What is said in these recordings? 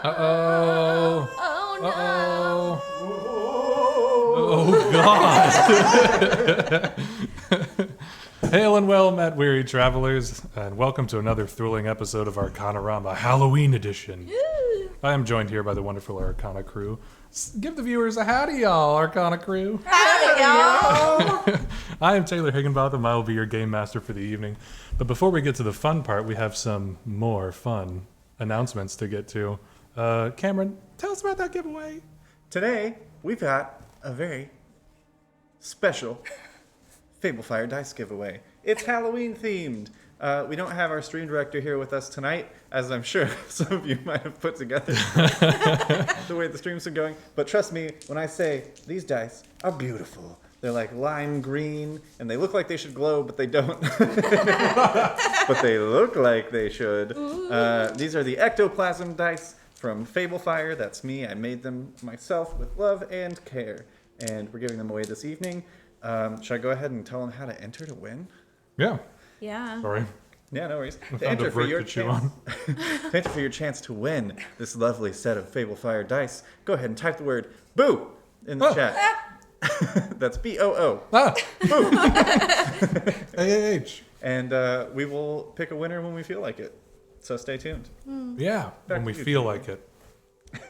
Uh-oh. Oh, no. Uh-oh. Oh, God. Hail and well met, weary travelers, and welcome to another thrilling episode of Arcanarama, Halloween edition. I am joined here by the wonderful Arcanacrew. Give the viewers a howdy, y'all, Arcanacrew. Howdy, y'all. I am Taylor Higginbotham. I will be your game master for the evening. But before we get to the fun part, we have some more fun announcements to get to. Cameron, tell us about that giveaway. Today, we've got a very special Fablefire dice giveaway. It's Halloween themed. We don't have our stream director here with us tonight, as I'm sure some of you might have put together the way the streams are going. But trust me, when I say these dice are beautiful, they're like lime green, and they look like they should glow, but they don't. But they look like they should. These are the ectoplasm dice from Fablefire. That's me. I made them myself with love and care, and we're giving them away this evening. Should I go ahead and tell them how to enter to win? Yeah. Yeah. Sorry. Yeah, no worries. I found a brick to chew on. To enter for your chance to win this lovely set of Fablefire dice, go ahead and type the word "boo" in the chat. That's B-O-O. Ah! Boo. AAH. And we will pick a winner when we feel like it. So stay tuned. Yeah, when we to you, feel Taylor. like it.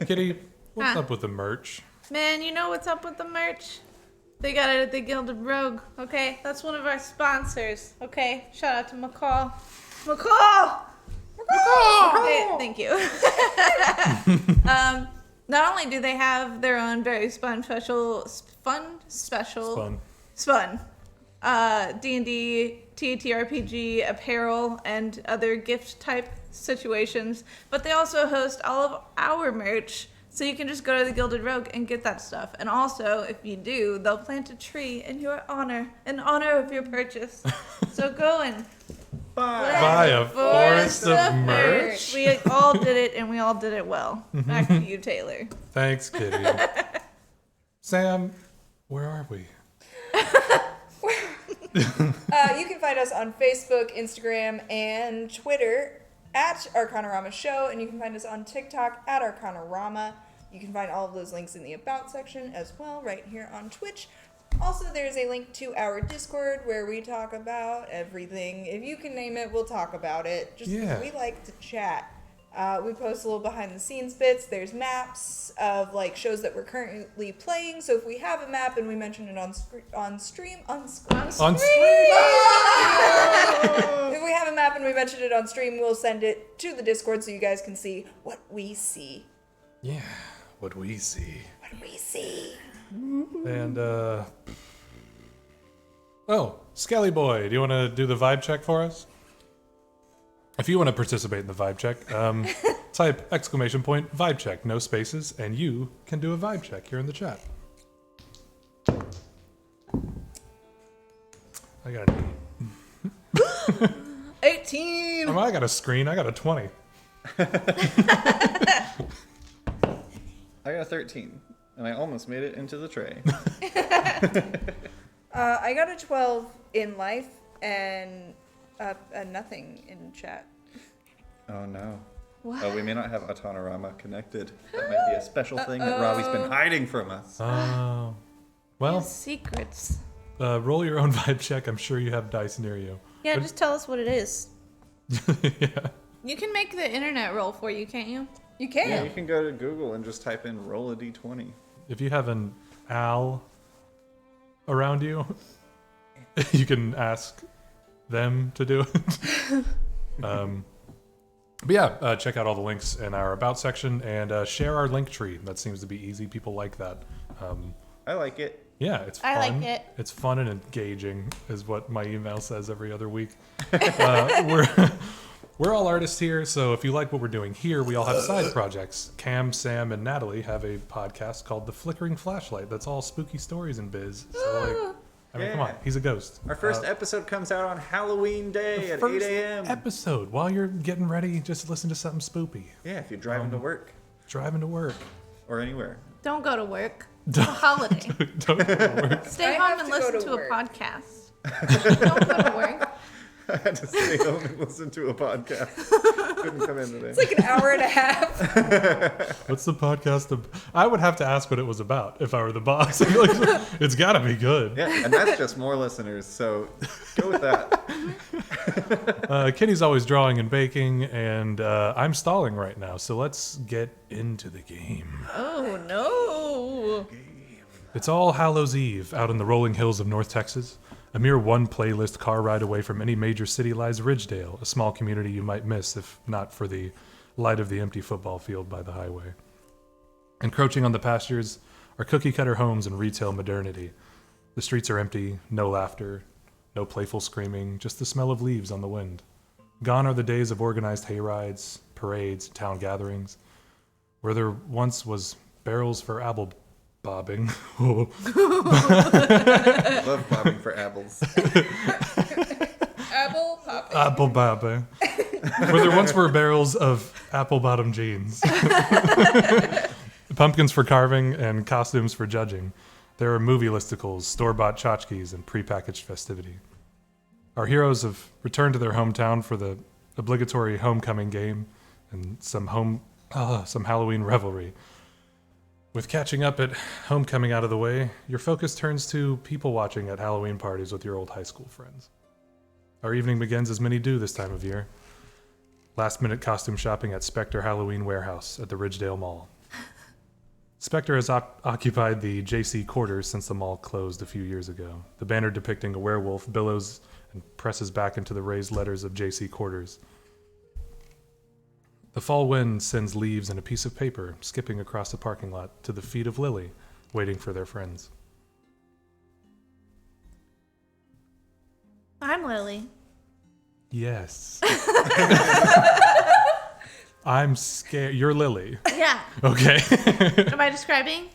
Kitty, what's up with the merch? Man, you know what's up with the merch? They got it at the Gilded Rogue, okay? That's one of our sponsors, okay? Shout out to McCall. McCall! Okay, thank you. Not only do they have their own very special D&D, TTRPG, apparel, and other gift type situations, but they also host all of our merch. So you can just go to the Gilded Rogue and get that stuff. And also, if you do, they'll plant a tree in your honor, in honor of your purchase. So go and Buy a forest of merch. We all did it, and we all did it well. Back to you, Taylor. Thanks, Kitty. Sam, where are we? You can find us on Facebook, Instagram, and Twitter at Arcanarama Show, and you can find us on TikTok at Arcanarama. You can find all of those links in the About section as well, right here on Twitch. Also, there's a link to our Discord where we talk about everything. If you can name it, we'll talk about it. We like to chat. We post a little behind-the-scenes bits. There's maps of like shows that we're currently playing. So if we have a map and we mention it on stream. If we have a map and we mention it on stream, we'll send it to the Discord so you guys can see what we see. Yeah, what we see. What we see. And, Skelly Boy, do you want to do the vibe check for us? If you want to participate in the vibe check, type ! vibe check, no spaces, and you can do a vibe check here in the chat. I got an 18. I got a screen. I got a 20. I got a 13, and I almost made it into the tray. I got a 12 in life and a nothing in chat. Oh no. What? Oh, we may not have Arcanarama connected. That might be a special thing that Robbie's been hiding from us. Oh. Well, Secrets. roll your own vibe check. I'm sure you have dice near you. Yeah, But- just tell us what it is. Yeah. You can make the internet roll for you, can't you? You can. Yeah, you can go to Google and just type in roll a d20. If you have an owl around you, you can ask them to do it. But yeah, check out all the links in our About section and share our link tree. That seems to be easy. People like that. I like it. Yeah, it's fun. I like it. It's fun and engaging, is what my email says every other week. We're all artists here, so if you like what we're doing here, we all have side projects. Cam, Sam, and Natalie have a podcast called The Flickering Flashlight. That's all spooky stories and biz. So, come on, he's a ghost. Our first episode comes out on Halloween Day at 8 a.m. Episode. While you're getting ready, just listen to something spoopy. Yeah, if you're driving to work Driving to work. or anywhere. Don't go to work. It's a holiday. Don't go to work. Stay I home have and to go listen to to a work. podcast. Don't go to work. I had to stay home and listen to a podcast. couldn't come in today. It's like an hour and a half. What's the podcast? I would have to ask what it was about if I were the boss. I feel like it's got to be good. Yeah, and that's just more listeners, so go with that. Kitty's always drawing and baking, and I'm stalling right now, so let's get into the game. Oh no! It's All Hallows Eve out in the rolling hills of North Texas. A mere one playlist car ride away from any major city lies Ridgedale, a small community you might miss if not for the light of the empty football field by the highway. Encroaching on the pastures are cookie-cutter homes and retail modernity. The streets are empty, no laughter, no playful screaming, just the smell of leaves on the wind. Gone are the days of organized hayrides, parades, town gatherings. Where there once was barrels for apple bobbing. Love bobbing for apples. Apple popping. Apple bobbing. Where there once were barrels of apple-bottom jeans. Pumpkins for carving and costumes for judging. There are movie listicles, store-bought tchotchkes, and prepackaged festivity. Our heroes have returned to their hometown for the obligatory homecoming game and some Halloween revelry. With catching up at homecoming out of the way, your focus turns to people watching at Halloween parties with your old high school friends. Our evening begins as many do this time of year. Last-minute costume shopping at Spectre Halloween Warehouse at the Ridgedale Mall. Spectre has occupied the JC quarters since the mall closed a few years ago. The banner depicting a werewolf billows and presses back into the raised letters of JC quarters. The fall wind sends leaves and a piece of paper skipping across the parking lot to the feet of Lily, waiting for their friends. I'm Lily. Yes. I'm scared. You're Lily. Yeah. Okay. Am I describing?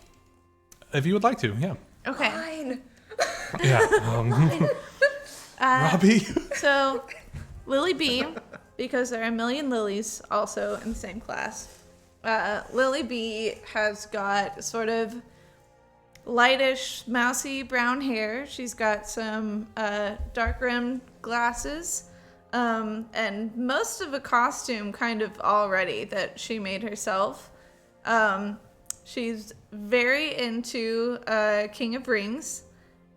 If you would like to, yeah. Okay. Fine. Yeah. Robbie? So, Lily B, because there are a million Lilies also in the same class. Lily B has got sort of lightish, mousy brown hair. She's got some dark rimmed glasses. And most of a costume kind of already that she made herself. She's very into King of Rings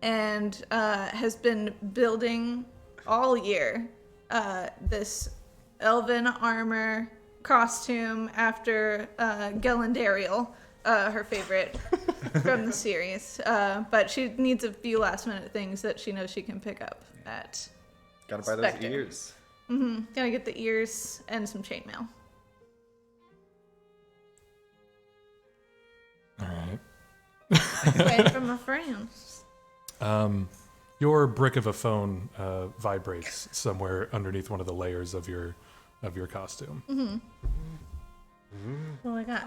and has been building all year this elven armor costume after Gelendariel, her favorite from the series. But she needs a few last minute things that she knows she can pick up at Gotta buy Spectre. those ears. Mm-hmm. Gotta get the ears and some chainmail. All right. Away from my friends. Your brick of a phone vibrates somewhere underneath one of the layers of your costume. Mm-hmm. What I got?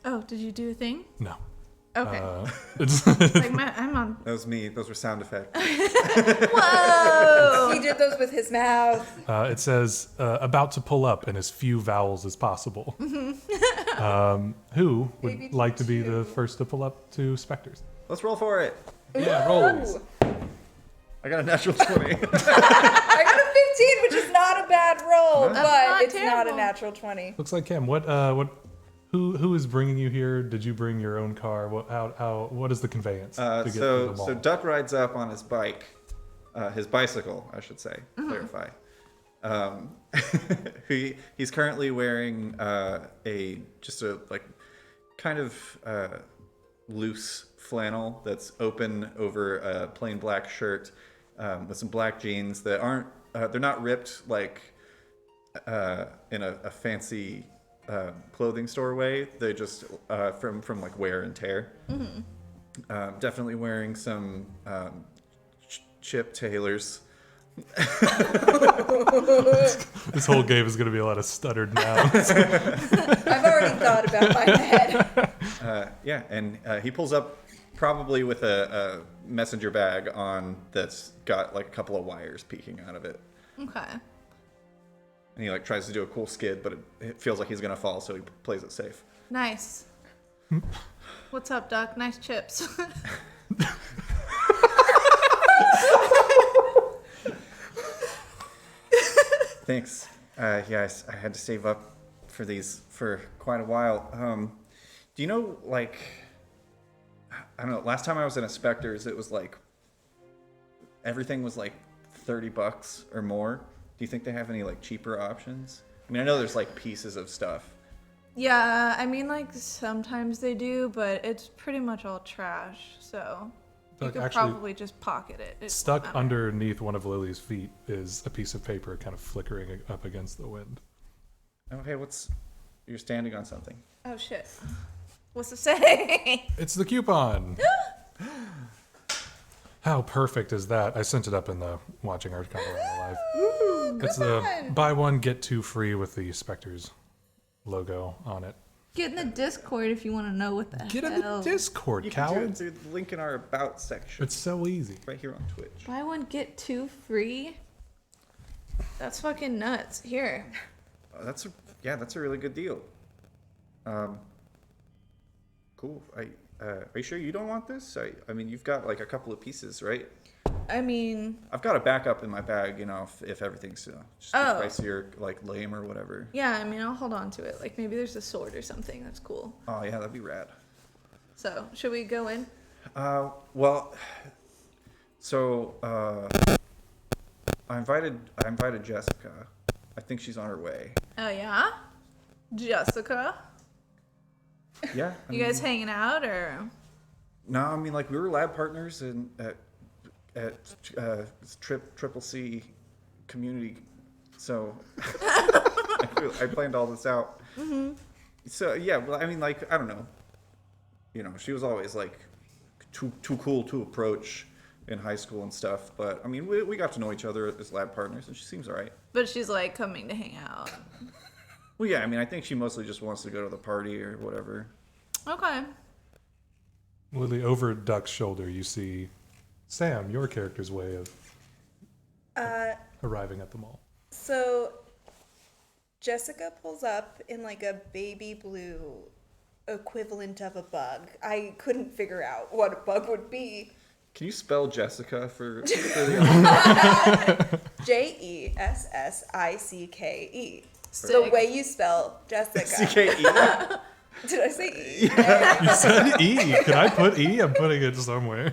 Oh, did you do a thing? No. Okay. It's Like I'm on. That was me. Those were sound effects. Whoa! He did those with his mouth. it says about to pull up in as few vowels as possible. Who would Maybe like to be the two. first to pull up to Spectres? Let's roll for it. Yeah, rolls. Ooh. I got a natural 20. I got a 15, which is not a bad roll, That's but not it's not a terrible. natural 20. Looks like Cam. Who is bringing you here? Did you bring your own car? What is the conveyance to get through the mall? So Duck rides up on his bike, his bicycle, I should say. Clarify. He's currently wearing a kind of loose flannel that's open over a plain black shirt with some black jeans that aren't they're not ripped like in a fancy clothing store way. They just from like wear and tear. Mm-hmm. Definitely wearing some Chip Taylors. This whole game is going to be a lot of stuttered nouns. I've already thought about my head. Yeah, and he pulls up probably with a messenger bag on that's got like a couple of wires peeking out of it. Okay. And he like tries to do a cool skid, but it feels like he's gonna fall, so he plays it safe. Nice. What's up, Duck? Nice chips. Thanks. I had to save up for these for quite a while. Do you know, like, I don't know, last time I was in a Spectre's, it was like, everything was like $30 or more. Do you think they have any, like, cheaper options? I mean, I know there's, like, pieces of stuff. Yeah, I mean, like, sometimes they do, but it's pretty much all trash, so you Like, could actually, probably just pocket it. It Stuck won't matter. underneath one of Lily's feet is a piece of paper kind of flickering up against the wind. Okay, you're standing on something. Oh, shit. What's it say? It's the coupon! How perfect is that? I sent it up in the Watching Arcanarama Live. It's the buy one, get two free with the Spectre's logo on it. Get in the Discord if you want to know what the Get in the hell. Discord, You can do it coward! through the link in our About section. It's so easy. right here on Twitch. Buy one, get two free? That's fucking nuts. Here. That's a really good deal. Cool. Are you sure you don't want this? I mean, you've got like a couple of pieces, right? I mean, I've got a backup in my bag, you know, if everything's just Oh. pricier, like lame or whatever. yeah, I mean, I'll hold on to it. Like, maybe there's a sword or something. That's cool. Oh yeah, that'd be rad. So, should we go in? Well, so I invited Jessica. I think she's on her way. Oh, yeah? Jessica? Yeah. You guys hanging out, or? No, I mean, like, we were lab partners at Triple C community, so I planned all this out. Mm-hmm. So yeah, well, I mean, like, I don't know, you know, she was always like too cool to approach in high school and stuff, but I mean, we got to know each other as lab partners, and she seems alright. But she's, like, coming to hang out. Well, yeah, I mean, I think she mostly just wants to go to the party or whatever. Okay. Lily, over Duck's shoulder, you see Sam, your character's way of arriving at the mall. So Jessica pulls up in like a baby blue equivalent of a bug. I couldn't figure out what a bug would be. Can you spell Jessica for the Jessicke. The way you spell Jessica. C-K-E? Did I say E? You said E. Can I put E? I'm putting it somewhere.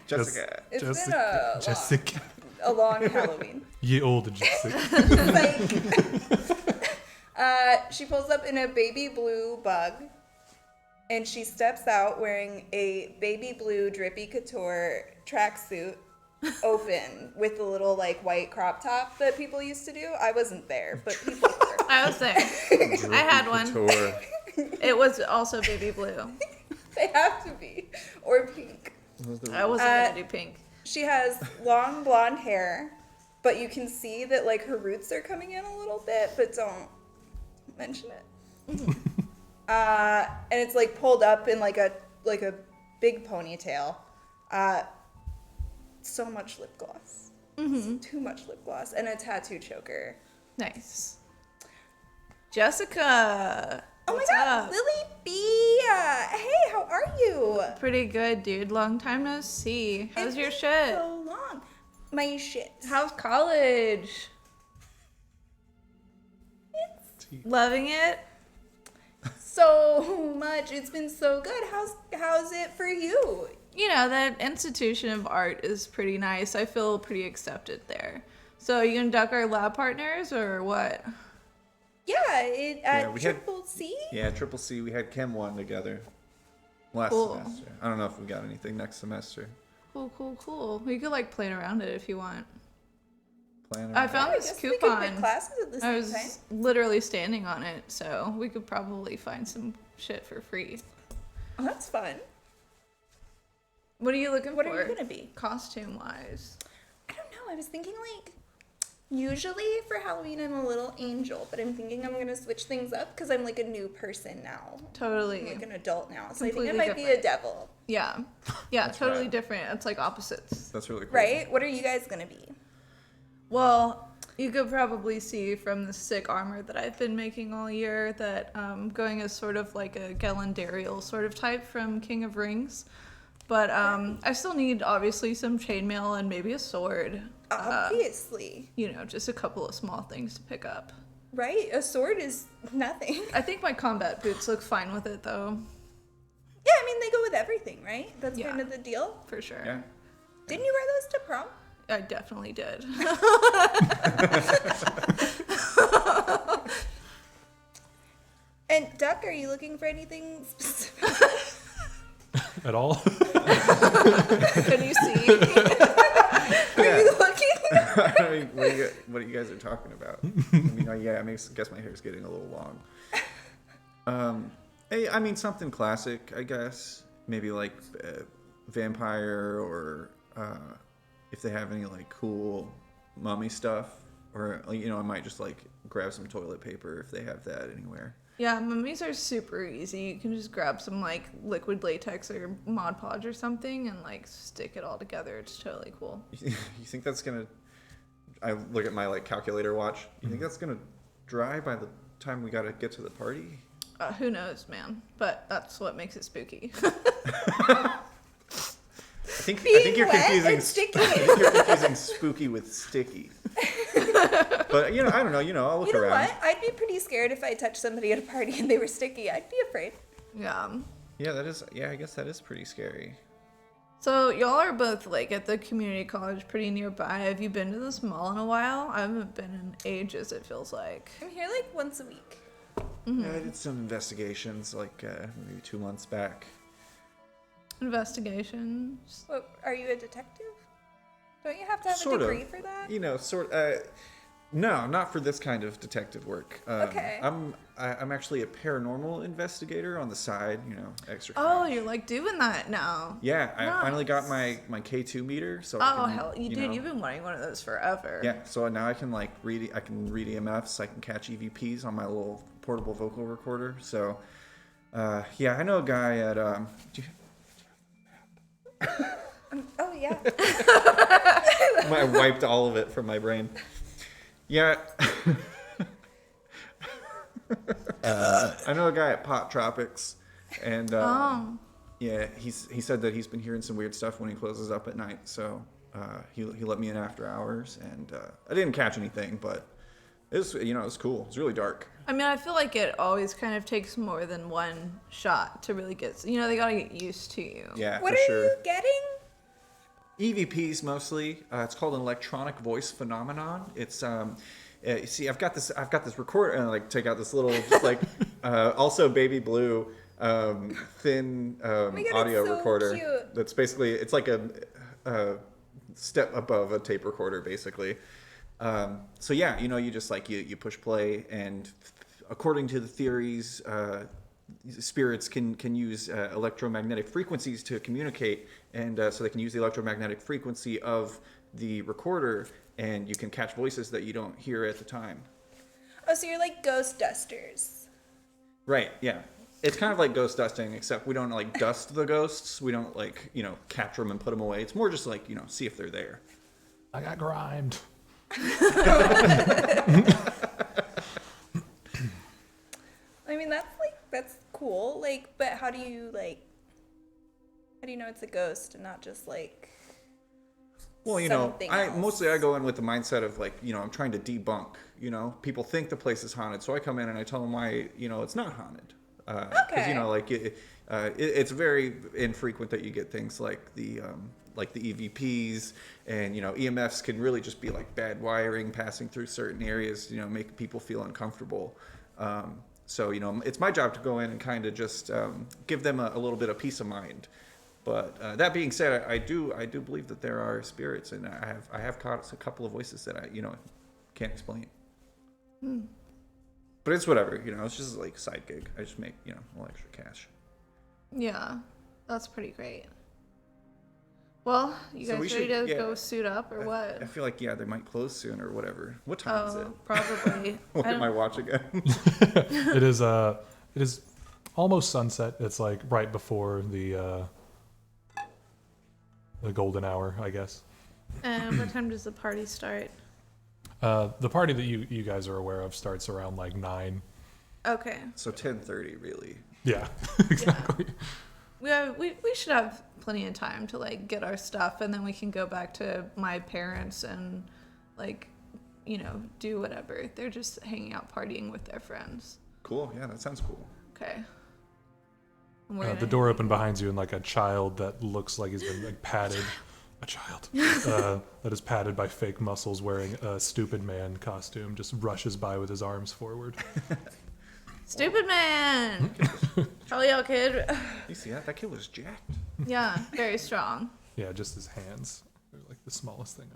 Jessica. It's Jessica. been Jessica. a long Halloween. Ye old Jessica. She pulls up in a baby blue bug, and she steps out wearing a baby blue drippy couture tracksuit, open with the little like white crop top that people used to do. I wasn't there, but people were. I was there. I had one. Couture. It was also baby blue. They have to be, or pink. I wasn't gonna do pink. She has long blonde hair, but you can see that like her roots are coming in a little bit, but don't mention it. And it's like pulled up in like a big ponytail. So much lip gloss. Mm-hmm. Too much lip gloss and a tattoo choker. Nice. Jessica. Oh what's my god, up? Lily B! Hey, how are you? Pretty good, dude. Long time no see. How's It's your been shit? So long. My shit. How's college? Loving it? So much. It's been so good. How's it for you? You know, that institution of art is pretty nice. I feel pretty accepted there. So you and Duck are lab partners or what? Yeah, we had- Triple C. Yeah, Triple C. We had Chem 1 together last Cool. semester. I don't know if we got anything next semester. Cool. We could like plan around it if you want. Plan I around. found I this guess we could pick coupon. classes at the I same was time. literally standing on it, so we could probably find some shit for free. Oh, that's fun. What are you looking What for? are you gonna be? Costume wise. I don't know. I was thinking like, usually for Halloween I'm a little angel, but I'm thinking I'm gonna switch things up because I'm like a new person now. I'm Totally. like an adult now, so I think I Completely might be a different. devil. Yeah. Yeah, totally rad. different. It's like opposites. That's really cool. Right? What are you guys gonna be? Well, you could probably see from the sick armor that I've been making all year that going as sort of like a Galandariel sort of type from King of Rings. But I still need obviously some chainmail and maybe a sword. Obviously. You know, just a couple of small things to pick up. Right? A sword is nothing. I think my combat boots look fine with it, though. Yeah, I mean, they go with everything, right? That's Yeah. kind of the deal. For sure. Yeah. Didn't you wear those to prom? I definitely did. And Duck, are you looking for anything specific? At all? Can you see? Are you looking? I mean, what you guys are talking about? I mean, yeah, I guess my hair's getting a little long. Hey, I mean, something classic, I guess. Maybe like vampire, or if they have any like cool mummy stuff, or I might just like grab some toilet paper if they have that anywhere. Yeah, mummies are super easy. You can just grab some like liquid latex or Mod Podge or something and like stick it all together. It's totally cool. You think that's gonna? I look at my like calculator watch. You think that's gonna dry by the time we gotta get to the party? Who knows, man? But that's what makes it spooky. I think you're wet confusing. and sticky. I think you're confusing spooky with sticky. But I don't know. I'll look You know around. what? I'd be pretty scared if I touched somebody at a party and they were sticky. I'd be afraid. Yeah. Yeah, that is. Yeah, I guess that is pretty scary. So y'all are both like at the community college pretty nearby. Have you been to this mall in a while? I haven't been in ages, it feels like. I'm here like once a week. Yeah, I did some investigations like maybe 2 months back. Investigations. What, are you a detective? Don't you have to have Sort a of. degree for that? No, not for this kind of detective work. Okay. I'm actually a paranormal investigator on the side. Extra. Oh, cash. you're like doing that now. Yeah, I finally got Nice. my K2 meter. So Oh I can, hell, dude, you've been wanting one of those forever. Yeah, so now I can like read. I can read EMFs. I can catch EVPs on my little portable vocal recorder. So, yeah, I know a guy at. Oh, yeah. I wiped all of it from my brain. Yeah. I know a guy at Pot Tropics, and yeah, he said that he's been hearing some weird stuff when he closes up at night. So he let me in after hours, and I didn't catch anything, but it was it was cool. It's really dark. I mean, I feel like it always kind of takes more than one shot to really get. They gotta get used to you. Yeah, What for are sure. you getting? EVPs mostly. It's called an electronic voice phenomenon. It's you see, I've got this recorder, and like take out this little just like also baby blue thin God, it's audio so recorder. cute. That's basically it's like a step above a tape recorder basically. So yeah, you just like you push play, and according to the theories, spirits can use electromagnetic frequencies to communicate, and so they can use the electromagnetic frequency of the recorder, and you can catch voices that you don't hear at the time. Oh, so you're like ghost dusters. Right, yeah. It's kind of like ghost dusting, except we don't like dust the ghosts. We don't like, capture them and put them away. It's more just like, see if they're there. I got grimed. I mean, that's cool. Like, but how do you know it's a ghost and not just like Well, something I else? go in with the mindset of like, I'm trying to debunk, people think the place is haunted. So I come in and I tell them why, it's not haunted. Okay. It's very infrequent that you get things like the EVPs, and EMFs can really just be like bad wiring passing through certain areas, make people feel uncomfortable. So it's my job to go in and kind of just give them a little bit of peace of mind. But that being said, I do believe that there are spirits, and I have caught a couple of voices that I can't explain. But it's whatever, it's just like a side gig. I just make, a little extra cash. Yeah, that's pretty great. Well, you So guys we ready should- to yeah. go suit up or what? I feel like, they might close soon or whatever. What time is it? Probably. Look at my watch again. It is almost sunset. It's like right before the golden hour, I guess. And what time does the party start? The party that you guys are aware of starts around like 9. Okay. So 10:30, really. Yeah, exactly. We should have plenty of time to like get our stuff, and then we can go back to my parents and like do whatever. They're just hanging out partying with their friends. Cool. Yeah, that sounds cool. Okay. And we're The gonna- door opened behind you, and like a child that looks like he's been like padded. A child that is padded by fake muscles, wearing a stupid man costume, just rushes by with his arms forward. Stupid man! How are y'all, kid? You see that? That kid was jacked. Yeah, very strong. Yeah, just his hands. They're like the smallest thing.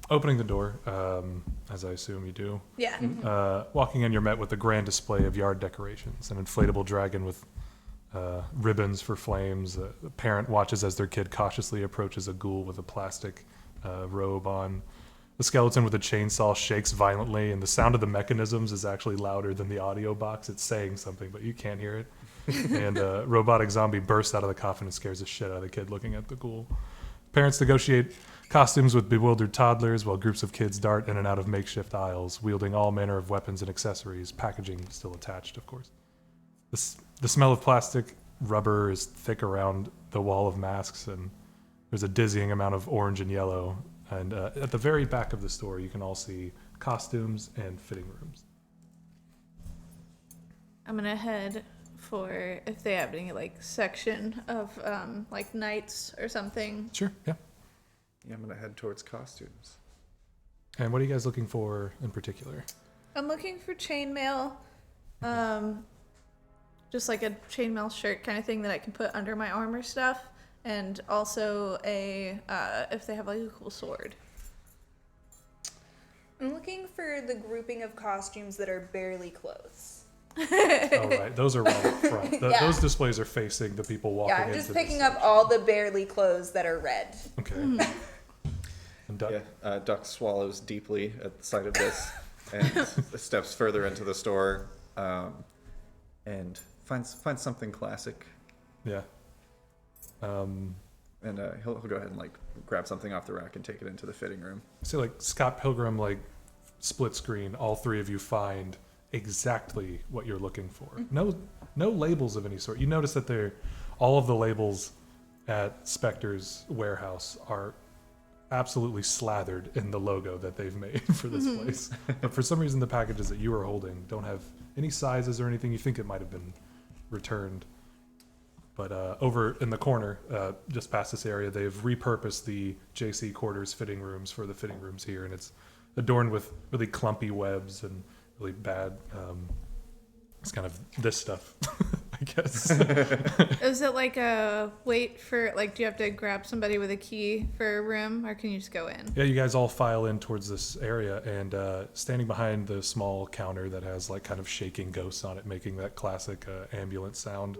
Opening the door, as I assume you do. Yeah. Walking in, you're met with a grand display of yard decorations, an inflatable dragon with ribbons for flames. The parent watches as their kid cautiously approaches a ghoul with a plastic robe on. The skeleton with a chainsaw shakes violently, and the sound of the mechanisms is actually louder than the audio box. It's saying something, but you can't hear it. And a robotic zombie bursts out of the coffin and scares the shit out of the kid looking at the ghoul. Parents negotiate costumes with bewildered toddlers, while groups of kids dart in and out of makeshift aisles, wielding all manner of weapons and accessories, packaging still attached, of course. The smell of plastic rubber is thick around the wall of masks, and there's a dizzying amount of orange and yellow. And at the very back of the store, you can all see costumes and fitting rooms. I'm gonna head for if they have any like section of like knights or something. Sure, yeah. Yeah, I'm gonna head towards costumes. And what are you guys looking for in particular? I'm looking for chainmail. Just like a chainmail shirt kind of thing that I can put under my armor stuff. And also if they have like a cool sword. I'm looking for the grouping of costumes that are barely clothes. Oh, right. Those are right up front. Yeah. Those displays are facing the people walking Yeah, I'm into just the picking up section. all the barely clothes that are red. Okay. And Duck, Yeah, Duck swallows deeply at the sight of this and steps further into the store and finds something classic. yeah. And he'll go ahead and like grab something off the rack and take it into the fitting room. So like Scott Pilgrim, like split screen, all three of you find exactly what you're looking for. No labels of any sort. You notice that all of the labels at Spectre's warehouse are absolutely slathered in the logo that they've made for this place. But for some reason, the packages that you are holding don't have any sizes or anything. You think it might have been returned. But over in the corner, just past this area, they've repurposed the JC quarters fitting rooms for the fitting rooms here, and it's adorned with really clumpy webs and really bad. It's kind of this stuff, I guess. Is it like a wait for like? Do you have to grab somebody with a key for a room, or can you just go in? Yeah, you guys all file in towards this area, and standing behind the small counter that has like kind of shaking ghosts on it, making that classic ambulance sound.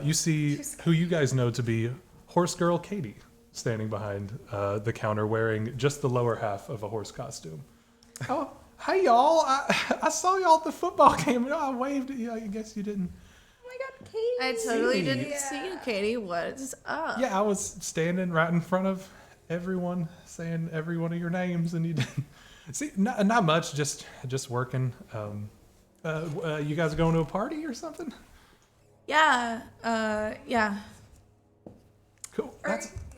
You see who you guys know to be Horse Girl Katie standing behind the counter wearing just the lower half of a horse costume. Oh, hey y'all! I saw y'all at the football game. I waved at you. I guess you didn't. Oh my god, Katie! I totally See. didn't see you, Katie. What's up? Yeah, I was standing right in front of everyone, saying every one of your names, and you didn't. See, not much. Just working. You guys are going to a party or something? Yeah. Yeah. Cool.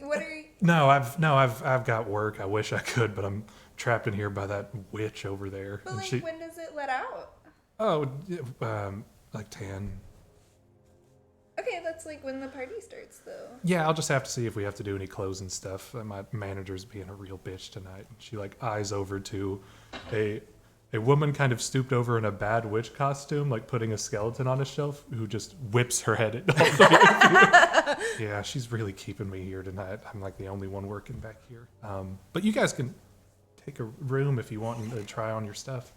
What are you? No, I've got work. I wish I could, but I'm trapped in here by that witch over there. But And like, when does it let out? Like 10. Okay, that's like when the party starts, though. Yeah, I'll just have to see if we have to do any closing stuff. My manager's being a real bitch tonight. She like eyes over to a woman kind of stooped over in a bad witch costume, like putting a skeleton on a shelf, who just whips her head at all the Yeah, she's really keeping me here tonight. I'm like the only one working back here. But you guys can take a room if you want to try on your stuff.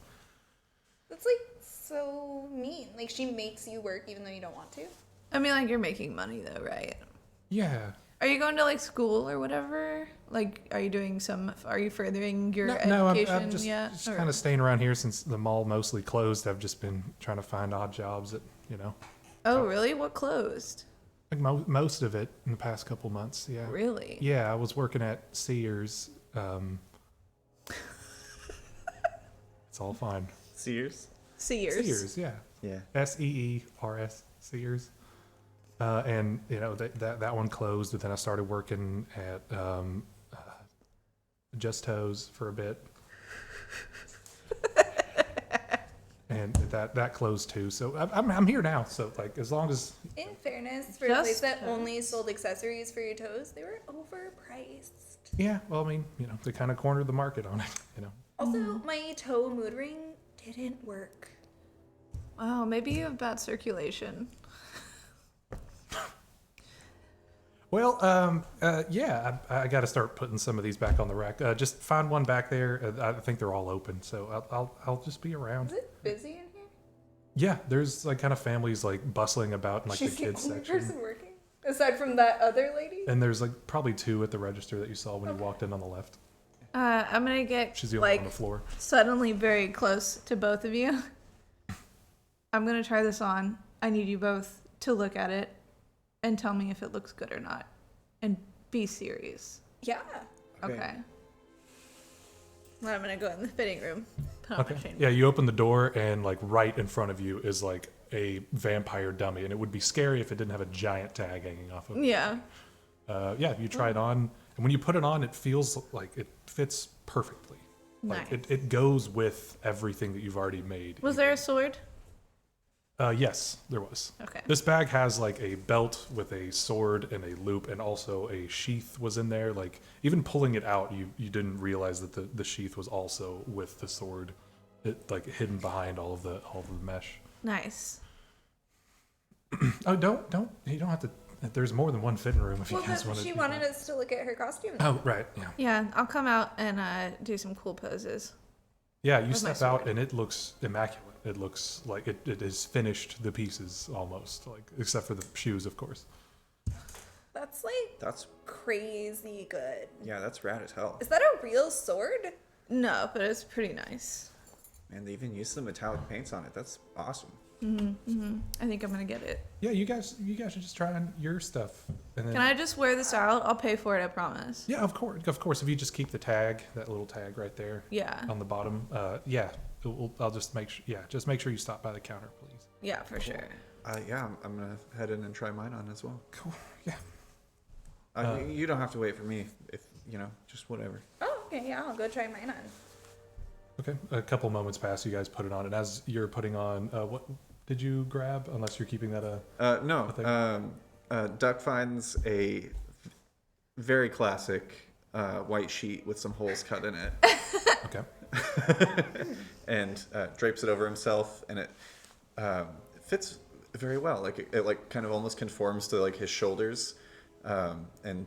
That's like so mean. Like she makes you work even though you don't want to. I mean, like you're making money though, right? Yeah. Are you going to like school or whatever? Like, are you furthering your No, education I'm just yet? Or- kind of staying around here since the mall mostly closed. I've just been trying to find odd jobs that, Oh, really? What closed? like most of it in the past couple months. Yeah. Really? Yeah, I was working at Sears. It's all fine. Sears? Sears. Sears, yeah. Yeah. Seers. Sears. And that one closed, but then I started working at Just Toes for a bit. And that closed too. So I'm here now. So like, as long as In fairness, for a Just place that toes. only sold accessories for your toes, they were overpriced. yeah, well, I mean, they kind of cornered the market on it. Also, my toe mood ring didn't work. Oh, maybe you have bad circulation. Well, yeah, I got to start putting some of these back on the rack. Just found one back there. I think they're all open, so I'll just be around. Is it busy in here? Yeah, there's like kind of families like bustling about in like She's the kids the only section. person working, aside from that other lady. And there's like probably 2 at the register that you saw when you walked in on the left. I'm gonna get She's the only one on like the floor. suddenly very close to both of you. I'm gonna try this on. I need you both to look at it and tell me if it looks good or not. And be serious. Yeah. Okay. Well, I'm gonna go in the fitting room. Put on my Okay. chain. Yeah, you open the door and like right in front of you is like a vampire dummy, and it would be scary if it didn't have a giant tag hanging off of it. Yeah. Yeah, you try it on, and when you put it on, it feels like it fits perfectly. Like Nice. it goes with everything that you've already made. Was there a sword? Yes, there was. Okay. This bag has like a belt with a sword and a loop, and also a sheath was in there. Like even pulling it out, you didn't realize that the sheath was also with the sword, like hidden behind all of the mesh. Nice. Oh, you don't have to. There's more than one fitting room if you Well, guys but want to. she wanted us to look at her costume. Oh, right. Yeah. Yeah, I'll come out and do some cool poses. Yeah, you With my step out sword. and it looks immaculate. It looks like it has finished the pieces almost, like except for the shoes, of course. That's like That's crazy good. yeah, that's rad as hell. Is that a real sword? No, but it's pretty nice. And they even used the metallic paints on it. That's awesome. I think I'm gonna get it. Yeah, you guys should just try on your stuff, and then. Can I just wear this out? I'll pay for it, I promise. Yeah, of course. Of course, if you just keep the tag, that little tag right there Yeah. on the bottom. Yeah, I'll just make sure. Yeah, just make sure you stop by the counter, please. Yeah, for sure. Yeah, I'm gonna head in and try mine on as well. Cool. Yeah. You don't have to wait for me. If just whatever. Oh, okay, yeah, I'll go try mine on. Okay. A couple moments pass. You guys put it on, and as you're putting on, what did you grab? Unless you're keeping that No. Duck finds a very classic white sheet with some holes cut in it, Okay. and drapes it over himself, and it fits very well. Like it like kind of almost conforms to like his shoulders, and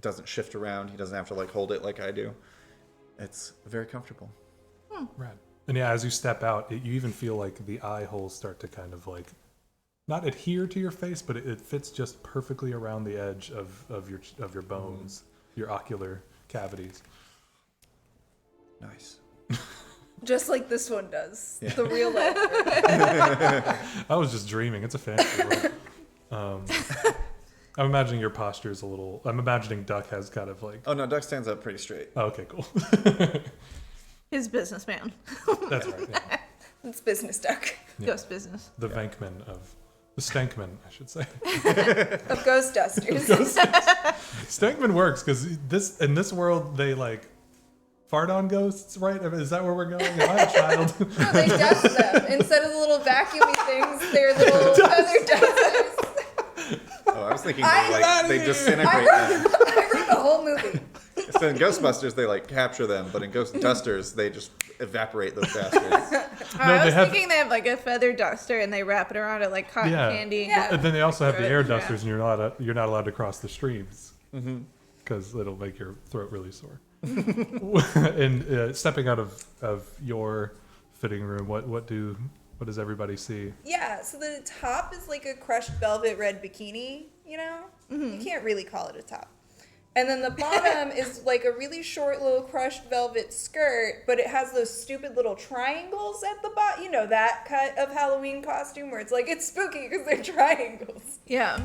doesn't shift around. He doesn't have to like hold it like I do. It's very comfortable. Right. And yeah, as you step out, you even feel like the eye holes start to kind of like not adhere to your face, but it fits just perfectly around the edge of your bones, your ocular cavities. Nice. Just like this one does. Yeah. The real life. I was just dreaming. It's a fantasy world. I'm imagining your posture is a little. I'm imagining Duck has kind of like. Oh no, Duck stands up pretty straight. Oh, okay, cool. His businessman. That's right. Yeah. It's business duck. Yeah. Ghost business. The Vankman of the Stankman, I should say. Of ghost dusters. Stankman works because in this world they like fart on ghosts, right? I mean, is that where we're going? Am I a child? No, they dust them. Instead of the little vacuumy things, they're little feather dusters. Oh, I was thinking I- they disintegrate them. I wrote the whole movie. So in Ghostbusters they like capture them, but in Ghost Dusters they just evaporate those bastards. I was have- thinking they have like a feather duster and they wrap it around it like cotton Yeah. candy. Yeah. And then they also have the air Yeah. dusters, and you're not allowed to cross the streams because it'll make your throat really sore. And stepping out of your fitting room, what does everybody see? Yeah, so the top is like a crushed velvet red bikini, you know? You can't really call it a top. And then the bottom is like a really short little crushed velvet skirt, but it has those stupid little triangles at the bottom. You know, that cut of Halloween costume where it's like, it's spooky because they're triangles. Yeah.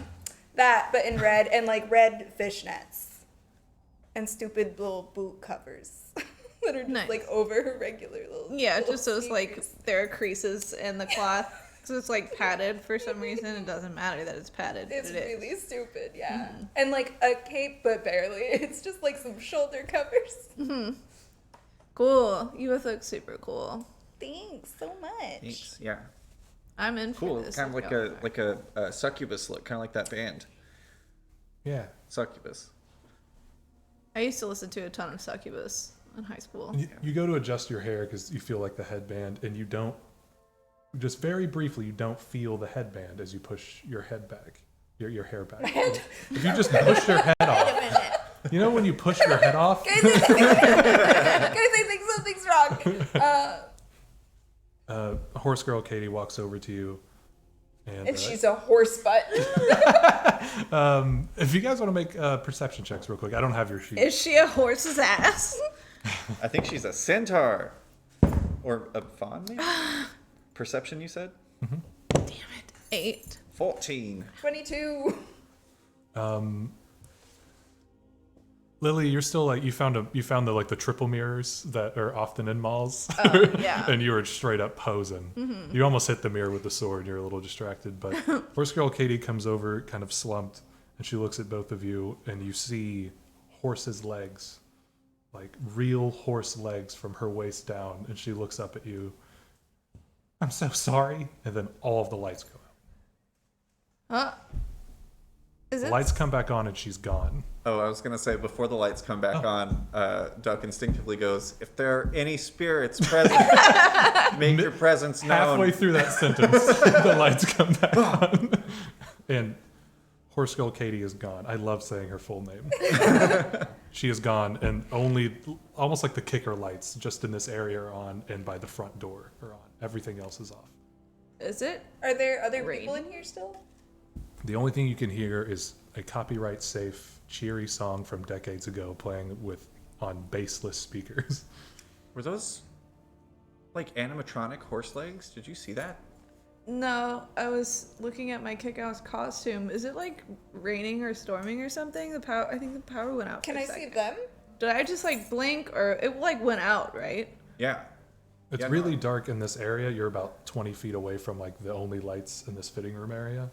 That, but in red, and like red fishnets. And stupid little boot covers that are just Nice. like over her regular little. Yeah, little just those like sneakers. there are creases in the cloth So it's like padded for some reason. It doesn't matter that it's padded. It's but it is. really stupid, yeah. And like a cape, but barely. It's just like some shoulder covers. Cool. You both look super cool. Thanks so much. Thanks. Yeah. I'm in for Cool. this. Kind of if like y'all a succubus look, kind of like that band. Yeah. Succubus. are. I used to listen to a ton of Succubus in high school. You go to adjust your hair because you feel like the headband, and you don't. Just very briefly, you don't feel the headband as you push your head back, your hair back. If you just push your head off, you know when you push your head off. Guys, I think something's wrong. Horse girl Katie walks over to you, and She's a horse butt. if you guys want to make perception checks real quick, I don't have your sheet. Is she a horse's ass? I think she's a centaur. Or a fawn, maybe? Perception, you said? Damn it. 8. 14. 22. Lily, you're still like you found the like the triple mirrors that are often in malls. Oh, yeah. And you were straight up posing. You almost hit the mirror with the sword. You're a little distracted, but horse girl Katie comes over, kind of slumped, and she looks at both of you, and you see horse's legs, like real horse legs from her waist down, and she looks up at you. I'm so sorry, and then all of the lights go out. Huh? Is The it? lights come back on, and she's gone. Oh, I was going to say, before the lights come back on, Duck instinctively goes, if there are any spirits present, make your presence known. Halfway through that sentence, the lights come back on. And Horse Girl Katie is gone. I love saying her full name. She is gone, and only almost like the kicker lights just in this area are on, and by the front door are on. Everything else is off. Is it? Are there other Rain. people in here still? The only thing you can hear is a copyright safe, cheery song from decades ago playing on bassless speakers. Were those like animatronic horse legs? Did you see that? No, I was looking at my kick-ass costume. Is it like raining or storming or something? I think the power went out. Can for a I see second. them? Did I just like blink or it like went out, right? Yeah. It's Yeah, really no. dark in this area. You're about 20 feet away from like the only lights in this fitting room area,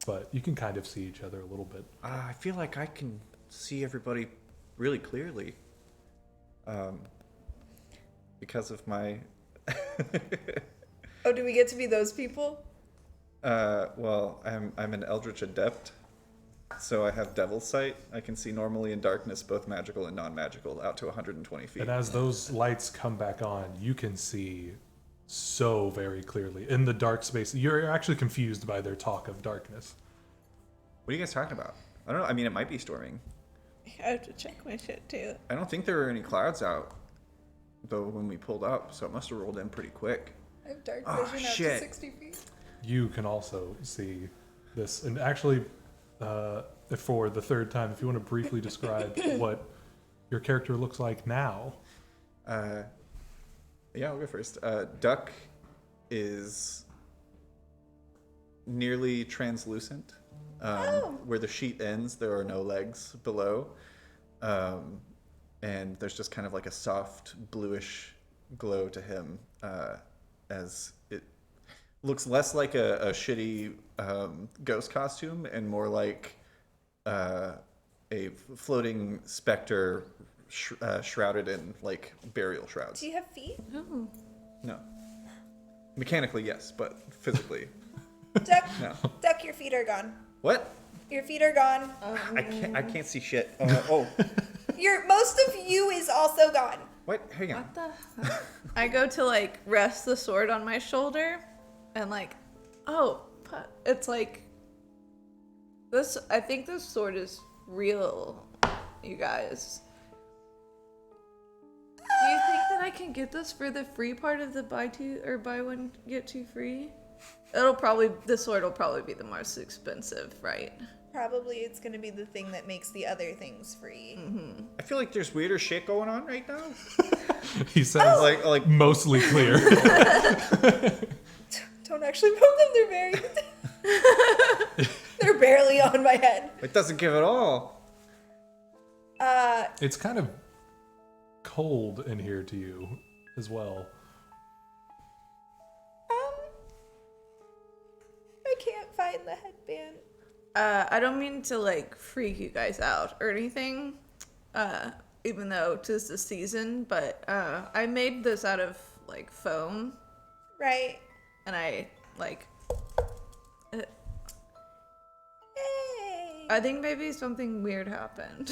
but you can kind of see each other a little bit. I feel like I can see everybody really clearly. Because of my... Oh, do we get to be those people? well, I'm an Eldritch Adept, so I have Devil's Sight. I can see normally in darkness, both magical and non-magical, out to 120 feet. And as those lights come back on, you can see so very clearly in the dark space. You're actually confused by their talk of darkness. What are you guys talking about? I don't know. I mean, it might be storming. I have to check my shit too. I don't think there were any clouds out, though, when we pulled up, so it must have rolled in pretty quick. I have dark Oh, vision out shit. to 60 feet. You can also see this, and actually, for the third time, if you want to briefly describe what your character looks like now. Yeah, I'll go first. Duck is nearly translucent. Where the sheet ends, there are no legs below. And there's just kind of like a soft bluish glow to him, as it looks less like a shitty ghost costume and more like a floating specter shrouded in like burial shrouds. Do you have feet? No. Mechanically, yes, but physically, Duck, no. Duck, your feet are gone. What? Your feet are gone. I can't see shit. Most of you is also gone. What? Hang on. What the hell? I go to like rest the sword on my shoulder and like, it's like this. I think this sword is real, you guys. Do you think that I can get this for the free part of the buy one get two free? The sword will probably be the most expensive, right? Probably it's going to be the thing that makes the other things free. I feel like there's weirder shit going on right now. He says, Like mostly clear. Don't actually poke them. They're very... They're barely on my head. it doesn't give at all. It's kind of cold in here to you as well. guy in the headband. I don't mean to like freak you guys out or anything, even though 'tis the season, but I made this out of like foam, Right. and I like. Hey. I think maybe something weird happened.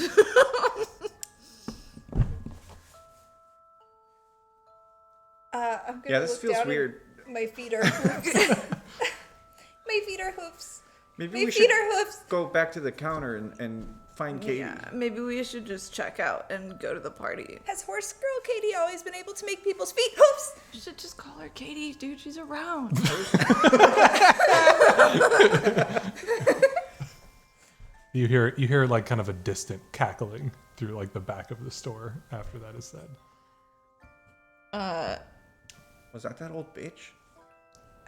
I'm gonna Yeah, this look feels down and weird. My feet are hoofs. My feet are hoofs. Maybe My we feet should are hoofs. go back to the counter and find Katie. Yeah, maybe we should just check out and go to the party. Has horse girl Katie always been able to make people's feet hoofs? You should just call her Katie, dude. She's around. You hear like kind of a distant cackling through like the back of the store after that is said. Was that old bitch?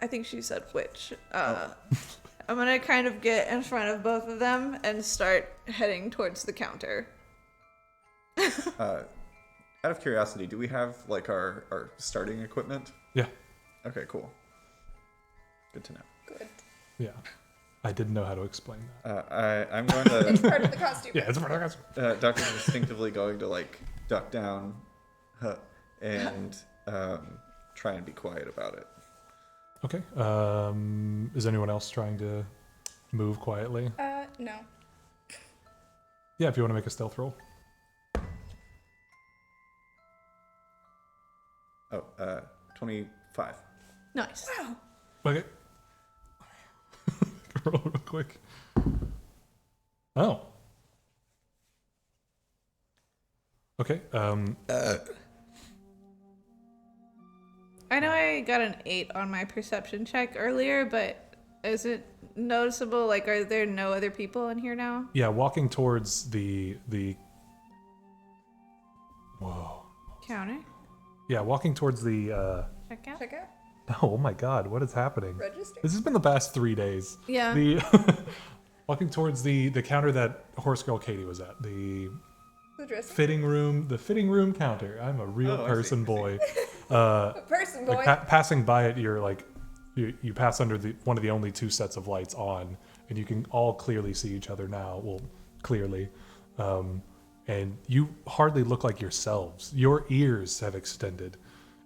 I think she said witch. I'm gonna kind of get in front of both of them and start heading towards the counter. Out of curiosity, do we have like our starting equipment? Yeah, Okay, cool. Good to know. Good. yeah. I didn't know how to explain that. I'm going to. It's part of the costume. Yeah, it's a Duck is instinctively going to like duck down, and try and be quiet about it. Okay. Is anyone else trying to move quietly? No. Yeah, if you want to make a stealth roll. Oh, 25. Nice. Wow. Okay. Roll real quick. Oh. Okay. I know I got an 8 on my perception check earlier, but is it noticeable? Like, are there no other people in here now? Yeah, walking towards the. Whoa. Counter? Yeah, walking towards the. Check out? Check out. Oh my God, what is happening? Register. This has been the past 3 days. Yeah. The walking towards the counter that Horse Girl Katie was at. The dressing. fitting room counter. I'm a real Oh, I person see. boy. A person boy. Like passing by it, you're like, you pass under one of the only 2 sets of lights on, and you can all clearly see each other now. Well, clearly, and you hardly look like yourselves. Your ears have extended,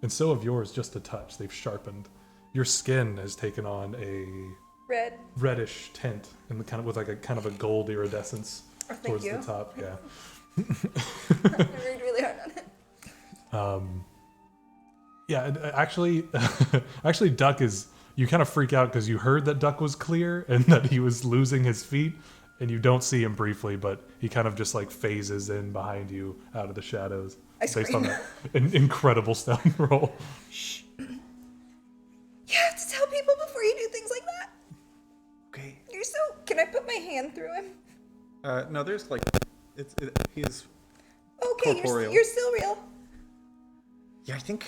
and so have yours just a touch. They've sharpened. Your skin has taken on a Red. reddish tint, and kind of with like a kind of a gold iridescence Oh, thank towards you. the top. Yeah. I worked really hard on it. Yeah, and actually, Duck is. You kind of freak out because you heard that Duck was clear and that he was losing his feet, and you don't see him briefly, but he kind of just like phases in behind you out of the shadows. I Based on scream. that an incredible stealth roll. Shh. You have to tell people before you do things like that. Okay. You're so. Can I put my hand through him? No, there's like, he's. Okay, Corporeal. you're still real. Yeah, I think.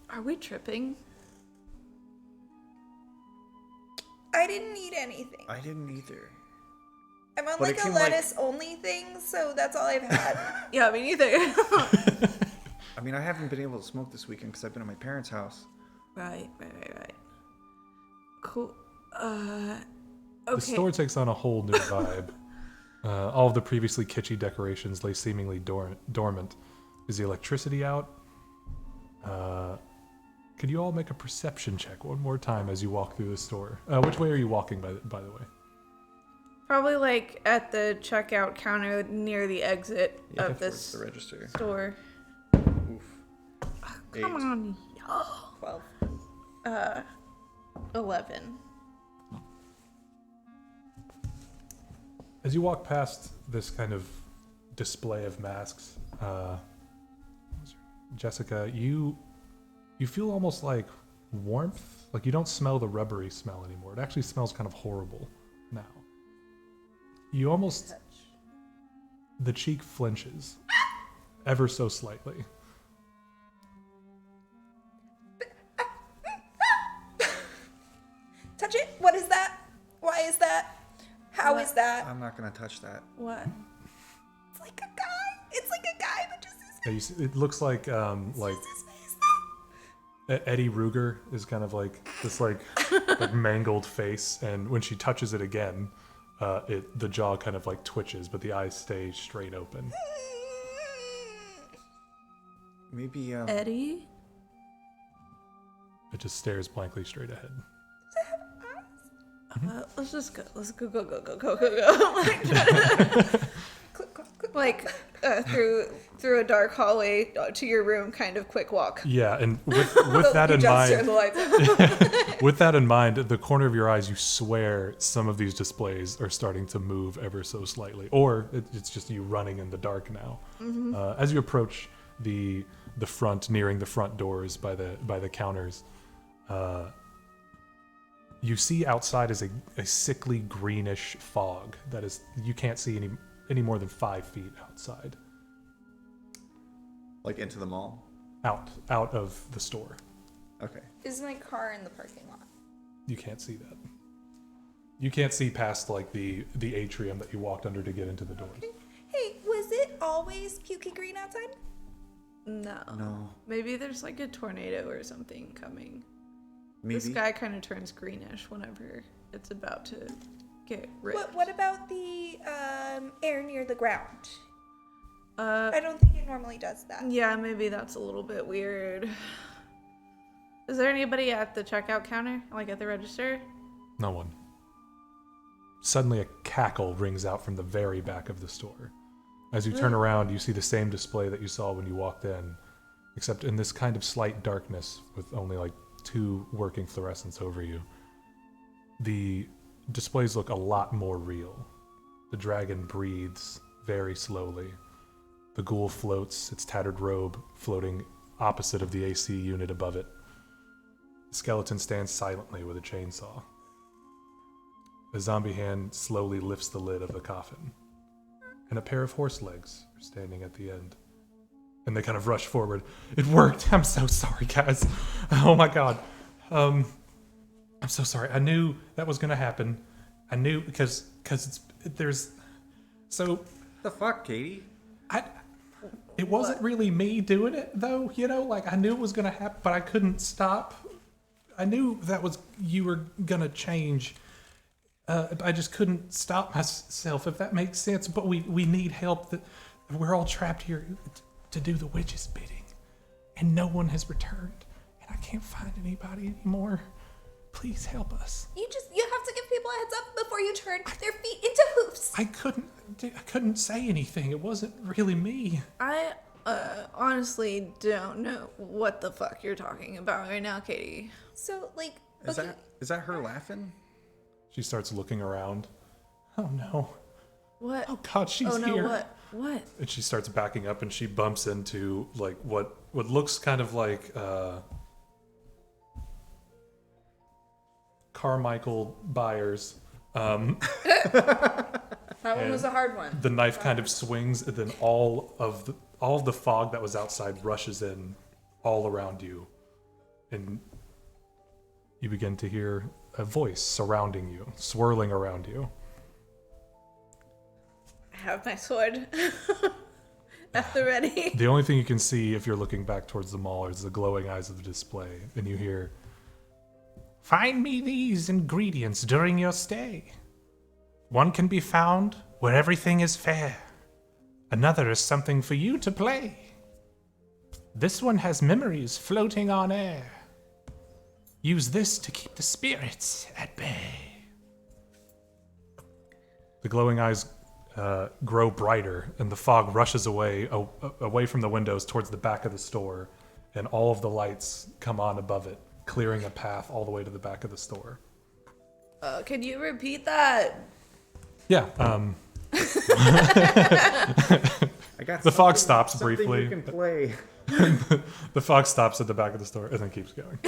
Are we tripping? I didn't eat anything. I didn't either. I'm on But it like a came, like- lettuce only thing, so that's all I've had. Yeah, me neither. I mean, I haven't been able to smoke this weekend because I've been at my parents' house. Right. Cool. The Okay. store takes on a whole new vibe. All of the previously kitschy decorations lay seemingly dormant. Is the electricity out? Could you all make a perception check one more time as you walk through the store? Which way are you walking, by the way? Probably like at the checkout counter near the exit Yeah, of towards this the register. store. Oof. Come 8. on. 12. 11. As you walk past this kind of display of masks, Jessica, you feel almost like warmth. Like you don't smell the rubbery smell anymore. It actually smells kind of horrible now. You almost... The cheek flinches. Ever so slightly. Touch it. What is that? Why is that? How is that? I'm not gonna touch that. What? It's like a guy. It's like a guy, but just his Yeah, you see, it looks like face. Eddie Ruger is kind of like this like like mangled face, and when she touches it again, the jaw kind of like twitches, but the eyes stay straight open. Maybe Eddie? It just stares blankly straight ahead. Let's just go. Let's go. Like through a dark hallway to your room, kind of quick walk. Yeah, and with that in Just turn mind, the lights. with that in mind, at the corner of your eyes, you swear some of these displays are starting to move ever so slightly, or it's just you running in the dark now. As you approach the front, nearing the front doors by the counters, you see outside is a sickly greenish fog that is you can't see any more than 5 feet outside. like into the mall. Out of the store. Okay. Is my car in the parking lot? You can't see that. You can't see past like the atrium that you walked under to get into the doors. Hey, was it always pukey green outside? No. Maybe there's like a tornado or something coming. Maybe. The sky kind of turns greenish whenever it's about to get ripped. What about the air near the ground? Uh, I don't think it normally does that. yeah, maybe that's a little bit weird. Is there anybody at the checkout counter, like at the register? No one. Suddenly a cackle rings out from the very back of the store. As you turn around, you see the same display that you saw when you walked in, except in this kind of slight darkness with only like 2 working fluorescents over you. The displays look a lot more real. The dragon breathes very slowly. The ghoul floats, its tattered robe floating opposite of the AC unit above it. The skeleton stands silently with a chainsaw. A zombie hand slowly lifts the lid of the coffin. And a pair of horse legs are standing at the end. And they kind of rush forward. It worked! I'm so sorry, guys. Oh my god. I'm so sorry. I knew that was gonna happen. I knew because there's... So... The fuck, Katie? It wasn't really me doing it, though, you know? Like, I knew it was gonna happen, but I couldn't stop. I knew you were gonna change. I just couldn't stop myself, if that makes sense. But we need help. We're all trapped here to do the witch's bidding. And no one has returned. And I can't find anybody anymore. Please help us. You have to give people a heads up before you turn their feet into hoofs. I couldn't say anything. It wasn't really me. I honestly don't know what the fuck you're talking about right now, Katie. So, like, Is okay. that her laughing? She starts looking around. Oh no. What? Oh god, she's oh no, here. What? And she starts backing up and she bumps into like what looks kind of like Carmichael Byers. That one was a hard one. The knife kind of swings, and then all of the fog that was outside rushes in all around you, and you begin to hear a voice surrounding you, swirling around you. I have my sword at the ready. The only thing you can see if you're looking back towards the mall is the glowing eyes of the display, and you hear, "Find me these ingredients during your stay. One can be found where everything is fair. Another is something for you to play. This one has memories floating on air. Use this to keep the spirits at bay." The glowing eyes grow brighter, and the fog rushes away from the windows towards the back of the store, and all of the lights come on above it, clearing a path all the way to the back of the store. Can you repeat that? Yeah, I got The fog something- stops something briefly. You can play. the fog stops at the back of the store and then keeps going.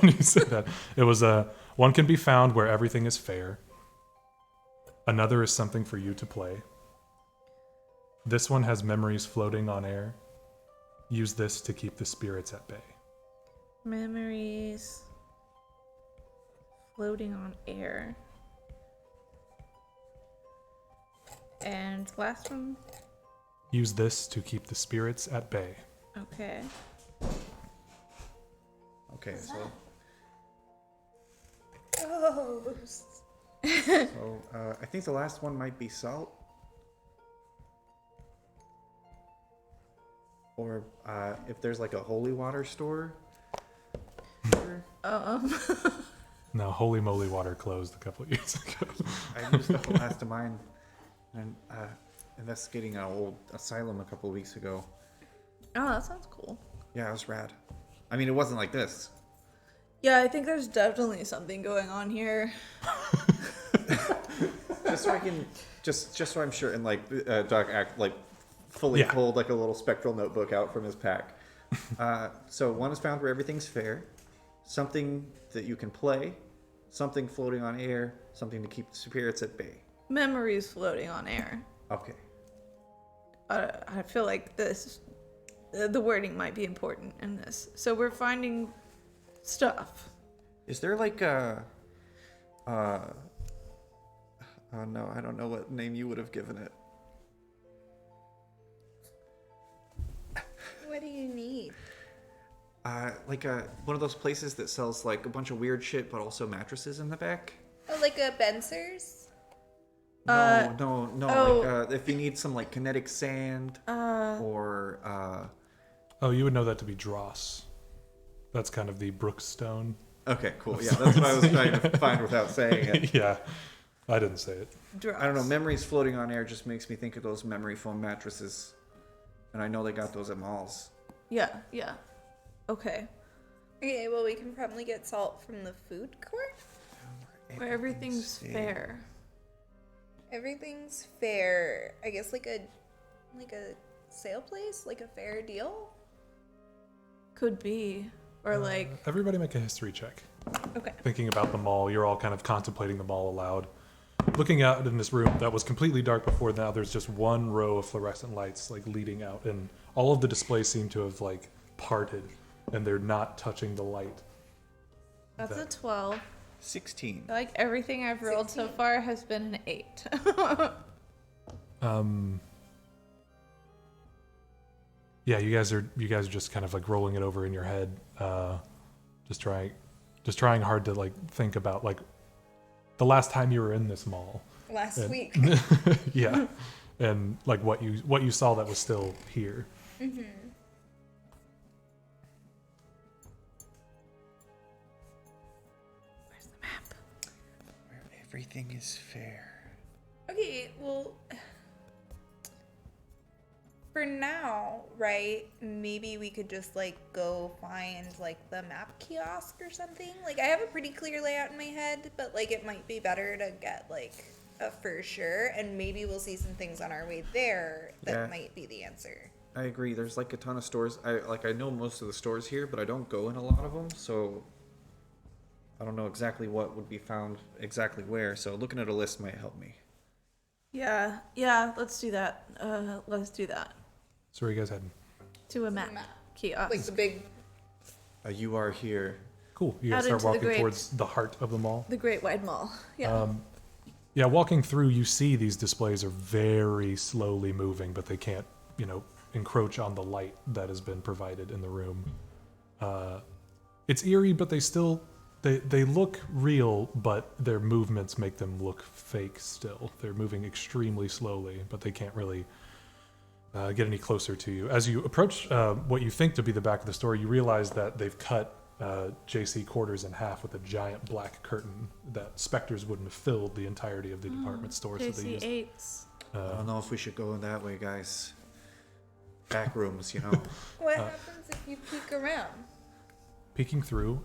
When you said that, it was one can be found where everything is fair. Another is something for you to play. This one has memories floating on air. Use this to keep the spirits at bay. Memories floating on air. And last one? Use this to keep the spirits at bay. Okay. Okay, so Ghosts. So I think the last one might be salt. Or if there's like a holy water store. No, Holy Moly Water closed a couple of years ago. I used the last of mine and investigating an old asylum a couple of weeks ago. Oh, that sounds cool. Yeah, it was rad. I mean, it wasn't like this. Yeah, I think there's definitely something going on here. Just so I can, just so I'm sure, and like Doc act like fully pulled like a little spectral notebook out from his pack. So one is found where everything's fair, something that you can play, something floating on air, something to keep the spirits at bay. Memories floating on air. Okay. I feel like the wording might be important in this. So we're finding stuff. Is there like a oh no, I don't know what name you would have given it. What do you need? Like one of those places that sells like a bunch of weird shit, but also mattresses in the back. Oh, like a Benser's? No. oh. Like if you need some like kinetic sand or Oh, you would know that to be dross. That's kind of the Brookstone. Okay, cool. Yeah, that's what I was trying to find without saying it. Yeah, I didn't say it. Drops. I don't know. Memories floating on air just makes me think of those memory foam mattresses, and I know they got those at malls. Yeah. Okay. Okay, well, we can probably get salt from the food court. Where everything's fair. Everything's fair. I guess like a sale place, like a fair deal. Could be. Or like. Everybody make a history check. Okay. Thinking about the mall, you're all kind of contemplating the mall aloud. Looking out in this room that was completely dark before, now there's just one row of fluorescent lights like leading out, and all of the displays seem to have like parted, and they're not touching the light. That's a 12. 16. I like everything I've rolled so 16. far has been an 8. Yeah, you guys are just kind of like rolling it over in your head, just trying hard to like think about like the last time you were in this mall. Last week. Yeah, and like what you saw that was still here. Mm-hmm. Where's the map? Where everything is fair. Okay, well, for now, right, maybe we could just like go find like the map kiosk or something. Like I have a pretty clear layout in my head, but like it might be better to get like a for sure, and maybe we'll see some things on our way there that might be the answer. I agree. There's like a ton of stores. I know most of the stores here, but I don't go in a lot of them, so I don't know exactly what would be found exactly where. So looking at a list might help me. Yeah, let's do that. Let's do that. So where are you guys heading? To a map kiosk. Like the big. You are here. Cool. You guys Out start into the walking towards the heart of the mall. The Great Wide Mall. Yeah. Yeah, walking through, you see these displays are very slowly moving, but they can't, encroach on the light that has been provided in the room. It's eerie, but they look real, but their movements make them look fake still. They're moving extremely slowly, but they can't really get any closer to you. As you approach what you think to be the back of the store, you realize that they've cut JC quarters in half with a giant black curtain that specters wouldn't have filled the entirety of the department store. So they used, JC8s. I don't know if we should go in that way, guys. Back rooms, What happens if you peek around? peeking through,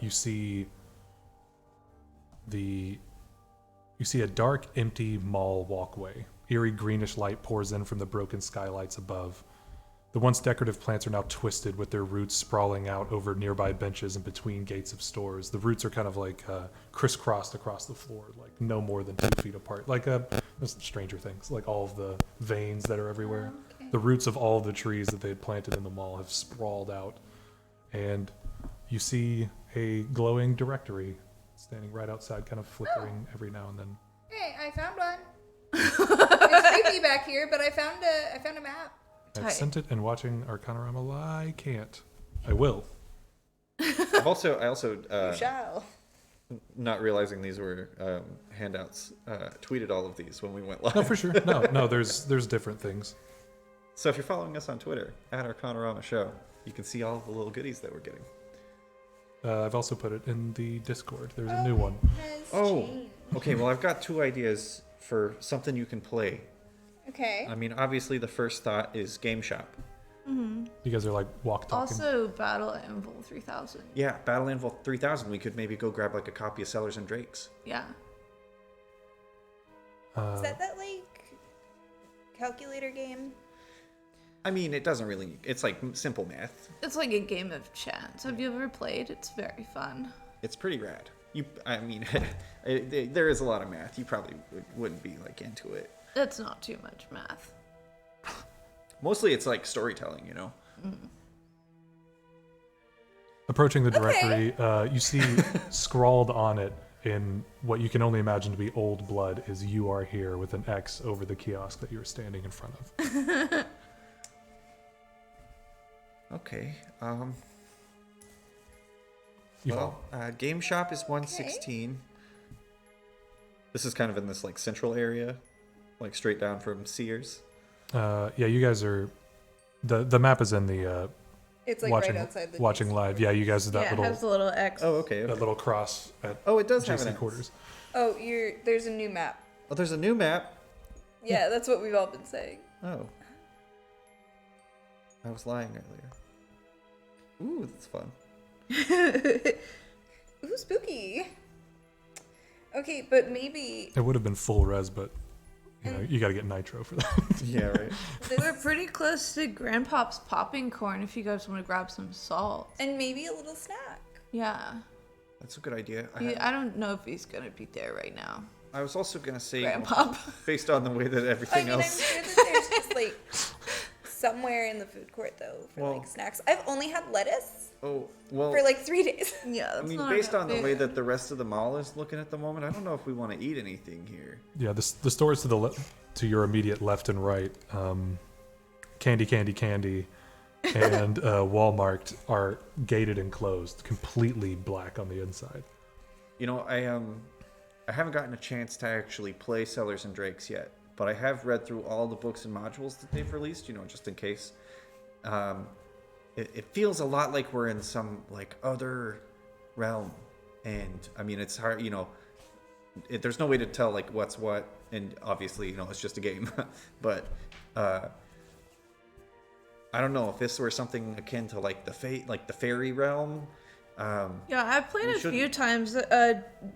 you see a dark, empty mall walkway. Eerie greenish light pours in from the broken skylights above. The once decorative plants are now twisted, with their roots sprawling out over nearby benches and between gates of stores. The roots are kind of like crisscrossed across the floor, like no more than 2 feet apart. Like Stranger Things, like all of the veins that are everywhere. Okay. The roots of all of the trees that they had planted in the mall have sprawled out. And you see a glowing directory standing right outside, kind of flickering every now and then. Hey, I found one. It's creepy back here, but I found a map. I've sent it, and watching Arcanarama, I can't. I will. I also You shall. not realizing these were handouts, tweeted all of these when we went live. No, for sure. No, there's different things. So if you're following us on Twitter, at Arcanarama Show, you can see all of the little goodies that we're getting. I've also put it in the Discord. There's a new one. Oh, okay. Well, I've got 2 ideas for something you can play. Okay. I mean, obviously, the first thought is Game Shop. You guys are like walk talking. Also, Battle Anvil 3000. Yeah, Battle Anvil 3000. We could maybe go grab like a copy of Sellers and Drakes. Yeah. Is that like calculator game? I mean, it doesn't really. It's like simple math. It's like a game of chance. Have you ever played? It's very fun. It's pretty rad. I mean, there is a lot of math. You probably wouldn't be like into it. It's not too much math. Mostly, it's like storytelling, you know. Approaching the directory, you see scrawled on it in what you can only imagine to be old blood is "You are here" with an X over the kiosk that you were standing in front of. Okay. You Well, Game Shop is 116. This is kind of in this like central area, like straight down from Sears. yeah, you guys are. The map is in the It's like watching right outside the watching DC. live. Yeah, you guys did that Yeah, it has little the little X. Oh, okay. that little cross at Oh, it does have JC an X. quarters. Oh, there's a new map. Oh, there's a new map. Yeah, that's what we've all been saying. Oh. I was lying earlier. Ooh, that's fun. Ooh, spooky. Okay, but maybe It would have been full res, but you know you got to get nitro for that. Yeah, right. We're pretty close to Grandpop's popping corn if you guys want to grab some salt. and maybe a little snack. Yeah. That's a good idea. I don't know if he's going to be there right now. I was also gonna say, Grandpop. based on the way that I everything mean, I'm else. sure that there's just like somewhere in the food court though for Well- like snacks. I've only had lettuce Oh well. for like 3 days. Yeah, I that's mean, not based enough on the food. way that the rest of the mall is looking at the moment, I don't know if we want to eat anything here. Yeah, the stores to your immediate left and right, Candy, and Walmart are gated and closed, completely black on the inside. You know, I haven't gotten a chance to actually play Sellers and Drakes yet, but I have read through all the books and modules that they've released. You know, just in case. It feels a lot like we're in some like other realm, and I mean, it's hard. You know, there's no way to tell like what's what, and obviously, you know, it's just a game. But I don't know if this were something akin to like the fairy realm. Yeah, I've played We a should- few times.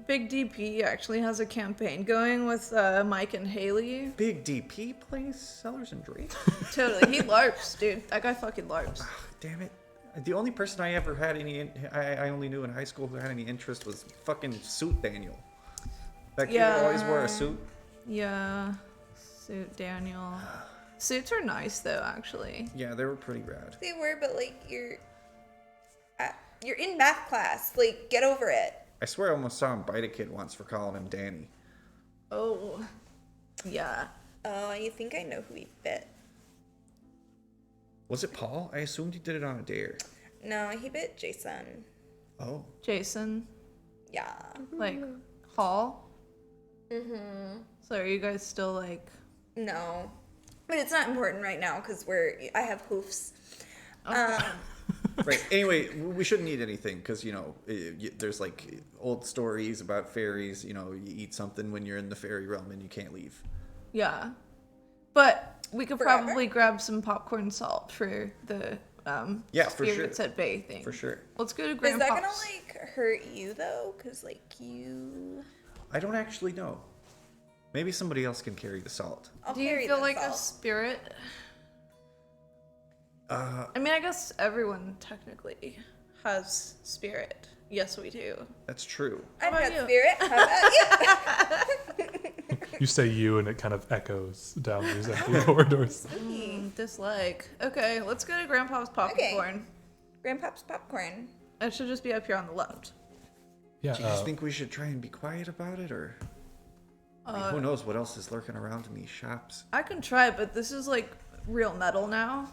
Big DP actually has a campaign going with Mike and Haley. Big DP plays Sellers and Drakes. Totally, he LARPs, dude. That guy fucking LARPs. Damn it. The only person I ever had I only knew in high school who had any interest was fucking Suit Daniel. That kid who always wore a suit. Yeah, Suit Daniel. Suits are nice though, actually. Yeah, they were pretty rad. They were, but like you're in math class. Like, get over it. I swear I almost saw him bite a kid once for calling him Danny. Oh, yeah. Oh, you think I know who he bit? Was it Paul? I assumed he did it on a dare. No, he bit Jason. Oh. Jason, Yeah. like Hall. Mm-hmm. So are you guys still like? No, but it's not important right now because I have hoofs. Right. Anyway, we shouldn't eat anything because, you know, there's like old stories about fairies. You know, you eat something when you're in the fairy realm and you can't leave. Yeah, but we could Forever? probably grab some popcorn salt for the Yeah, for sure. spirits at bay thing. For sure. Let's go to Is Grandpa's. that gonna like hurt you though? Cause like you, I don't actually know. Maybe somebody else can carry the salt. I'll Do you carry feel the like a salt. spirit? I mean, I guess everyone technically has spirit. Yes, we do. That's true. I've about got you? spirit. How about you? You say "you" and it kind of echoes down these empty corridors. Dislike. Okay, let's go to Grandpa's popcorn. Grandpa's popcorn. It should just be up here on the left. Yeah, Do you guys think we should try and be quiet about it, or I mean, who knows what else is lurking around in these shops? I can try, but this is like real metal now.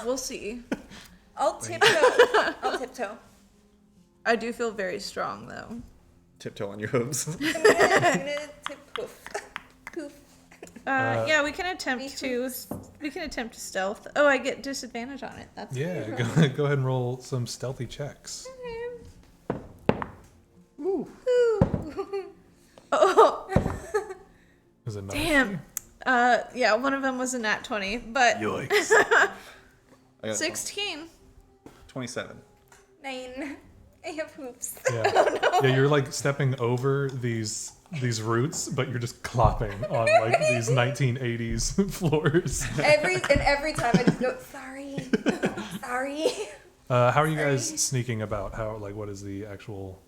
We'll see. I'll tiptoe. I'll tiptoe. I do feel very strong though. tiptoe on your hooves. I'm gonna tip poof. Poof. Yeah, we can attempt to stealth. Oh, I get disadvantage on it. That's Yeah, go ahead and roll some stealthy checks. Ooh. Oh, Is it damn. Yeah, one of them was a nat 20, but Yikes. I got 16. 27. 9. I have hoops. Yeah. Yeah, you're like stepping over these roots, but you're just clopping on like these 1980s floors. Every time I just go, sorry. Sorry. How are you guys sneaking about? What is the actual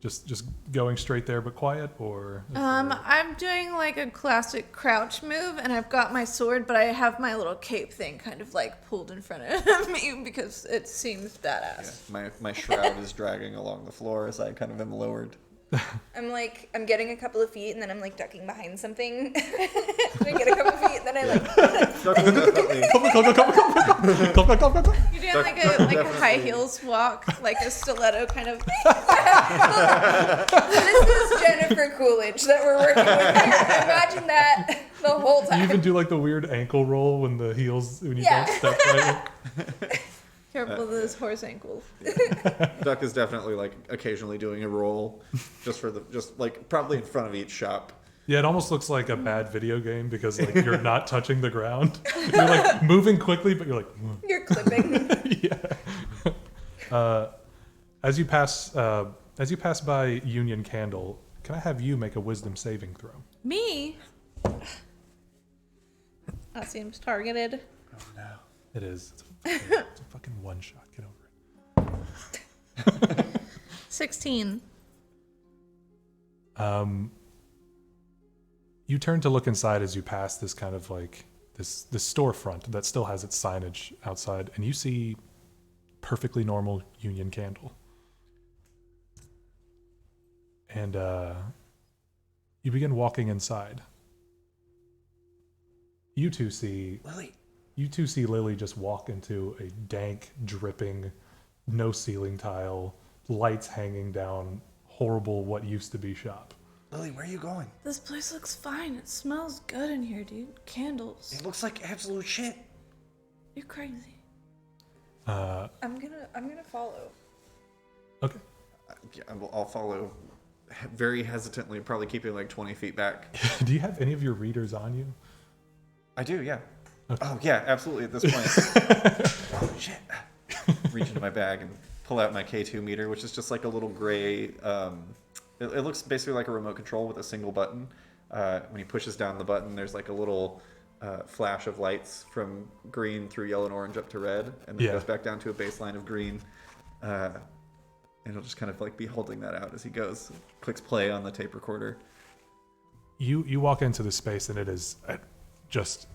just going straight there but quiet, or is there- I'm doing like a classic crouch move, and I've got my sword, but I have my little cape thing kind of like pulled in front of me because it seems badass. Yeah, my shroud is dragging along the floor as I kind of am lowered. I'm getting a couple of feet, and then I'm like ducking behind something. I get a couple of feet, and then I like. You're doing like a high heels walk, like a stiletto kind of. This is Jennifer Coolidge that we're working with here. Imagine that the whole time. You even do like the weird ankle roll when you Yeah. don't step right. Careful of those horse ankles. Duck is definitely like occasionally doing a roll, just like probably in front of each shop. Yeah, it almost looks like a bad video game because like you're not touching the ground. You're like moving quickly, but you're like. You're clipping. Yeah. As you pass by Union Candle, can I have you make a Wisdom saving throw? Me? That seems targeted. Oh no. It is. It's a fucking one shot. Get over it. 16. You turn to look inside as you pass this kind of like this storefront that still has its signage outside, and you see perfectly normal Union Candle. And you begin walking inside. You two see Lily just walk into a dank, dripping, no ceiling tile, lights hanging down, horrible what used to be shop. Lily, where are you going? This place looks fine. It smells good in here, dude. Candles. It looks like absolute shit. You're crazy. I'm gonna follow. Okay. Yeah, I'll follow very hesitantly, probably keeping like 20 feet back. Do you have any of your readers on you? I do, yeah. Okay. Oh yeah, absolutely. At this point, oh shit! Reach into my bag and pull out my K2 meter, which is just like a little gray. It looks basically like a remote control with a single button. When he pushes down the button, there's like a little flash of lights from green through yellow and orange up to red, and then it goes back down to a baseline of green. And he'll just kind of like be holding that out as he goes. Clicks play on the tape recorder. You walk into the space and it is just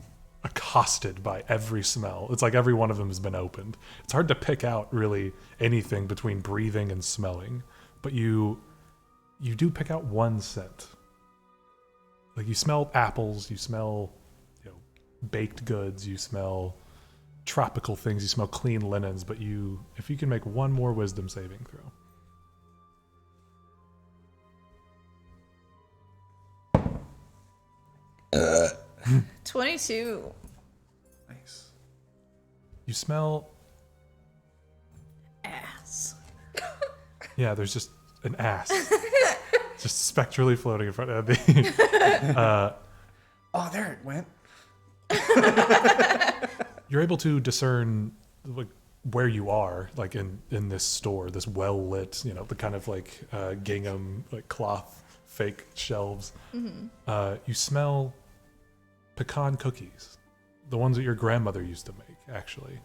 accosted by every smell. It's like every one of them has been opened. It's hard to pick out really anything between breathing and smelling, but you do pick out one scent. Like you smell apples, you smell baked goods, you smell tropical things, you smell clean linens, but if you can make one more wisdom saving throw. 22. Nice. You smell Ass. Yeah, there's just an ass. Just spectrally floating in front of me. Oh, there it went. You're able to discern like where you are, like in this store, this well lit, the kind of like gingham, like cloth, fake shelves. Mm-hmm. You smell pecan cookies, the ones that your grandmother used to make, actually.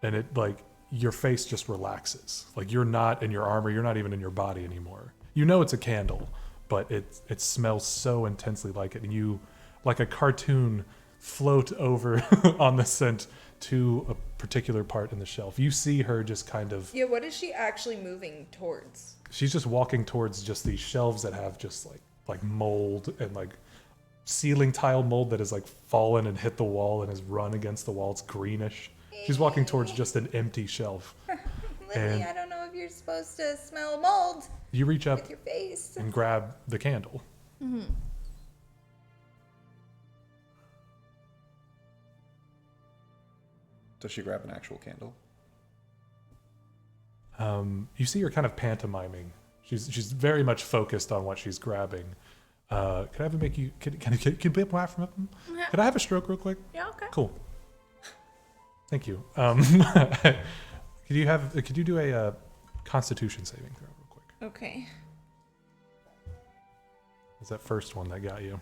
And it like your face just relaxes. Like you're not in your armor, you're not even in your body anymore. You know it's a candle, but it smells so intensely like it, and you, like a cartoon, float over on the scent to a particular part in the shelf. You see her just kind of... Yeah, what is she actually moving towards? She's just walking towards just these shelves that have just like mold and like ceiling tile mold that has like fallen and hit the wall and has run against the wall. It's greenish. She's walking towards just an empty shelf. Lily, And- I don't know if you're supposed to smell mold You reach up with your face. and grab the candle. Does she grab an actual candle? You see her kind of pantomiming. She's very much focused on what she's grabbing. Can I have him make you? Can I have a stroke real quick? Yeah, okay. Cool. Thank you. Could you do a Constitution saving throw real quick? Okay. It's that first one that got you.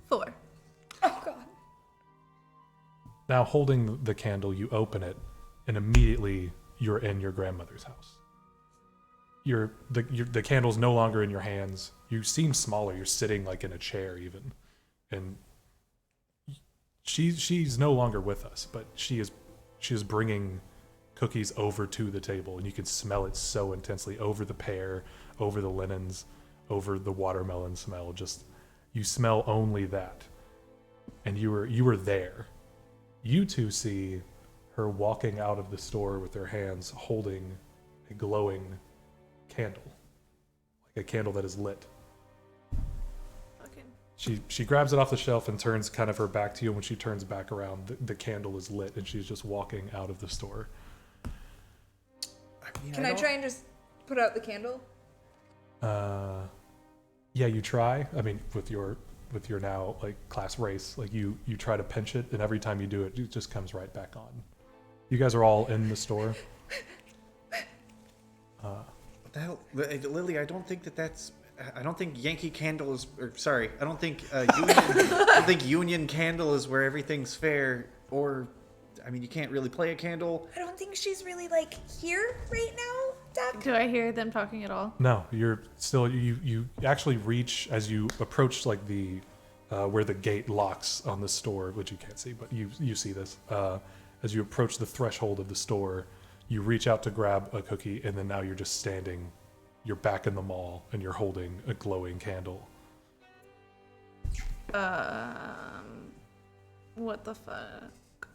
4. Oh God. Now, holding the candle, you open it, and immediately you're in your grandmother's house. The candle's no longer in your hands. You seem smaller. You're sitting like in a chair even, and she's no longer with us, but she is bringing cookies over to the table, and you can smell it so intensely over the pear, over the linens, over the watermelon smell. Just you smell only that, and you were there. You two see her walking out of the store with her hands holding a glowing candle, like a candle that is lit. Okay. She grabs it off the shelf and turns kind of her back to you. And when she turns back around, the candle is lit, and she's just walking out of the store. Can I try and just put out the candle? Yeah, you try. I mean, with your now like class race, like you try to pinch it, and every time you do it, it just comes right back on. You guys are all in the store. What the hell, Lily? I don't think that's. I don't think Yankee Candle is. Or, sorry, I don't think Union. I don't think Union Candle is where everything's fair. Or, I mean, you can't really play a candle. I don't think she's really like here right now, Doc. Do I hear them talking at all? No, you're still you actually reach as you approach like the where the gate locks on the store, which you can't see, but you see this. As you approach the threshold of the store, you reach out to grab a cookie, and then now you're just standing. You're back in the mall, and you're holding a glowing candle. What the fuck?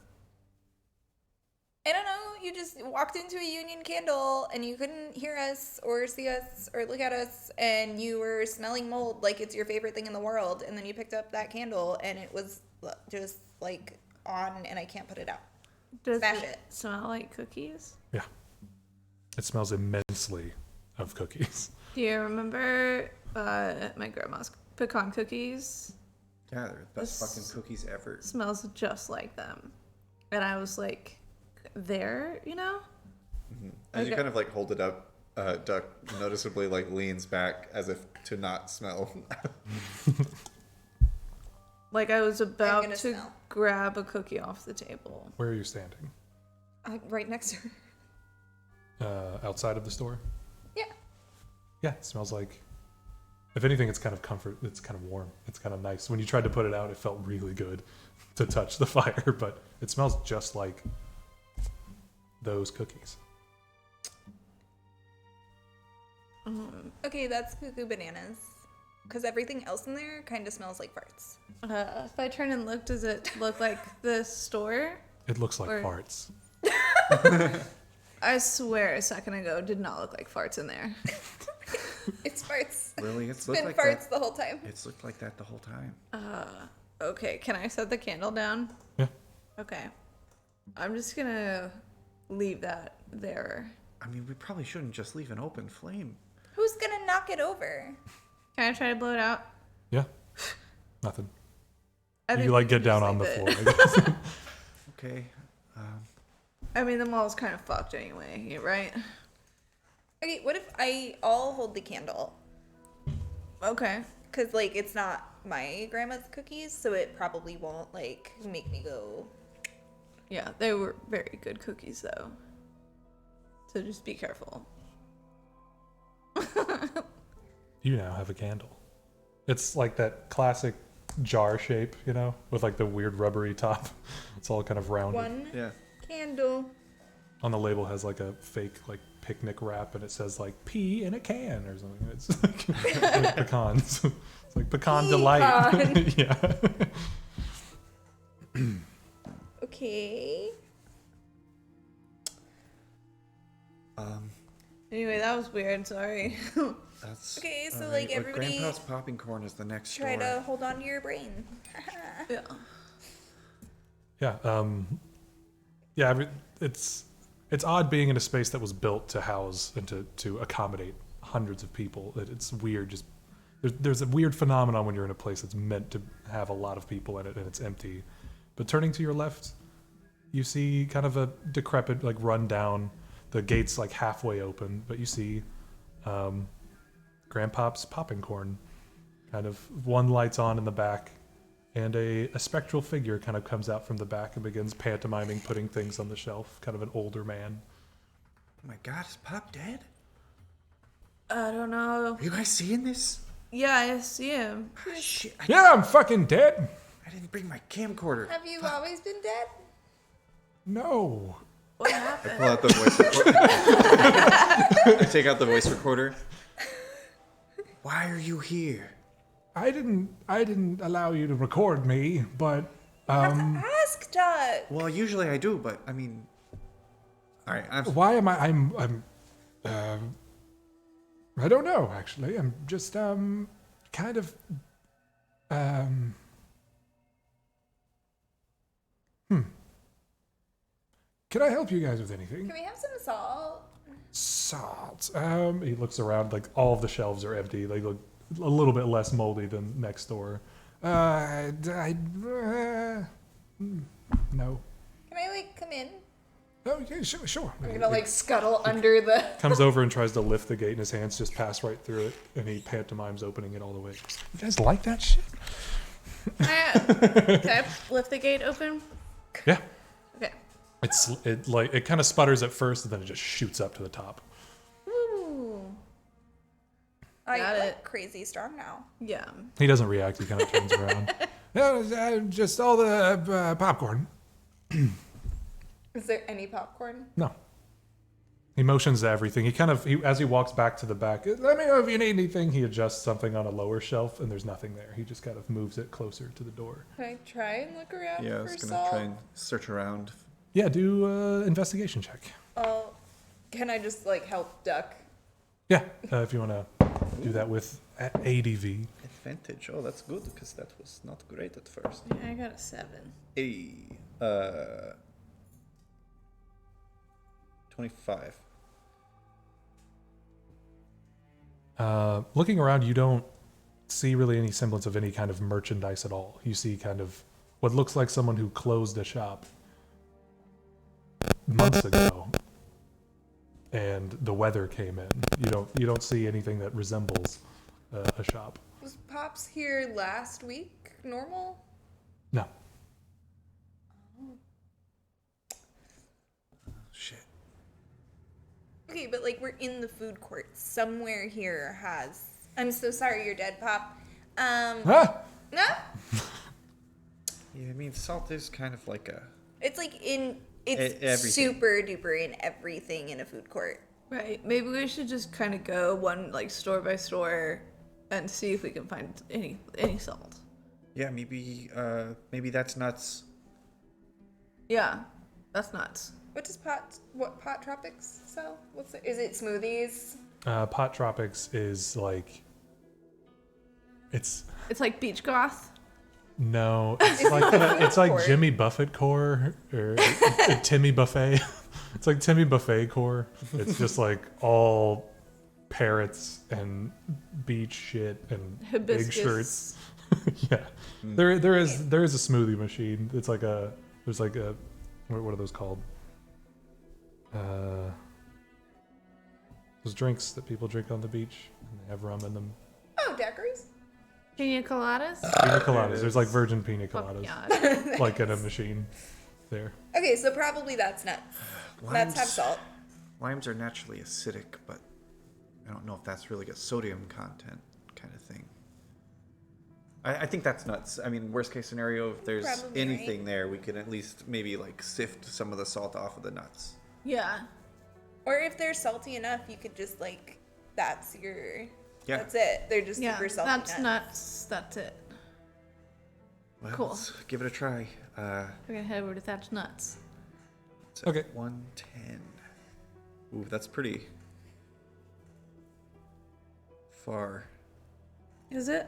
I don't know. You just walked into a Union Candle and you couldn't hear us or see us or look at us, and you were smelling mold like it's your favorite thing in the world. And then you picked up that candle and it was just like on, and I can't put it out. Does Smash it it. smell like cookies? Yeah, it smells immensely of cookies. Do you remember my grandma's pecan cookies? Yeah, they're the best fucking cookies ever. Smells just like them. And I was like, there, you know? As you Okay. kind of like hold it up, Duck noticeably like leans back as if to not smell. Like I was about gonna to smell. grab a cookie off the table. Where are you standing? Right next to her. Outside of the store? Yeah. Yeah, it smells like. If anything, it's kind of comfort. It's kind of warm. It's kind of nice. When you tried to put it out, it felt really good to touch the fire, but it smells just like those cookies. Okay, that's cuckoo bananas. Because everything else in there kind of smells like farts. If I turn and look, does it look like the store? It looks like Or- farts. I swear a second ago did not look like farts in there. It's farts. Lily, it's It's looked been like farts that. the whole time. It's looked like that the whole time. Okay, can I set the candle down? Yeah. Okay. I'm just gonna leave that there. I mean, we probably shouldn't just leave an open flame. Who's gonna knock it over? Can I try to blow it out? Yeah. Nothing. I think You we like get can down just on the leave floor. it. I guess. Okay. I mean, the mall's kind of fucked anyway, right? Okay, what if I'll hold the candle? Okay. Because, like, it's not my grandma's cookies, so it probably won't, like, make me go. Yeah, they were very good cookies, though. So just be careful. You now have a candle. It's like that classic jar shape, you know, with like the weird rubbery top. It's all kind of rounded. One Yeah. candle. On the label has like a fake like picnic wrap, and it says like pea in a can or something. It's like pecans. It's like pecan delight. Yeah. Okay. Anyway, that was weird. Sorry. That's Okay, so, all like, right. everybody Grandpa's popping corn is the next Try store. to hold on to your brain. Yeah. Yeah. It's odd being in a space that was built to house and to accommodate hundreds of people. It's weird. Just there's a weird phenomenon when you're in a place that's meant to have a lot of people in it and it's empty. But turning to your left, you see kind of a decrepit, like run down. The gate's like halfway open, but you see Grandpop's popping corn. Kind of one light's on in the back, and a spectral figure kind of comes out from the back and begins pantomiming, putting things on the shelf. Kind of an older man. Oh my God, is Pop dead? I don't know. Are you guys seeing this? Yeah, I see him. Ah, shit, Yeah, I'm fucking dead. I didn't bring my camcorder. Have you always been dead? No. What I happened? pull out the voice recorder. I take out the voice recorder. Why are you here? I didn't allow you to record me, but Ask Doug. Well, usually I do, but I mean, all right. why am I'm I don't know actually. I'm just kind of Can I help you guys with anything? Can we have some salt? Salt. He looks around, like all of the shelves are empty. They look a little bit less moldy than next door. No. Can I, like, come in? Oh, yeah, sure. I'm gonna, like, scuttle under the... Comes over and tries to lift the gate, and his hands just pass right through it, and he pantomimes opening it all the way. You guys like that shit? Can I lift the gate open? Yeah. Okay. It kind of sputters at first, and then it just shoots up to the top. Ooh. I'm Got like, it. crazy strong now. Yeah. He doesn't react. He kind of turns around. Yeah, just all the popcorn. Is there any popcorn? No. He motions to everything. As he walks back to the back, let me know if you need anything. He adjusts something on a lower shelf, and there's nothing there. He just kind of moves it closer to the door. Can I try and look around Yeah, I for was gonna salt? try and search around. Yeah, do investigation check. Oh, can I just, like, help Duck? Yeah, if you want to do that with ADV. Advantage. Oh, that's good because that was not great at first. Yeah, I got a 7. Hey, 25. Looking around, you don't see really any semblance of any kind of merchandise at all. You see kind of what looks like someone who closed a shop months ago, and the weather came in. You don't see anything that resembles a shop. Was Pops here last week normal? No. Shit. Okay, but, like, we're in the food court. Somewhere here has... I'm so sorry you're dead, Pop. Ah! No? Yeah, I mean, salt is kind of like a. It's, like, in... It's Everything. super duper in everything in a food court. Right. Maybe we should just kind of go one, like, store by store and see if we can find any salt. Yeah, maybe that's nuts. Yeah. That's nuts. What Pot Tropics sell? Is it smoothies? Pot Tropics is like it's like beach goth. no, it's like Court. Jimmy Buffett core or Timmy Buffet. It's like Timmy Buffet core. It's just like all parrots and beach shit and Hibiscus. big shirts. Yeah, there is a smoothie machine. It's like there's like a what are those called? Those drinks that people drink on the beach and they have rum in them. Oh, daiquiris? Pina coladas. Pina coladas. There's like virgin pina Fuck coladas, yeah. like in a machine. There. Okay, so probably that's nuts. Nuts have salt. Limes are naturally acidic, but I don't know if that's really a sodium content kind of thing. I think that's nuts. I mean, worst case scenario, if there's Probably anything right. there, we could at least maybe like sift some of the salt off of the nuts. Yeah. Or if they're salty enough, you could just, like, that's Yeah. it. They're just Yeah. super salty That's nuts. nuts. That's it. Well, Cool. let's give it a try. We're gonna head over to Thatch Nuts. It's at Okay. 110. Ooh, that's pretty far. Is it?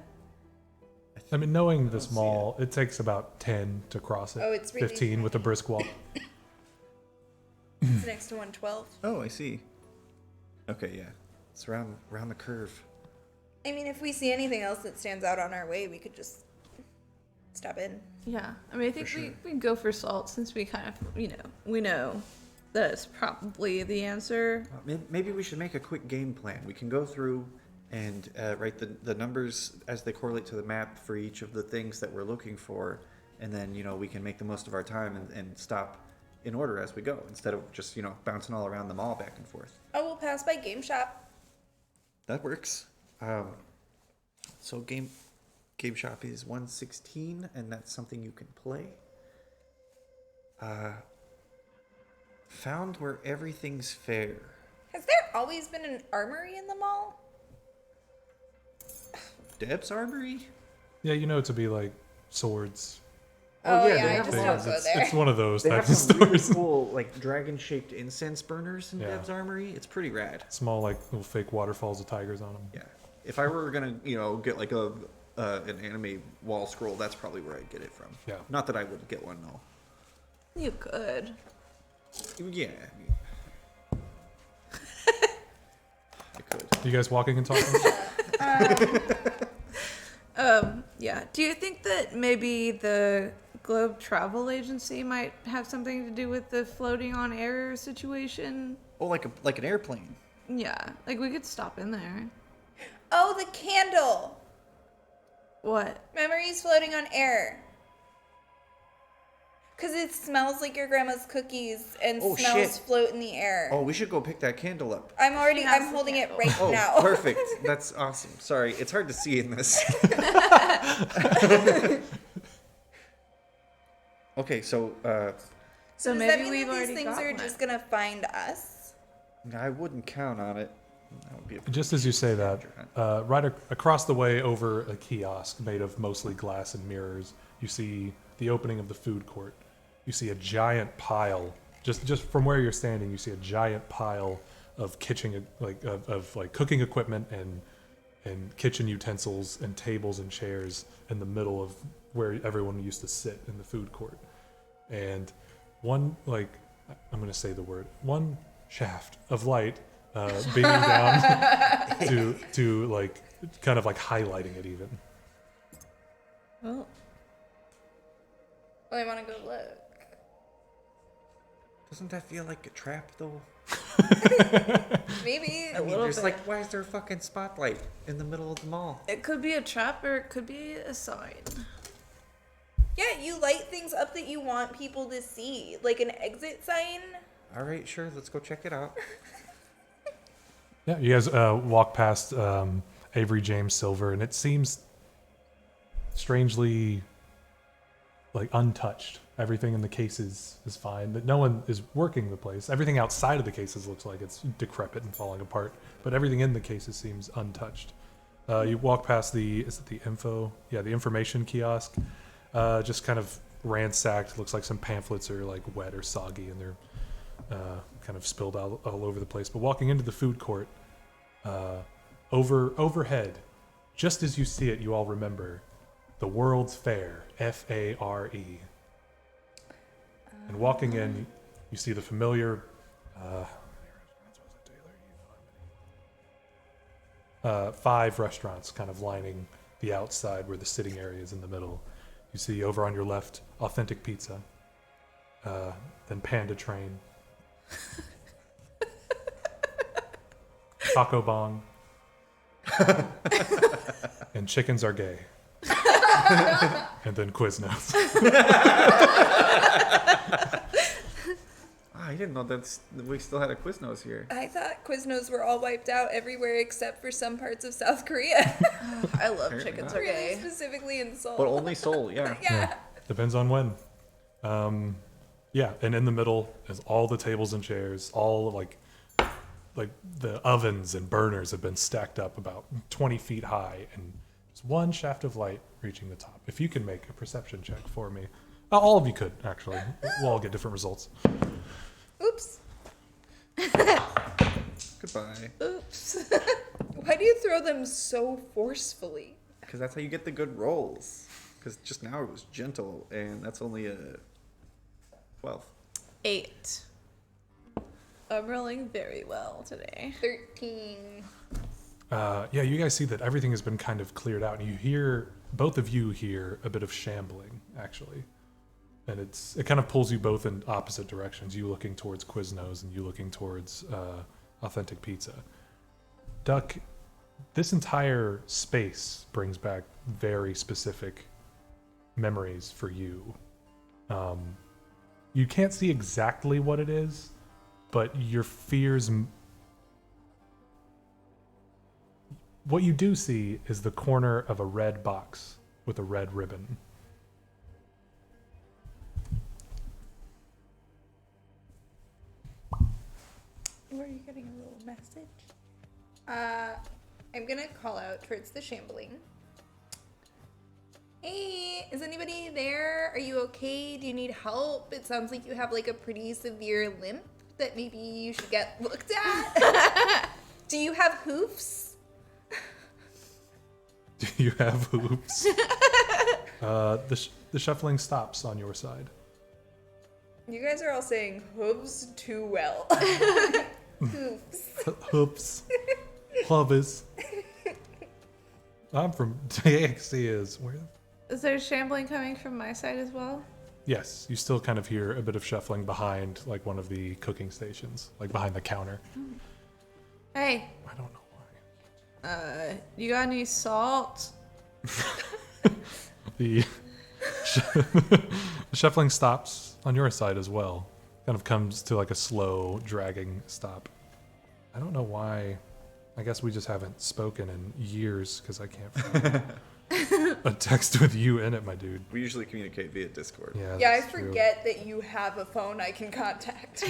I mean, knowing this mall, it takes about 10 to cross it. Oh, it's really 15 with a brisk walk. It's next to 112. Oh, I see. Okay, yeah. It's around the curve. I mean, if we see anything else that stands out on our way, we could just stop in. Yeah. I mean, I think For sure. we go for salt since we kind of, we know that it's probably the answer. Maybe we should make a quick game plan. We can go through and write the numbers as they correlate to the map for each of the things that we're looking for, and then we can make the most of our time and stop in order as we go instead of just bouncing all around the mall back and forth. Oh, we'll pass by Game Shop. That works. So game shop is 116, and that's something you can play. Found where everything's fair. Has there always been an armory in the mall? Deb's Armory? Yeah, you know it to be like swords. Oh, yeah, yeah, they I have just a lot don't of- go there. It's one of those They have types of some really stores. cool, like, dragon-shaped incense burners in Yeah. Deb's Armory. It's pretty rad. Small, like, little fake waterfalls with tigers on them. Yeah. If I were gonna, get like an anime wall scroll, that's probably where I'd get it from. Yeah. Not that I would get one, though. You could. Yeah, I mean, I could. You guys walking and talking? Yeah. Do you think that maybe the Globe Travel Agency might have something to do with the floating on air situation? Oh, like an airplane. Yeah. Like we could stop in there. Oh, the candle! What? Memories floating on air. Because it smells like your grandma's cookies and Oh, smells shit. float in the air. Oh, we should go pick that candle up. I'm has the holding it candle. right Oh, now. perfect. That's awesome. Sorry, it's hard to see in this. Okay, so So Does maybe that mean we've that already these things got are one. just gonna find us? I wouldn't count on it. That would be a Just as you say that, right across the way over a kiosk made of mostly glass and mirrors, you see the opening of the food court. You see a giant pile, just from where you're standing, you see a giant pile of kitchen, of cooking equipment and kitchen utensils and tables and chairs in the middle of where everyone used to sit in the food court. And one, I'm going to say the word, one shaft of light beaming down to kind of highlighting it even. Well, Well, I want to go look. Doesn't that feel like a trap, though? Maybe. I mean, little there's bit. why is there a fucking spotlight in the middle of the mall? it could be a trap or it could be a sign. Yeah, you light things up that you want people to see, like an exit sign. All right, sure, let's go check it out. Yeah, you guys walk past Avery James Silver, and it seems strangely untouched. Everything in the cases is fine. That no one is working the place. Everything outside of the cases looks like it's decrepit and falling apart, but everything in the cases seems untouched. You walk past the information kiosk, just kind of ransacked. Looks like some pamphlets are wet or soggy, and they're kind of spilled all over the place. But walking into the food court, overhead, just as you see it, you all remember the World's Fair, F-A-R-E. And walking in, you see the familiar. Five restaurants kind of lining the outside where the sitting area is in the middle. You see over on your left, Authentic Pizza, then Panda Train, Taco Bong, and Chickens Are Gay, and then Quiznos. I didn't know that we still had a Quiznos here. I thought Quiznos were all wiped out everywhere except for some parts of South Korea. I love Apparently chickens not. are Really gay. specifically in Seoul. But only Seoul, yeah. Yeah. Depends on when. Yeah, and in the middle is all the tables and chairs, all like the ovens and burners have been stacked up about 20 feet high, and just one shaft of light reaching the top. If you can make a perception check for me. All of you could, actually. We'll all get different results. Oops. Goodbye. Oops. Why do you throw them so forcefully? Because that's how you get the good rolls. Because just now it was gentle, and that's only a 12. 8. I'm rolling very well today. 13. Yeah, you guys see that everything has been kind of cleared out, and both of you hear a bit of shambling, actually. And it kind of pulls you both in opposite directions, you looking towards Quiznos and you looking towards Authentic Pizza. Duck, this entire space brings back very specific memories for you. You can't see exactly what it is, but your fears... What you do see is the corner of a red box with a red ribbon. Were you getting a little message? I'm gonna call out towards the shambling. Hey, is anybody there? Are you okay? Do you need help? It sounds like you have like a pretty severe limp that maybe you should get looked at. Do you have hoofs? Do you have hoops? The shuffling stops on your side. You guys are all saying hooves too well. Hoofs. Hoops. Hubbies. I'm from DXC is where? Is there shambling coming from my side as well? Yes, you still kind of hear a bit of shuffling behind like one of the cooking stations, like behind the counter. Hey, I don't know why. you got any salt? The the shuffling stops on your side as well. Kind of comes to like a slow, dragging stop. I don't know why. I guess we just haven't spoken in years because I can't find a text with you in it, my dude. We usually communicate via Discord. Yeah, I that's true. forget that you have a phone I can contact.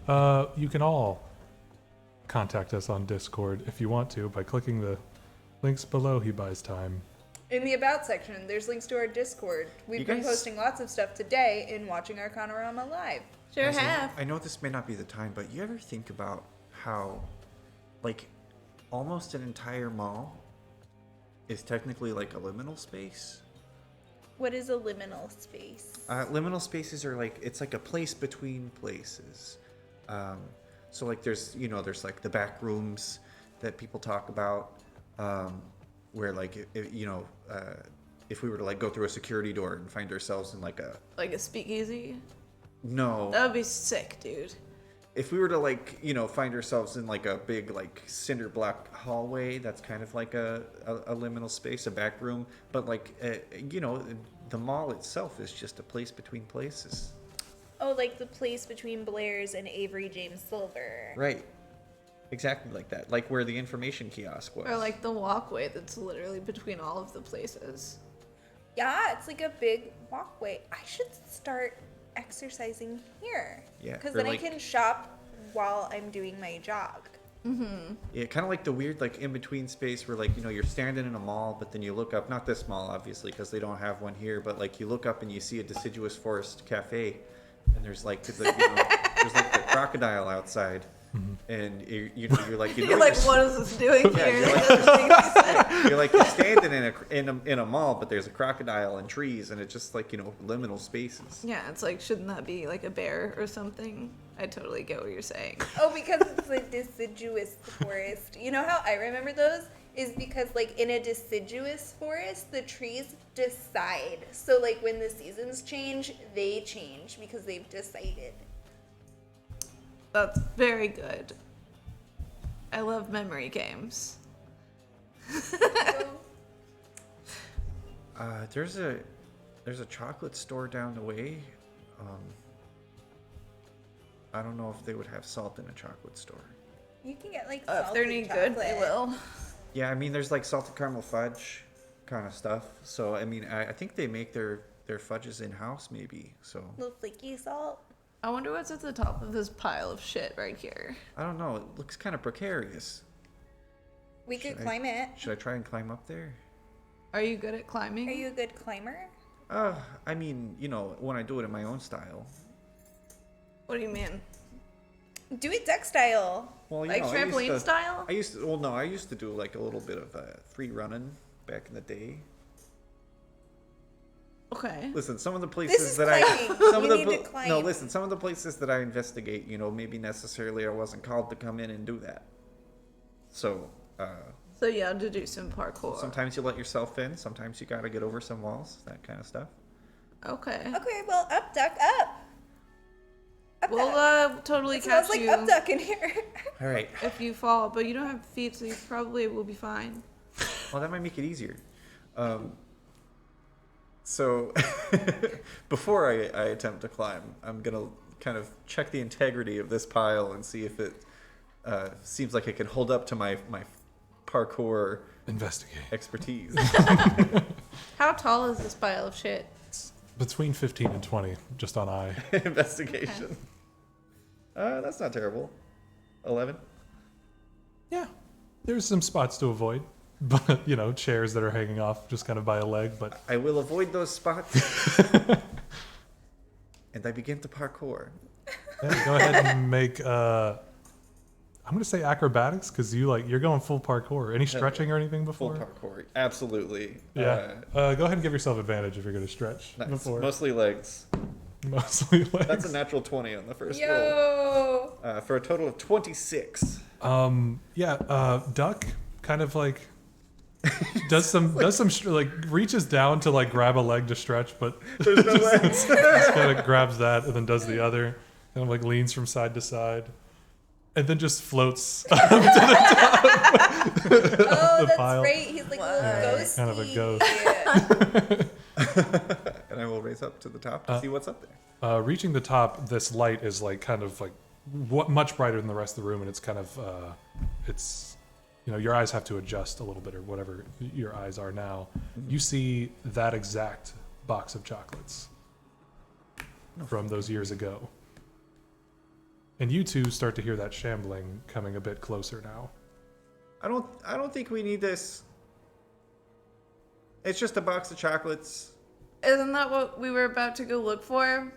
Yeah. You can all contact us on Discord if you want to by clicking the links below. He buys time. In the About section, there's links to our Discord. We've been guys- posting lots of stuff today in watching Arcanarama live. Sure Also, have. I know this may not be the time, but you ever think about how, like, almost an entire mall is technically like a liminal space? What is a liminal space? Liminal spaces are like, it's like a place between places. So like there's like the back rooms that people talk about, where like, if we were to like go through a security door and find ourselves in like Like a speakeasy? no, That would be sick, dude. if we were to like, find ourselves in like a big like cinder block hallway, that's kind of like a liminal space, a back room. But like, the mall itself is just a place between places. Oh, like the place between Blair's and Avery James Silver. Right. Exactly like that. Like where the information kiosk was. Or like the walkway that's literally between all of the places. Yeah, it's like a big walkway. I should start exercising here. Yeah, Because or then like- I can shop while I'm doing my jog. Yeah, kind of like the weird like in between space where like you're standing in a mall, but then you look up, not this mall obviously because they don't have one here, but like you look up and you see a deciduous forest cafe, and there's like there's like the crocodile outside, and you're like You're like, what is this doing Yeah, here? you're like- It doesn't make any sense. you're like you're standing in a mall, but there's a crocodile and trees, and it's just like liminal spaces. Yeah, it's like, shouldn't that be like a bear or something? I totally get what you're saying. Oh, because it's a deciduous forest. You know how I remember those? Is because, like, in a deciduous forest, the trees decide. So, like, when the seasons change, they change because they've decided. That's very good. I love memory games. There's a chocolate store down the way. I don't know if they would have salt in a chocolate store. You can get, like, If they're salted any good, they chocolate. will. Yeah, I mean, there's like salted caramel fudge kind of stuff. So, I mean, I think they make their fudges in-house maybe. So, Little flaky salt. I wonder what's at the top of this pile of shit right here. I don't know. It looks kind of precarious. We could Should I- climb it. Should I try and climb up there? Are you good at climbing? Are you a good climber? I mean, when I do it in my own style. What do you mean? Do it deck style. Well, Like trampoline style? I used to do like a little bit of free running back in the day. Okay. Listen, some of the This places is that climbing. some You of need the to climb. no, listen, some of the places that I investigate, maybe necessarily I wasn't called to come in and do that. So, So you had to do some parkour. sometimes you let yourself in, sometimes you got to get over some walls, that kind of stuff. Okay. Okay, well, up, duck, up. Up, We'll duck. totally It smells catch like you up, duck in here. All right. if you fall, but you don't have feet, so you probably will be fine. Well, that might make it easier. So, before I attempt to climb, I'm going to kind of check the integrity of this pile and see if it seems like it can hold up to my parkour Investigate. expertise. How tall is this pile of shit? Between 15 and 20, just on eye. Investigation. That's not terrible. 11. Yeah. There's some spots to avoid. But, chairs that are hanging off just kind of by a leg. But I will avoid those spots. And I begin to parkour. yeah, go ahead and make, I'm going to say acrobatics because you're going full parkour. Any stretching or anything Full before? parkour. Absolutely. Yeah. Go ahead and give yourself advantage if you're going to stretch Nice. before. Mostly legs. Mostly legs. That's a natural 20 on the first roll. Yo. For a total of 26. Duck kind of like reaches down to like grab a leg to stretch, but There's no legs. just kind of grabs that and then does the other, and like leans from side to side, and then just floats up to the top. Oh, that's pile. right. He's like a Yeah, little ghosty. kind of a ghost. And I will raise up to the top to see what's up there. Reaching the top, this light is like kind of like much brighter than the rest of the room, and it's kind of your eyes have to adjust a little bit or whatever your eyes are now. You see that exact box of chocolates from those years ago. And you two start to hear that shambling coming a bit closer now. I don't think we need this. It's just a box of chocolates. Isn't that what we were about to go look for?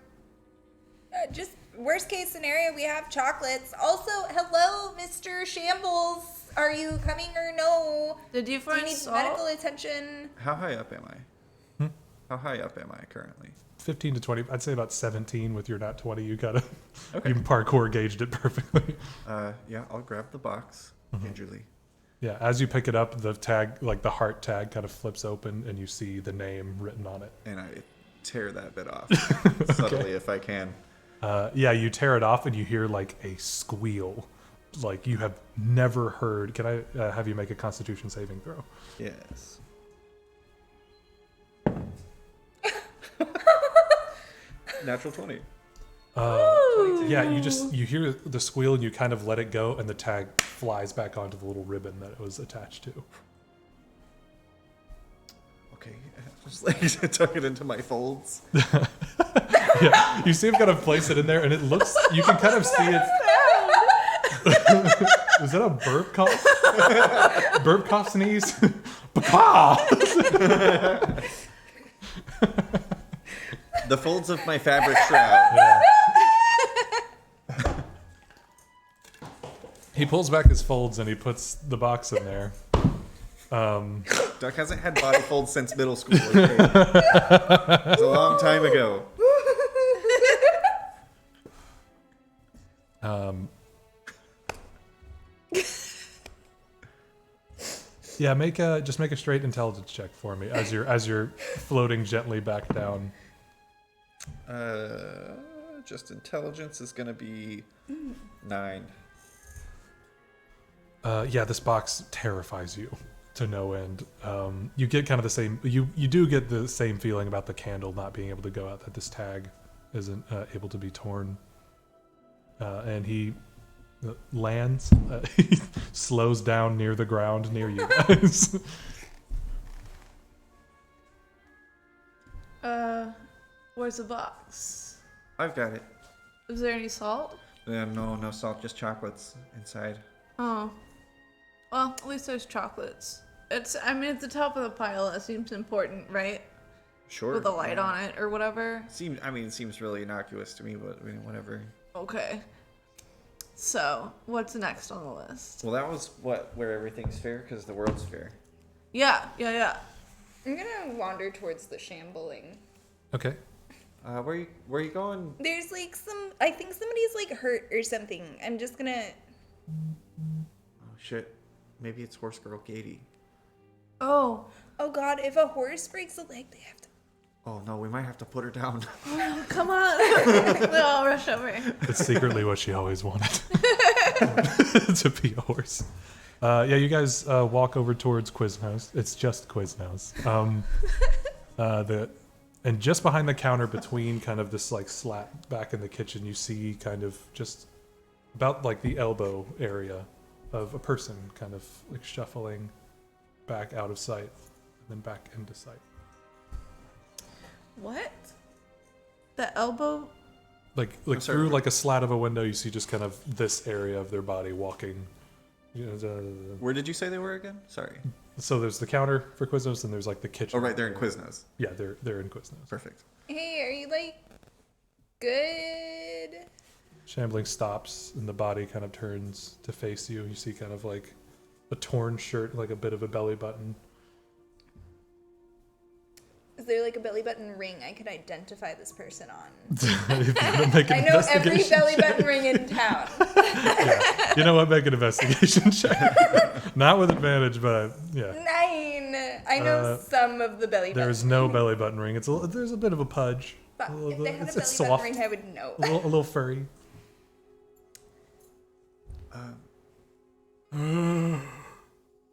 Just worst case scenario, we have chocolates. Also, hello, Mr. Shambles. Are you coming or no? Did you Do find you need salt? medical attention? How high up am I? How high up am I currently? 15 to 20, I'd say about 17 with your nat 20. You kind of, Okay. you parkour gauged it perfectly. Yeah, I'll grab the box gingerly. Yeah, as you pick it up, the tag, like the heart tag, kind of flips open, and you see the name written on it. And I tear that bit off subtly if I can. You tear it off, and you hear like a squeal, like you have never heard. Can I have you make a Constitution saving throw? Yes. Natural 20. You hear the squeal, and you kind of let it go, and the tag flies back onto the little ribbon that it was attached to. Okay, just like tuck it into my folds. Yeah, you see him kind of place it in there, and it looks. You can kind of see it. Was that a burp cough? Burp cough sneeze? The folds of my fabric shroud. Yeah. He pulls back his folds and he puts the box in there. Duck hasn't had body folds since middle school. Okay? It was a long time ago. Just make a straight intelligence check for me as you're floating gently back down. Just intelligence is gonna be 9. This box terrifies you to no end. You get kind of the same. You do get the same feeling about the candle not being able to go out. That this tag isn't able to be torn. And he lands. He slows down near the ground near you guys. Where's the box? I've got it. Is there any salt? No salt, just chocolates inside. Oh. Well, at least there's chocolates. It's the top of the pile. That seems important, right? Sure. With a light on it or whatever. It seems really innocuous to me, but whatever. Okay. So, what's next on the list? Well, that was where everything's fair because the world's fair. Yeah. I'm gonna wander towards the shambling. Okay. Where you going? There's like I think somebody's like hurt or something. I'm just gonna. Oh shit, maybe it's Horse Girl Katie. Oh God, if a horse breaks a leg, they have to. Oh no, we might have to put her down. come on. We'll all rush over. It's secretly what she always wanted. To be a horse. Yeah, you guys walk over towards Quiznos. It's just Quiznos. And just behind the counter, between kind of this like slat back in the kitchen, you see kind of just about like the elbow area of a person kind of like shuffling back out of sight and then back into sight. What? The elbow? Like sorry. through like a slat of a window, you see just kind of this area of their body walking. You know, Where did you say they were again? Sorry. so there's the counter for Quiznos, and there's like the kitchen. Oh right, they're in Quiznos. Yeah, they're in Quiznos. Perfect. Hey, are you like good? Shambling stops, and the body kind of turns to face you. You see kind of like a torn shirt, like a bit of a belly button. Is there like a belly button ring I could identify this person on? I I know every belly button ring in town. Yeah. You know what? Make an investigation check. Not with advantage, but yeah. 9. I know some of the belly buttons. There's no belly button ring. There's a bit of a pudge. Fuck, A little if they bit- had a it's belly soft. button ring, I would know. A little furry.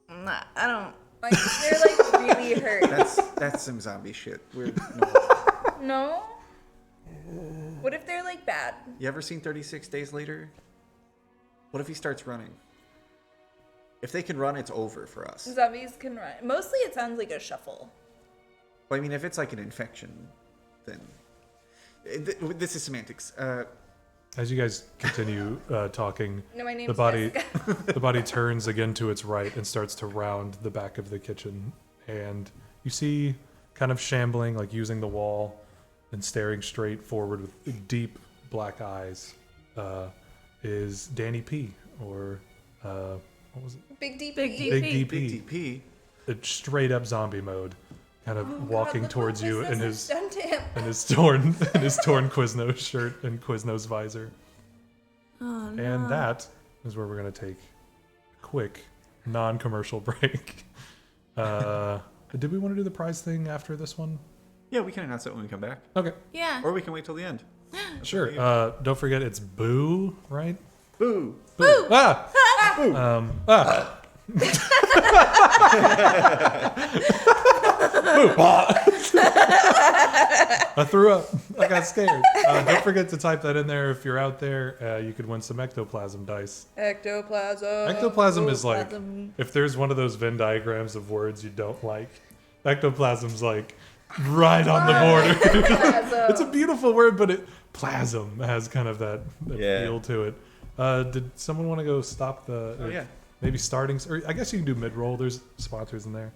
Nah, I don't. Like, they're like really hurt. That's some zombie shit. No? What if they're like bad? You ever seen 36 Days Later? What if he starts running? If they can run, it's over for us. Zombies can run. Mostly it sounds like a shuffle. Well, I mean, if it's like an infection, then this is semantics. As you guys continue talking, No, my name's the body Jessica. the body turns again to its right and starts to round the back of the kitchen, and you see kind of shambling, like using the wall and staring straight forward with deep black eyes, is Danny P, or what was it? Big DP. Big D. Big DP. DP. DP. It's straight up zombie mode, kind of walking towards you in his done to him. torn Quiznos shirt and Quiznos visor. Oh, no. And that is where we're going to take a quick non-commercial break. Did we want to do the prize thing after this one? Yeah, we can announce it when we come back, Okay, Yeah. or we can wait till the end. sure. Don't forget it's Boo, right? Boo! Boo! Ah! Boo! I threw up. I got scared. Don't forget to type that in there if you're out there. You could win some ectoplasm dice. Ectoplasm. Ectoplasm is like, Ectoplasm. if there's one of those Venn diagrams of words you don't like, ectoplasm's like right on the border. It's a beautiful word, but plasm has kind of that Yeah. feel to it. Did someone want to go stop the? Oh yeah. Maybe starting, or I guess you can do mid-roll. There's sponsors in there.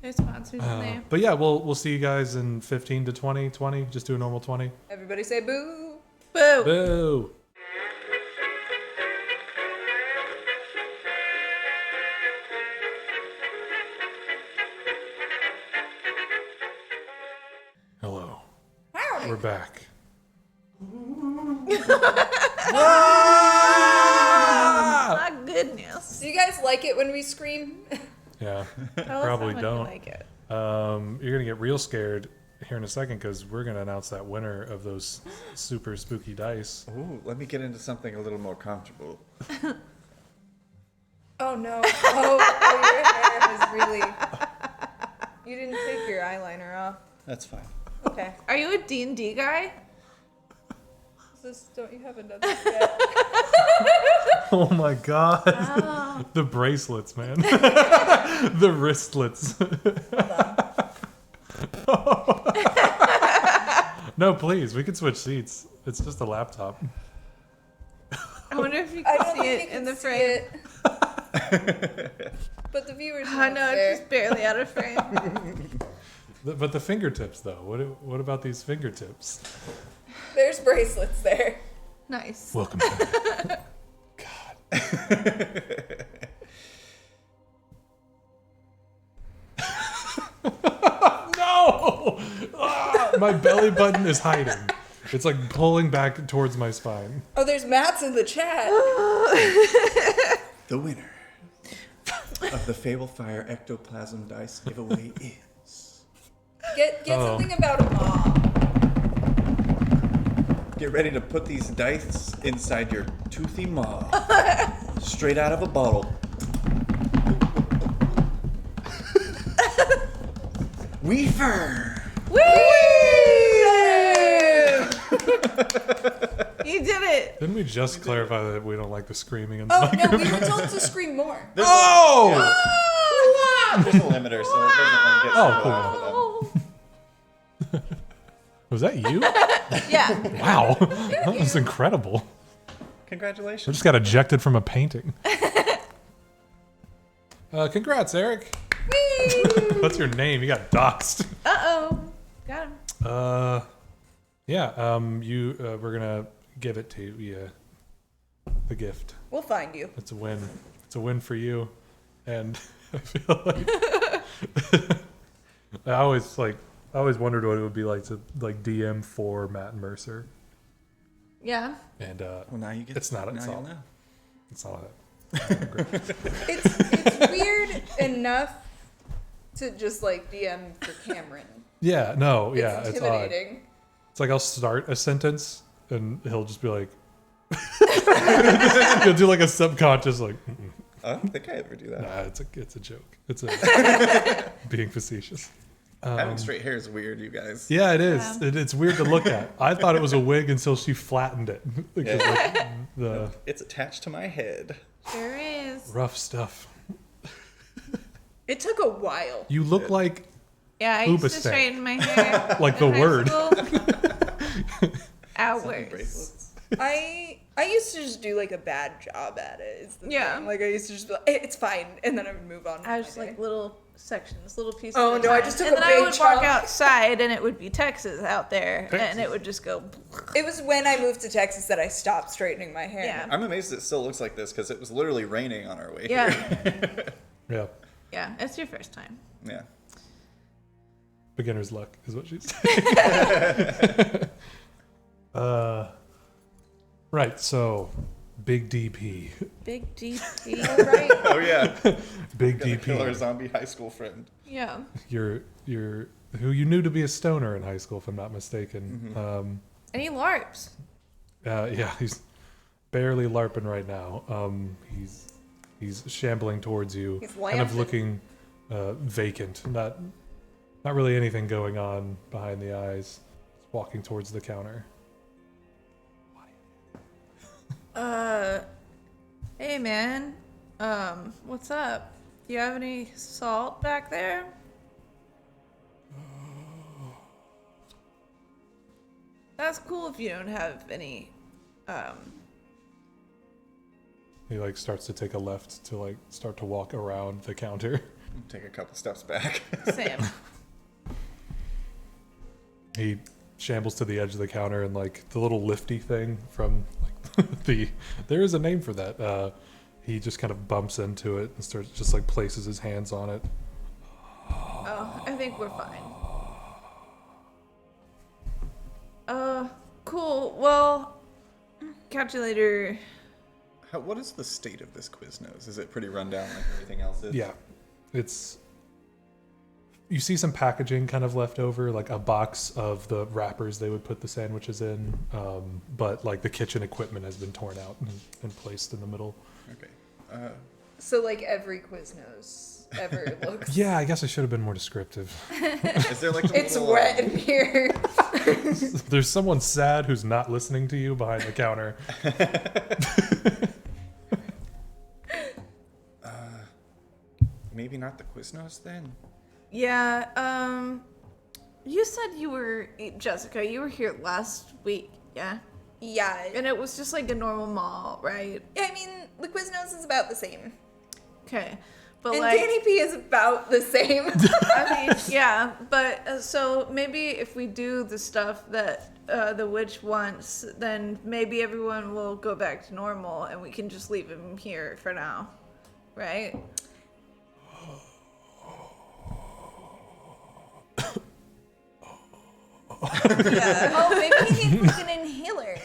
There's sponsors in there. But yeah, we'll see you guys in 15 to 20. 20, just do a normal 20. Everybody say boo. Boo. Boo! Hello. Howdy. We're back. My goodness. Do you guys like it when we scream? Yeah, Tell us probably how much don't. You like it. You're gonna get real scared here in a second because we're gonna announce that winner of those super spooky dice. Ooh, let me get into something a little more comfortable. Oh no. Oh, your hair is really. You didn't take your eyeliner off. That's fine. Okay. Are you a D&D guy? Don't you have another yet? Oh my god. Oh. The bracelets, man. The wristlets. No, please. We can switch seats. It's just a laptop. I wonder if you I can don't see think it you in can the see frame. it. But the viewers. I know, there. it's just barely out of frame. But the fingertips, though. What about these fingertips? There's bracelets there. Nice. Welcome back. God. No! Ah, my belly button is hiding. It's like pulling back towards my spine. Oh, there's Matt's in the chat. The winner of the Fable Fire Ectoplasm Dice giveaway is... Get something about a maw. Get ready to put these dice inside your toothy maw. Straight out of a bottle. Weaver! Woo! You did it. Didn't we just clarify that we don't like the screaming in the Oh, microphone? no, we were told to scream more. Oh! There's a limiter, so it doesn't get Oh, so loud for them. Was that you? Yeah. Wow. That was incredible. I Congratulations. just got ejected from a painting. Congrats, Eric. What's your name? You got doxxed. Uh-oh. Got him. Yeah, we're gonna give it to you, the gift. We'll find you. It's a win. It's a win for you. And I feel like I always wondered what it would be like to like DM for Matt and Mercer. Yeah. And Well, now you get. it's not now it's you'll all know. it's all that. It's weird enough to just like DM for Cameron. Yeah, no, It's yeah, it's odd. intimidating. It's like I'll start a sentence and he'll just be like he'll do like a subconscious like mm-mm. I don't think I ever do that. Nah, it's a joke. It's a being facetious. Having straight hair is weird, you guys. Yeah, it is. Yeah. It's weird to look at. I thought it was a wig until she flattened it. Because, like, the It's attached to my head. Sure is. rough stuff. It took a while. You look like Yeah, I used to Ubastank. straighten my hair. Like the in high word. school. Hours. Bracelets. I used to just do like a bad job at it. Is the Yeah. thing. Like I used to just be like, it's fine, and then I would move on. with I my was just day. like little sections, little pieces. Oh, at a no, I time. just took and a then big I would walk chunk. outside, and it would be Texas out there, Texas. and it would just go. It was when I moved to Texas that I stopped straightening my hair. Yeah. I'm amazed it still looks like this because it was literally raining on our way Yeah, here. yeah, yeah. It's your first time. Yeah. beginner's luck is what she's saying. Right, so big DP. Big DP. Right? Oh yeah. Big Gonna kill our DP. zombie high school friend. Yeah. You're who you knew to be a stoner in high school, if I'm not mistaken. And he LARPs. Yeah, he's barely LARPing right now. He's shambling towards you, He's kind of lamping. looking vacant. Not really anything going on behind the eyes. He's walking towards the counter. Hey man. What's up? Do you have any salt back there? That's cool if you don't have any. He like starts to take a left to like start to walk around the counter. Take a couple steps back. Sam. He shambles to the edge of the counter and like the little lifty thing from like there is a name for that. He just kind of bumps into it and starts just like places his hands on it. Oh, I think we're fine. Cool. Well, catch you later. What is the state of this Quiznos? Is it pretty rundown like everything else is? Yeah, it's. You see some packaging kind of left over, like a box of the wrappers they would put the sandwiches in, but like the kitchen equipment has been torn out and placed in the middle. Okay. So like every Quiznos ever looks. Yeah, I guess I should have been more descriptive. Is there like a It's little, wet in here. There's someone sad who's not listening to you behind the counter. maybe not the Quiznos then? Yeah. You said you were Jessica. You were here last week. Yeah. Yeah. And it was just like a normal mall, right? I mean, the Quiznos is about the same. Okay. But And like, Danny P is about the same. I mean, yeah, but so maybe if we do the stuff that the witch wants, then maybe everyone will go back to normal and we can just leave him here for now. Right? Yeah. Oh, maybe he needs like an inhaler.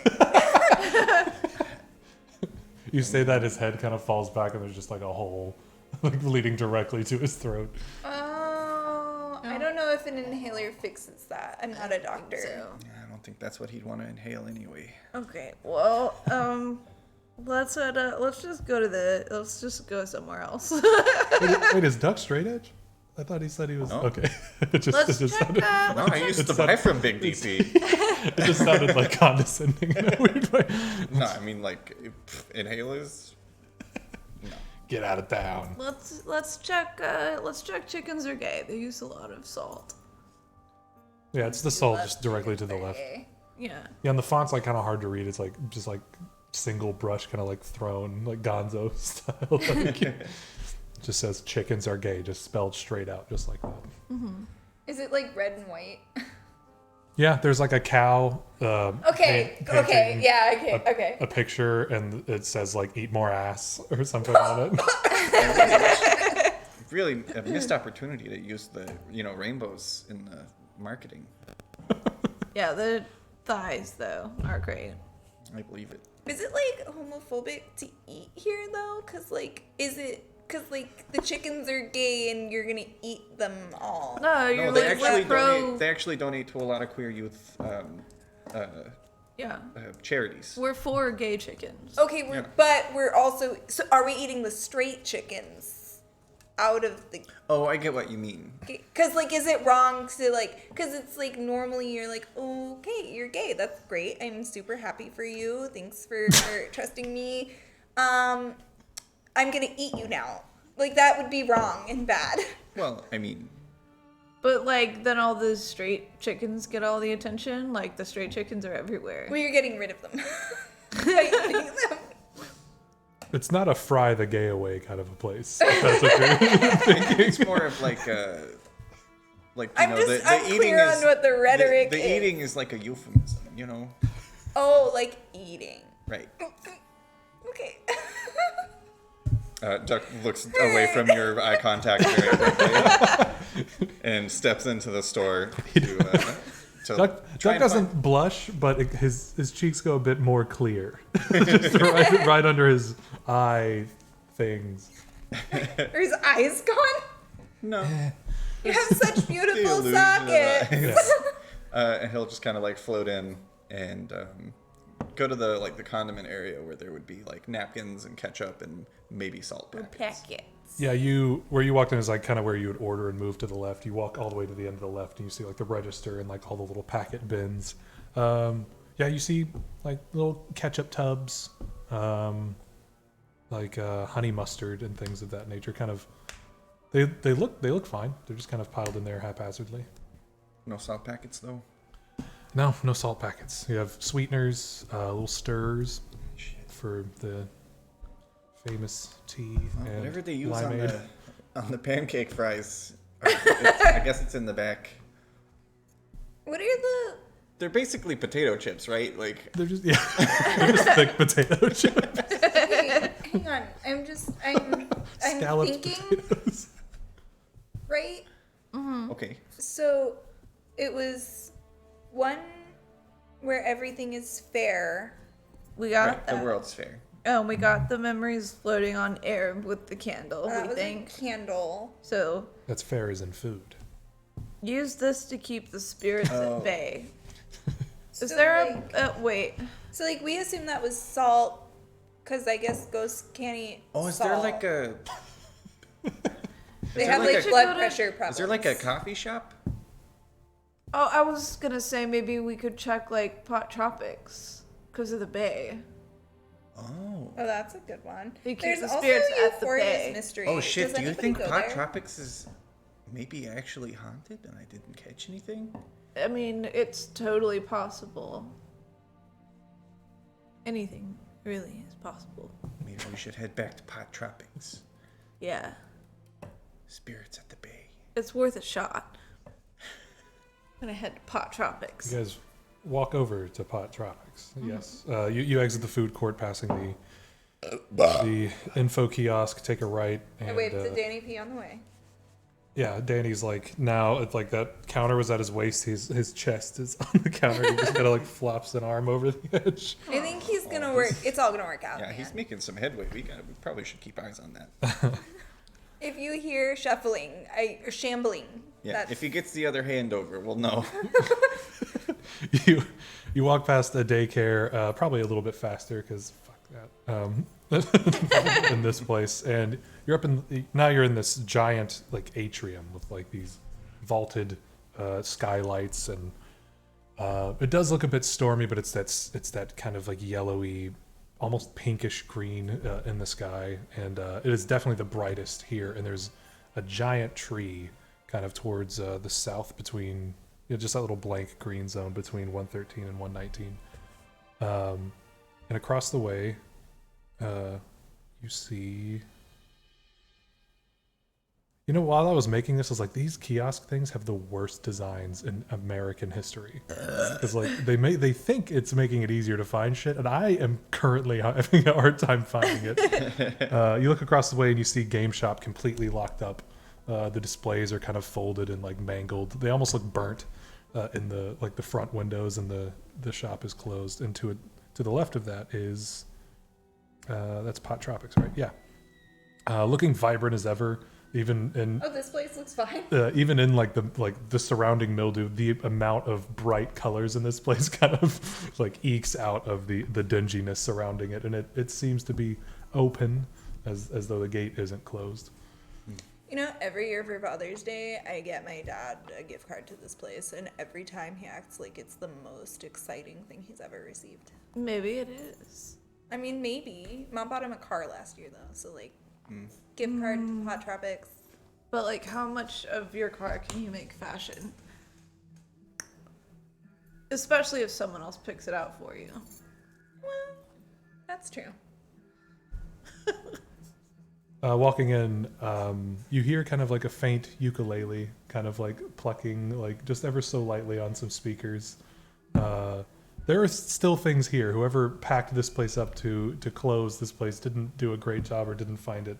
You say that his head kind of falls back and there's just like a hole like leading directly to his throat. Oh, I don't know if an inhaler fixes that. I'm not a doctor. I don't think that's what he'd want to inhale anyway. Okay. Well, let's just go somewhere else. Wait, is Duck straight edge? I thought he said he was No. okay. It Let's just check sounded, No, I used to buy from Big DP. it just sounded like condescending in a weird way. No, I mean like inhalers. No. Get out of town. Let's check chickens are gay. They use a lot of salt. Yeah, it's the salt just directly to the left. Yeah. Yeah, and the font's like kind of hard to read. It's like just like single brush, kind of like thrown like Gonzo style. Like, it just says chickens are gay, just spelled straight out, just like that. Mm-hmm. Is it like red and white? Yeah, there's like a cow. Okay. painting Okay. a picture, and it says like "eat more ass" or something on it. Really a missed opportunity to use the rainbows in the marketing. Yeah, the thighs though are great. I believe it. Is it like homophobic to eat here though? Cause like, because like the chickens are gay and you're gonna eat them all? No, you're No, they like actually pro. donate. They actually donate to a lot of queer youth Yeah, charities. we're for gay chickens. Okay, Yeah. but we're also. So are we eating the straight chickens out of the? Oh, I get what you mean. Because like, is it wrong to like? Because it's like normally you're like, okay, you're gay. That's great. I'm super happy for you. Thanks for trusting me. I'm gonna eat you now. Like that would be wrong and bad. Well, I mean, But like then all the straight chickens get all the attention. Like the straight chickens are everywhere. Well, you're getting rid of them. By eating them. It's not a fry the gay away kind of a place. If that's what you're it's more of like I'm eating clear is on what the rhetoric the is. eating is like a euphemism, Oh, like eating. right? Okay. Duck looks away from your eye contact very quickly and steps into the store to Duck try and doesn't blush, but his cheeks go a bit more clear. Just right under his eye things. Are his eyes gone? No. You have such The beautiful illusion of sockets. eyes. And he'll just kind of like float in and go to the condiment area where there would be like napkins and ketchup and maybe salt packets. Yeah, where you walked in is like kind of where you would order and move to the left. You walk all the way to the end of the left and you see like the register and like all the little packet bins. Yeah, you see like little ketchup tubs, like honey mustard and things of that nature. Kind of, they look fine. They're just kind of piled in there haphazardly. No salt packets though. No salt packets. You have sweeteners, little stirs for the famous tea and Whatever they use limeade. on the pancake fries, I guess it's in the back. What are the? They're basically potato chips, right? Like They're just they're just thick potato chips. Okay, hang on. I'm Scalloped thinking. potatoes. Right. okay. So, it was one where everything is fair. We got Right, the that. World's Fair. Oh, we got the memories floating on air with the candle. That we was think a candle. so. That's fair as in food. Use this to keep the spirits Oh. at bay. Is So, there like- a wait? So like we assume that was salt, because I guess ghosts can't eat. Oh, is salt. there like a They there have like like a- blood pressure problems. is there like a coffee shop? Oh, I was gonna say maybe we could check like Pot Tropics because of the bay. Oh. Oh, that's a good one. They keep There's the also spirits at the Euphoria's bay. Mystery. Oh shit! Does Do you anybody think go Pot there? Tropics is maybe actually haunted and I didn't catch anything? I mean, it's totally possible. Anything really is possible. Maybe we should head back to Pot Tropics. Yeah. Spirits at the bay. It's worth a shot. I'm gonna head to Pot Tropics. You guys walk over to Pot Tropics. Yes. You exit the food court, passing the info kiosk, take a right, and Wait, did Danny pee on the way? yeah, Danny's like now it's like that counter was at his waist. His chest is on the counter. He just kind of like flops an arm over the edge. I think he's gonna work. It's all gonna work out. Yeah, man. he's making some headway. We probably should keep eyes on that. If you hear shuffling, or shambling, Yeah, that's... if he gets the other hand over, we'll know. You walk past a daycare, probably a little bit faster because fuck that. In this place, and you're you're in this giant like atrium with like these vaulted skylights, and it does look a bit stormy, but it's that kind of like yellowy, almost pinkish green in the sky, and it is definitely the brightest here. And there's a giant tree kind of towards the south between just that little blank green zone between 113 and 119, and across the way you see, while I was making this, I was like, these kiosk things have the worst designs in American history. Because like they think it's making it easier to find shit, and I am currently having a hard time finding it. You look across the way and you see Game Shop completely locked up. The displays are kind of folded and like mangled. They almost look burnt in the front windows, and the shop is closed. And to the left of that is that's Pot Tropics, right? Yeah. Looking vibrant as ever. Even in Oh, this place looks fine. even in the surrounding mildew, the amount of bright colors in this place kind of like ekes out of the dinginess surrounding it, and it seems to be open as though the gate isn't closed. Every year for Father's Day, I get my dad a gift card to this place, and every time he acts like it's the most exciting thing he's ever received. Maybe it is. I mean, maybe. Mom bought him a car last year, though, so, gift card to Hot Tropics. But like, how much of your car can you make fashion? Especially if someone else picks it out for you. Well, that's true. Walking in, you hear kind of like a faint ukulele, kind of like plucking, like just ever so lightly on some speakers. There are still things here. Whoever packed this place up to close this place didn't do a great job, or didn't find it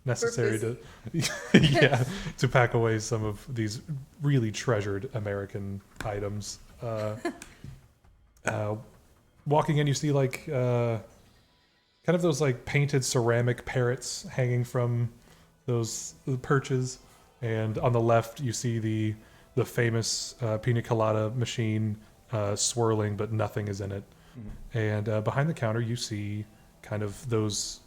necessary to pack away some of these really treasured American items. Walking in, you see like kind of those like painted ceramic parrots hanging from those perches, and on the left you see the famous pina colada machine swirling, but nothing is in it. And behind the counter you see kind of those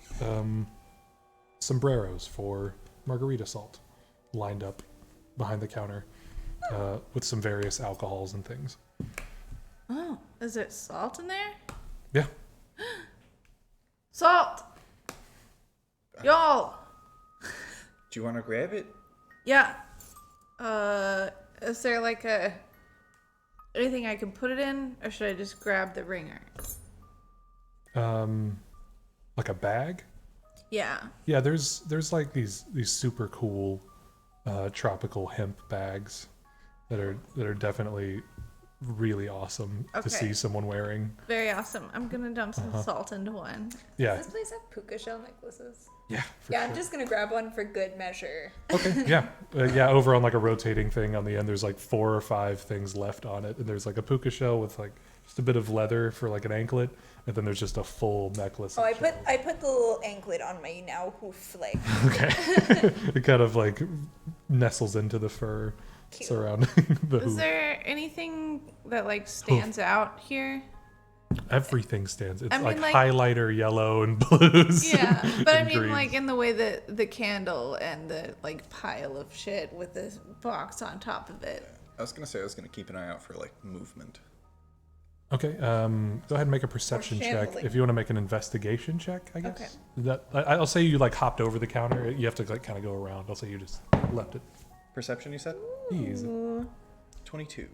sombreros for margarita salt lined up behind the counter with some various alcohols and things. Oh, is there salt in there? Yeah. Salt! Y'all! Do you want to grab it? Yeah. Is there like anything I can put it in, or should I just grab the ringer? Like a bag? Yeah. Yeah, there's like these super cool tropical hemp bags that are definitely really awesome to see someone wearing. Very awesome. I'm gonna dump some salt into one. Yeah. Does this place have puka shell necklaces? Yeah. Yeah, I'm just gonna grab one for good measure. Okay. Yeah. Yeah. Over on like a rotating thing on the end, there's like 4 or 5 things left on it, and there's like a puka shell with like just a bit of leather for like an anklet, and then there's just a full necklace. Oh, I put the little anklet on my now hoof leg. Okay. It kind of like nestles into the fur. Cute. Surrounding the Is hoof. there anything that like stands out here? Everything stands. It's I mean, like highlighter yellow and blues. Yeah, but I and mean, greens. like in the way that the candle and the like pile of shit with this box on top of it. I was gonna keep an eye out for like movement. Okay. Go ahead and make a perception check. shambling. If you want to make an investigation check, I guess. Okay. I'll say you like hopped over the counter. You have to like kind of go around. I'll say you just left it. Perception, you said? Easy. 22.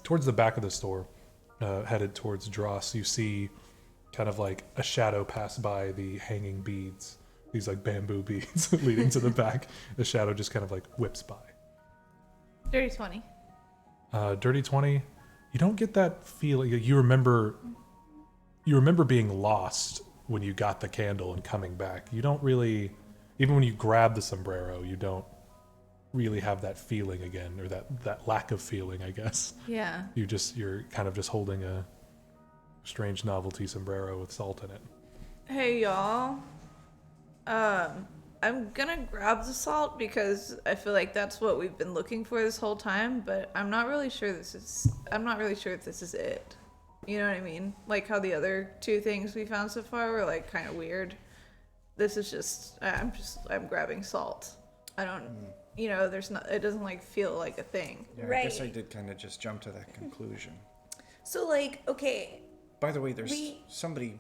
Towards the back of the store, headed towards Dross, you see kind of like a shadow pass by the hanging beads, these like bamboo beads leading to the back. The shadow just kind of like whips by. Dirty 20. Dirty 20. You don't get that feeling. You remember being lost when you got the candle and coming back. You don't really, even when you grab the sombrero, you don't really have that feeling again, or that lack of feeling, I guess. Yeah. You're kind of just holding a strange novelty sombrero with salt in it. Hey, y'all. I'm gonna grab the salt because I feel like that's what we've been looking for this whole time, but I'm not really sure if this is it. You know what I mean? Like how the other two things we found so far were like kind of weird. This is just, I'm grabbing salt. I don't, it doesn't like feel like a thing. Yeah, Right. I guess I did kind of just jump to that conclusion. So, like, okay. By the way, there's somebody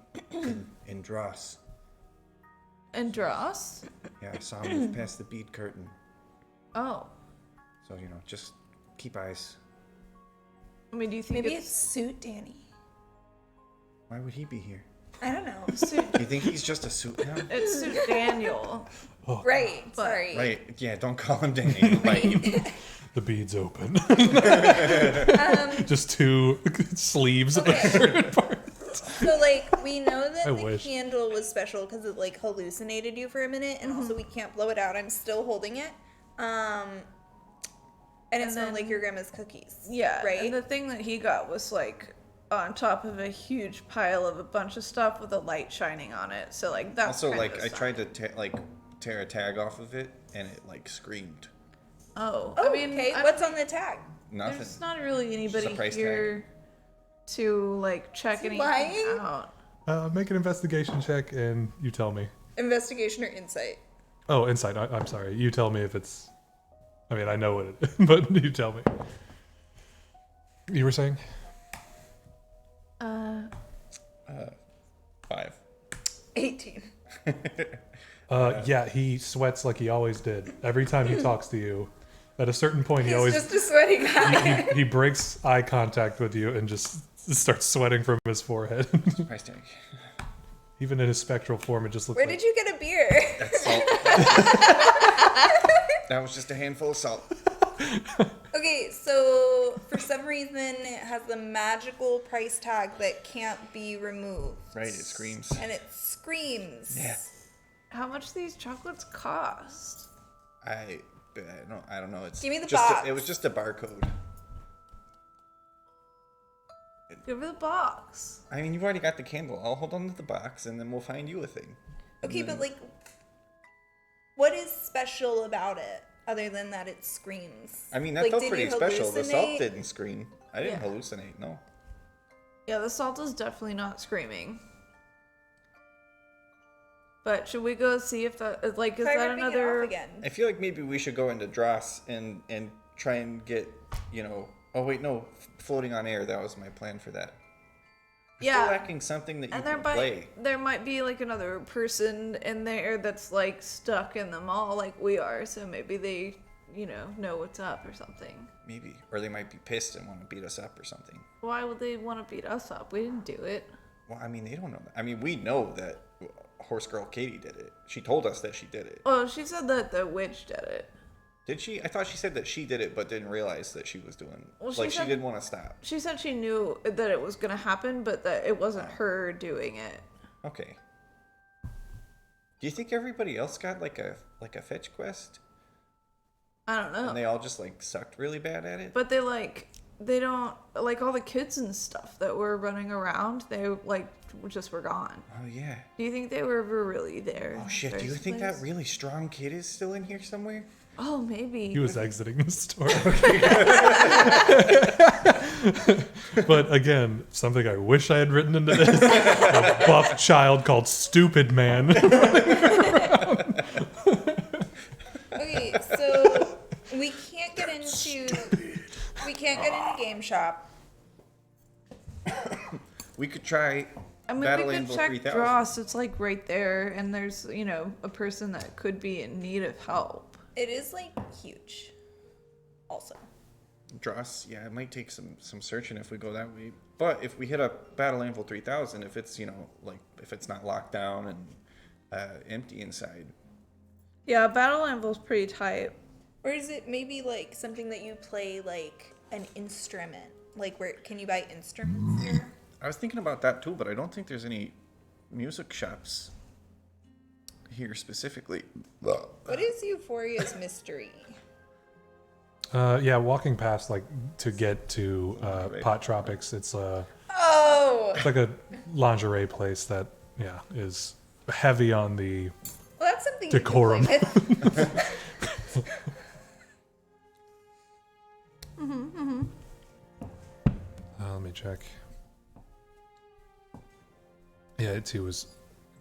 in Dross. And Dross? Yeah, I saw him move past the bead curtain. Oh. So, just keep eyes. I mean, do you think Maybe it's Suit Danny. Why would he be here? I don't know. Suit? Do you think he's just a suit now? It's Suit Daniel. Oh, Right. But- Sorry. Right, yeah, don't call him Danny. Right. the beads open. Just two sleeves of the Okay. curtain part. So, like, we know that I the wish. candle was special because it, like, hallucinated you for a minute, and also we can't blow it out. I'm still holding it. And it And smelled then- like your grandma's cookies. Yeah. Right? And the thing that he got was like on top of a huge pile of a bunch of stuff with a light shining on it. So like that's Also, kind like, of a I sign. tried to tear a tag off of it, and it, screamed. Oh, Oh, I mean, okay. I What's don't on the tag? Nothing. There's not really anybody Just a price here to like check Is he anything lying? out. Make an investigation check and you tell me. Investigation or insight? Oh, insight. I'm sorry. You tell me if it's... I mean, I know what it is, but you tell me. You were saying? 5. 18. Yeah, he sweats like he always did. Every time he talks to you, at a certain point, he He's always... just a sweaty guy. he breaks eye contact with you and just starts sweating from his forehead. Price tag. Even in his spectral form, it just looks Where like... did you get a beer? That's salt. That was just a handful of salt. Okay, so for some reason it has the magical price tag that can't be removed. Right, it screams. And it screams. Yeah. How much these chocolates cost? I don't know. It's Give me the just box. it was just a barcode. Give me the box. I mean, you've already got the candle. I'll hold on to the box, and then we'll find you a thing. Okay, but like, what is special about it other than that it screams? I mean, that Like, felt did pretty you special. The salt hallucinate? didn't scream. I didn't Yeah. hallucinate. No. Yeah, the salt is definitely not screaming. But should we go see if that like is Try that ripping it another? off again. I feel like maybe we should go into Dross and try and get, Oh wait, no, floating on air. That was my plan for that. We're Yeah. still lacking something that you And can play. there might be like another person in there that's like stuck in the mall like we are, so maybe they, know what's up or something. Maybe, or they might be pissed and want to beat us up or something. Why would they want to beat us up? We didn't do it. Well, I mean, they don't know that. I mean, we know that Horse Girl Katie did it. She told us that she did it. Oh, she said that the witch did it. Did she? I thought she said that she did it, but didn't realize that she was doing. Well, she Like she said- didn't want to stop. She said she knew that it was gonna happen, but that it wasn't her doing it. Okay. Do you think everybody else got like a fetch quest, I don't know. and they all just sucked really bad at it? But they don't like all the kids and stuff that were running around. They just were gone. Oh yeah. Do you think they were ever really there? Oh in shit! the Do you first think place? that really strong kid is still in here somewhere? Oh, maybe. He was exiting the store. But again, something I wish I had written into this: a buff child called Stupid Man. Okay, so we can't get into Game Shop. We could try. I mean, Battle we could Anvil check 3000. Dross. It's like right there, and there's a person that could be in need of help. It is huge. Also, Dross, yeah, it might take some searching if we go that way. But if we hit up Battle Anvil 3000, if it's, like, if it's not locked down and empty inside. Yeah, Battle Anvil's pretty tight. Or is it maybe like something that you play like an instrument? Like where can you buy instruments here? I was thinking about that too, but I don't think there's any music shops here specifically. What is Euphoria's mystery? Yeah, walking past, like, to get to Right. Pot Tropics, it's Oh! like a lingerie place that, is heavy on the Well, that's something decorum. you can play with. Let me check. Yeah, it too was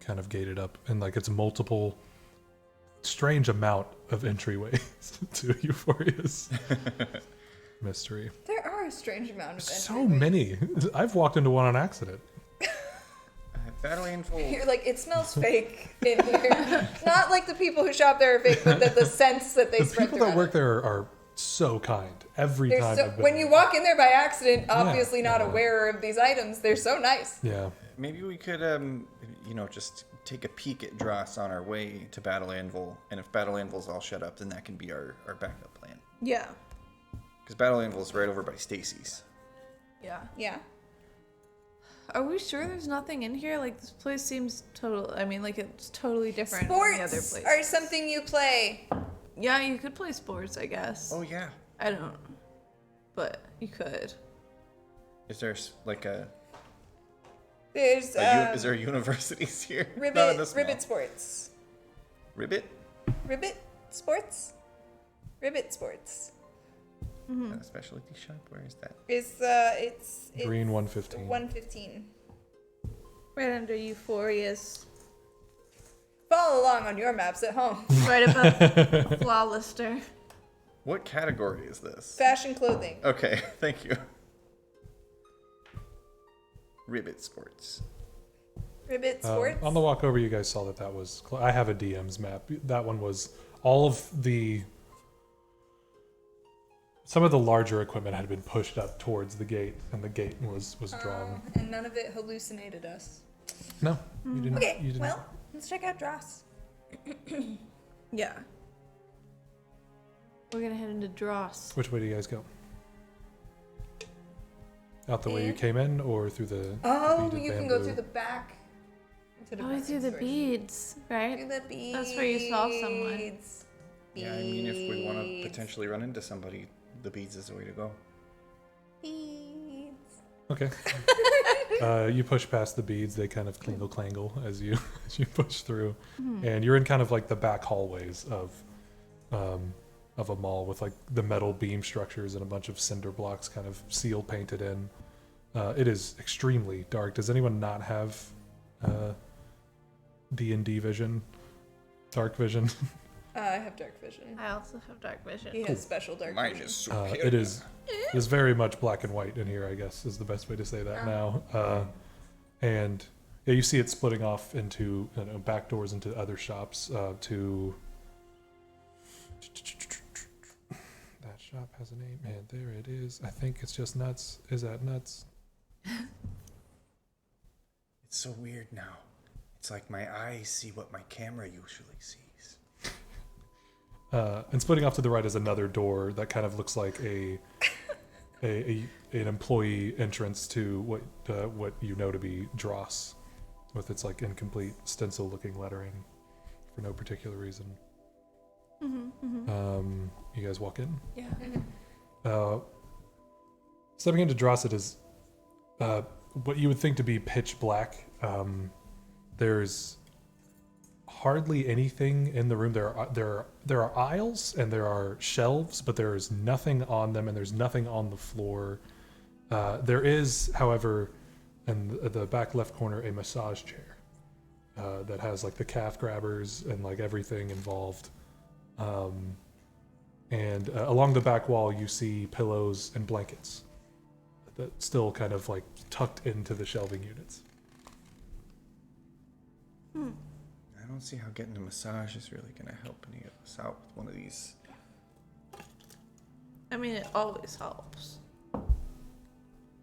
kind of gated up, and like it's multiple, strange amount of entryways to Euphoria's mystery. There are a strange amount of So entryways. many. I've walked into one on accident. Battle Anvil. You're like, it smells fake in here. Not like the people who shop there are fake, but the scents that they The spread people throughout that work it. there are so kind. Every They're time so, I've been when you walk in there by accident, Yeah. obviously not aware of these items, they're so nice. Yeah. Maybe we could, just take a peek at Dross on our way to Battle Anvil, and if Battle Anvil's all shut up, then that can be our backup plan. Yeah. Because Battle Anvil's right over by Stacy's. Yeah. Yeah. Are we sure there's nothing in here? Like, this place seems it's totally different than the other Sports place. are something you play. Yeah, you could play sports, I guess. Oh yeah. I don't. But you could. Is there like There's is there universities here? Not in this ribbit mall. sports. Ribbit? Ribbit sports. Ribbit sports. A specialty shop? Where is that? It's Green 115. 115. Right under Euphoria's. Follow along on your maps at home. Right above Flawlister. What category is this? Fashion clothing. Okay, thank you. Ribbit sports. Ribbit sports. On the walk over, you guys saw that was. I have a DM's map. That one was all of the. Some of the larger equipment had been pushed up towards the gate, and the gate was drawn. And none of it hallucinated us. No, you didn't. Okay, you didn't. well, let's check out Dross. Yeah. We're gonna head into Dross. Which way do you guys go? Out the way you In? came in, or through the? Oh, beaded you can go bamboo? through the back. To the Oh, back through the door. beads, right? Through the beads. That's where you saw someone. Yeah, I mean, if we want to Beads. potentially run into somebody, the beads is the way to go. Beads. Okay. You push past the beads; they kind of clangle as you push through, and you're in kind of like the back hallways of a mall with like the metal beam structures and a bunch of cinder blocks kind of seal painted in. It is extremely dark. Does anyone not have D&D vision, dark vision? I have dark vision. I also have dark vision. He has special dark Mine vision. is superior. It is very much black and white in here, I guess, is the best way to say that now. And yeah, you see it splitting off into back doors into other shops. To that shop has a name, and there it is. I think it's just Nuts. Is that Nuts? It's so weird now. It's like my eyes see what my camera usually sees. And splitting off to the right is another door that kind of looks like an employee entrance to what you know to be Dross, with its like incomplete stencil-looking lettering for no particular reason. You guys walk in. Yeah. Stepping into Dross, it is what you would think to be pitch black. There's hardly anything in the room. There are aisles and there are shelves, but there is nothing on them, and there's nothing on the floor. There is, however, in the back left corner, a massage chair that has like the calf grabbers and like everything involved. And along the back wall, you see pillows and blankets that still kind of like tucked into the shelving units. I don't see how getting a massage is really going to help any of us out with one of these I mean, it always helps.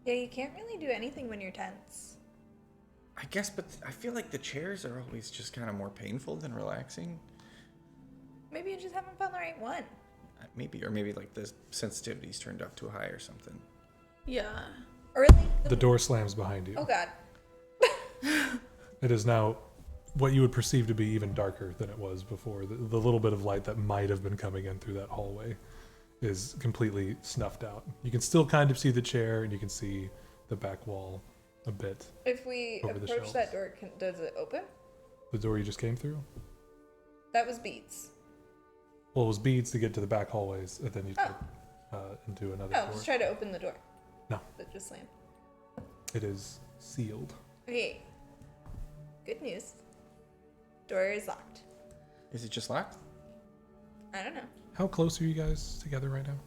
Yeah, you can't really do anything when you're tense. I guess, but I feel like the chairs are always just kind of more painful than relaxing. Maybe you just haven't found the right one. Maybe, or maybe like the sensitivity's turned up too high or something. Yeah. Or like The door slams behind you. Oh god. It is now what you would perceive to be even darker than it was before. The little bit of light that might have been coming in through that hallway is completely snuffed out. You can still kind of see the chair, and you can see the back wall a bit. If we Over the approach shelves. that door, does it open? The door you just came through? That was beats. Well, it was beads to get to the back hallways, and then you took into another Oh, door. just try to open the door. No. That just slammed. It is sealed. Okay. Good news. Door is locked. Is it just locked? I don't know. How close are you guys together right now?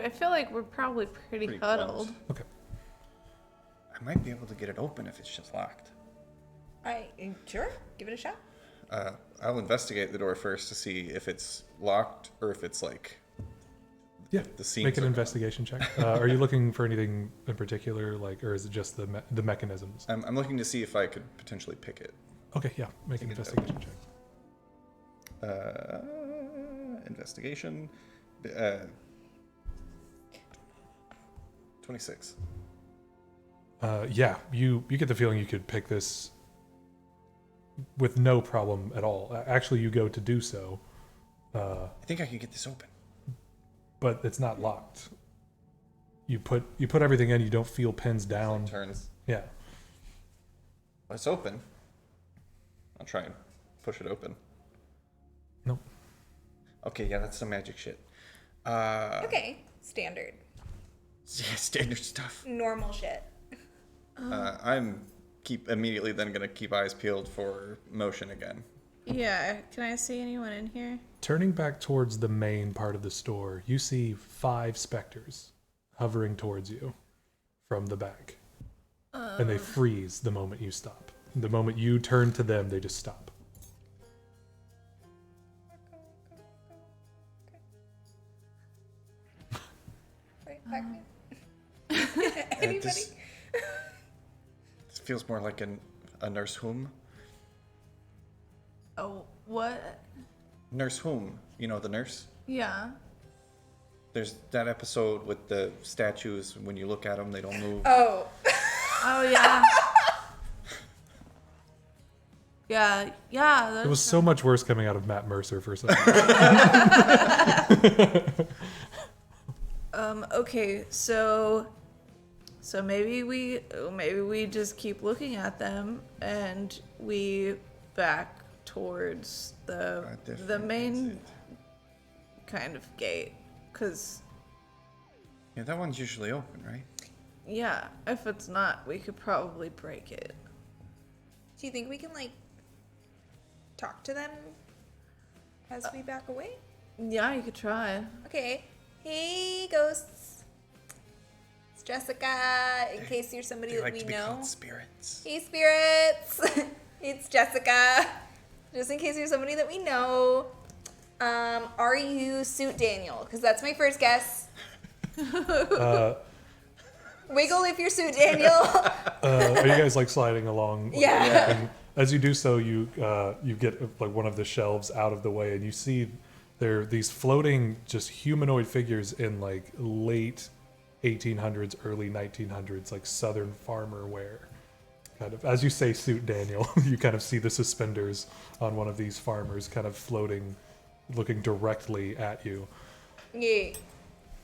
I feel like we're probably pretty Pretty huddled. close. Okay. I might be able to get it open if it's just locked. Sure. Give it a shot. I'll investigate the door first to see if it's locked or if it's like Yeah. the seams Make an are gone. investigation check. Are you looking for anything in particular, like, or is it just the mechanisms? I'm looking to see if I could potentially pick it. Okay, yeah. Make an Take it investigation check. Investigation. 26. Yeah, you get the feeling you could pick this with no problem at all. Actually, you go to do so, I think I can get this open. but it's not locked. You put everything in. You don't feel pins down. Turns. Yeah. Well, it's open. I'll try and push it open. Nope. Okay, yeah, that's some magic shit. Okay. Standard. Yeah, standard stuff. Normal shit. I'm immediately then gonna keep eyes peeled for motion again. Yeah. Can I see anyone in here? Turning back towards the main part of the store, you see 5 specters hovering towards you from the back, and they freeze the moment you stop. The moment you turn to them, they just stop. Right back in. Anybody? This feels more like a nurse home. Oh, what? Nurse home. You know the nurse? Yeah. There's that episode with the statues. When you look at them, they don't move. Oh. Oh yeah. Yeah. It was so much worse coming out of Matt Mercer for some Okay, so maybe we just keep looking at them and we back towards the main kind of gate, cause Yeah, that one's usually open, right? yeah, if it's not, we could probably break it. Do you think we can, like, talk to them as we back away? Yeah, you could try. Okay. Hey, ghosts. It's Jessica, in case you're somebody They that like we to be know. called spirits. Hey, spirits. It's Jessica. Just in case you're somebody that we know. Are you Suit Daniel? Because that's my first guess. Wiggle if you're Suit Daniel. Are you guys like sliding along? Yeah. And as you do so, you get like one of the shelves out of the way, and you see there are these floating just humanoid figures in like late 1800s, early 1900s, like Southern farmer wear. Kind of, as you say, Suit Daniel, you kind of see the suspenders on one of these farmers, kind of floating, looking directly at you. Yeah.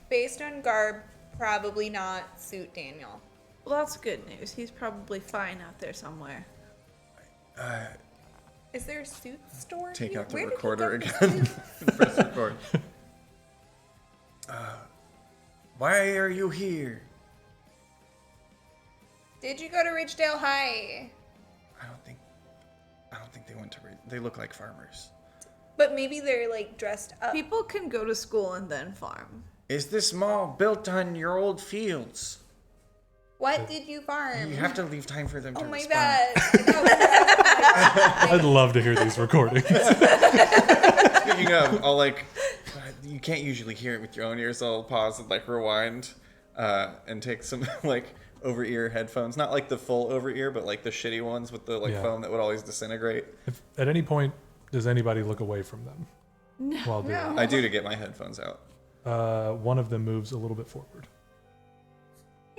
Based on garb, probably not Suit Daniel. Well, that's good news. He's probably fine out there somewhere. Is there a suit store Take here? out the Where did he recorder get again. the Press record. Why are you here? Did you go to Ridgedale High? I don't think they went to. They look like farmers. But maybe they're like dressed up. People can go to school and then farm. Is this mall built on your old fields? What did you farm? You have to leave time for them to Oh my respond. god. I'd love to hear these recordings. Speaking of, I'll like, you can't usually hear it with your own ears. So I'll pause and like rewind, and take some like over-ear headphones. Not like the full over-ear, but like the shitty ones with the foam that would always disintegrate. If at any point does anybody look away from them while doing I do to get my headphones out. it? One of them moves a little bit forward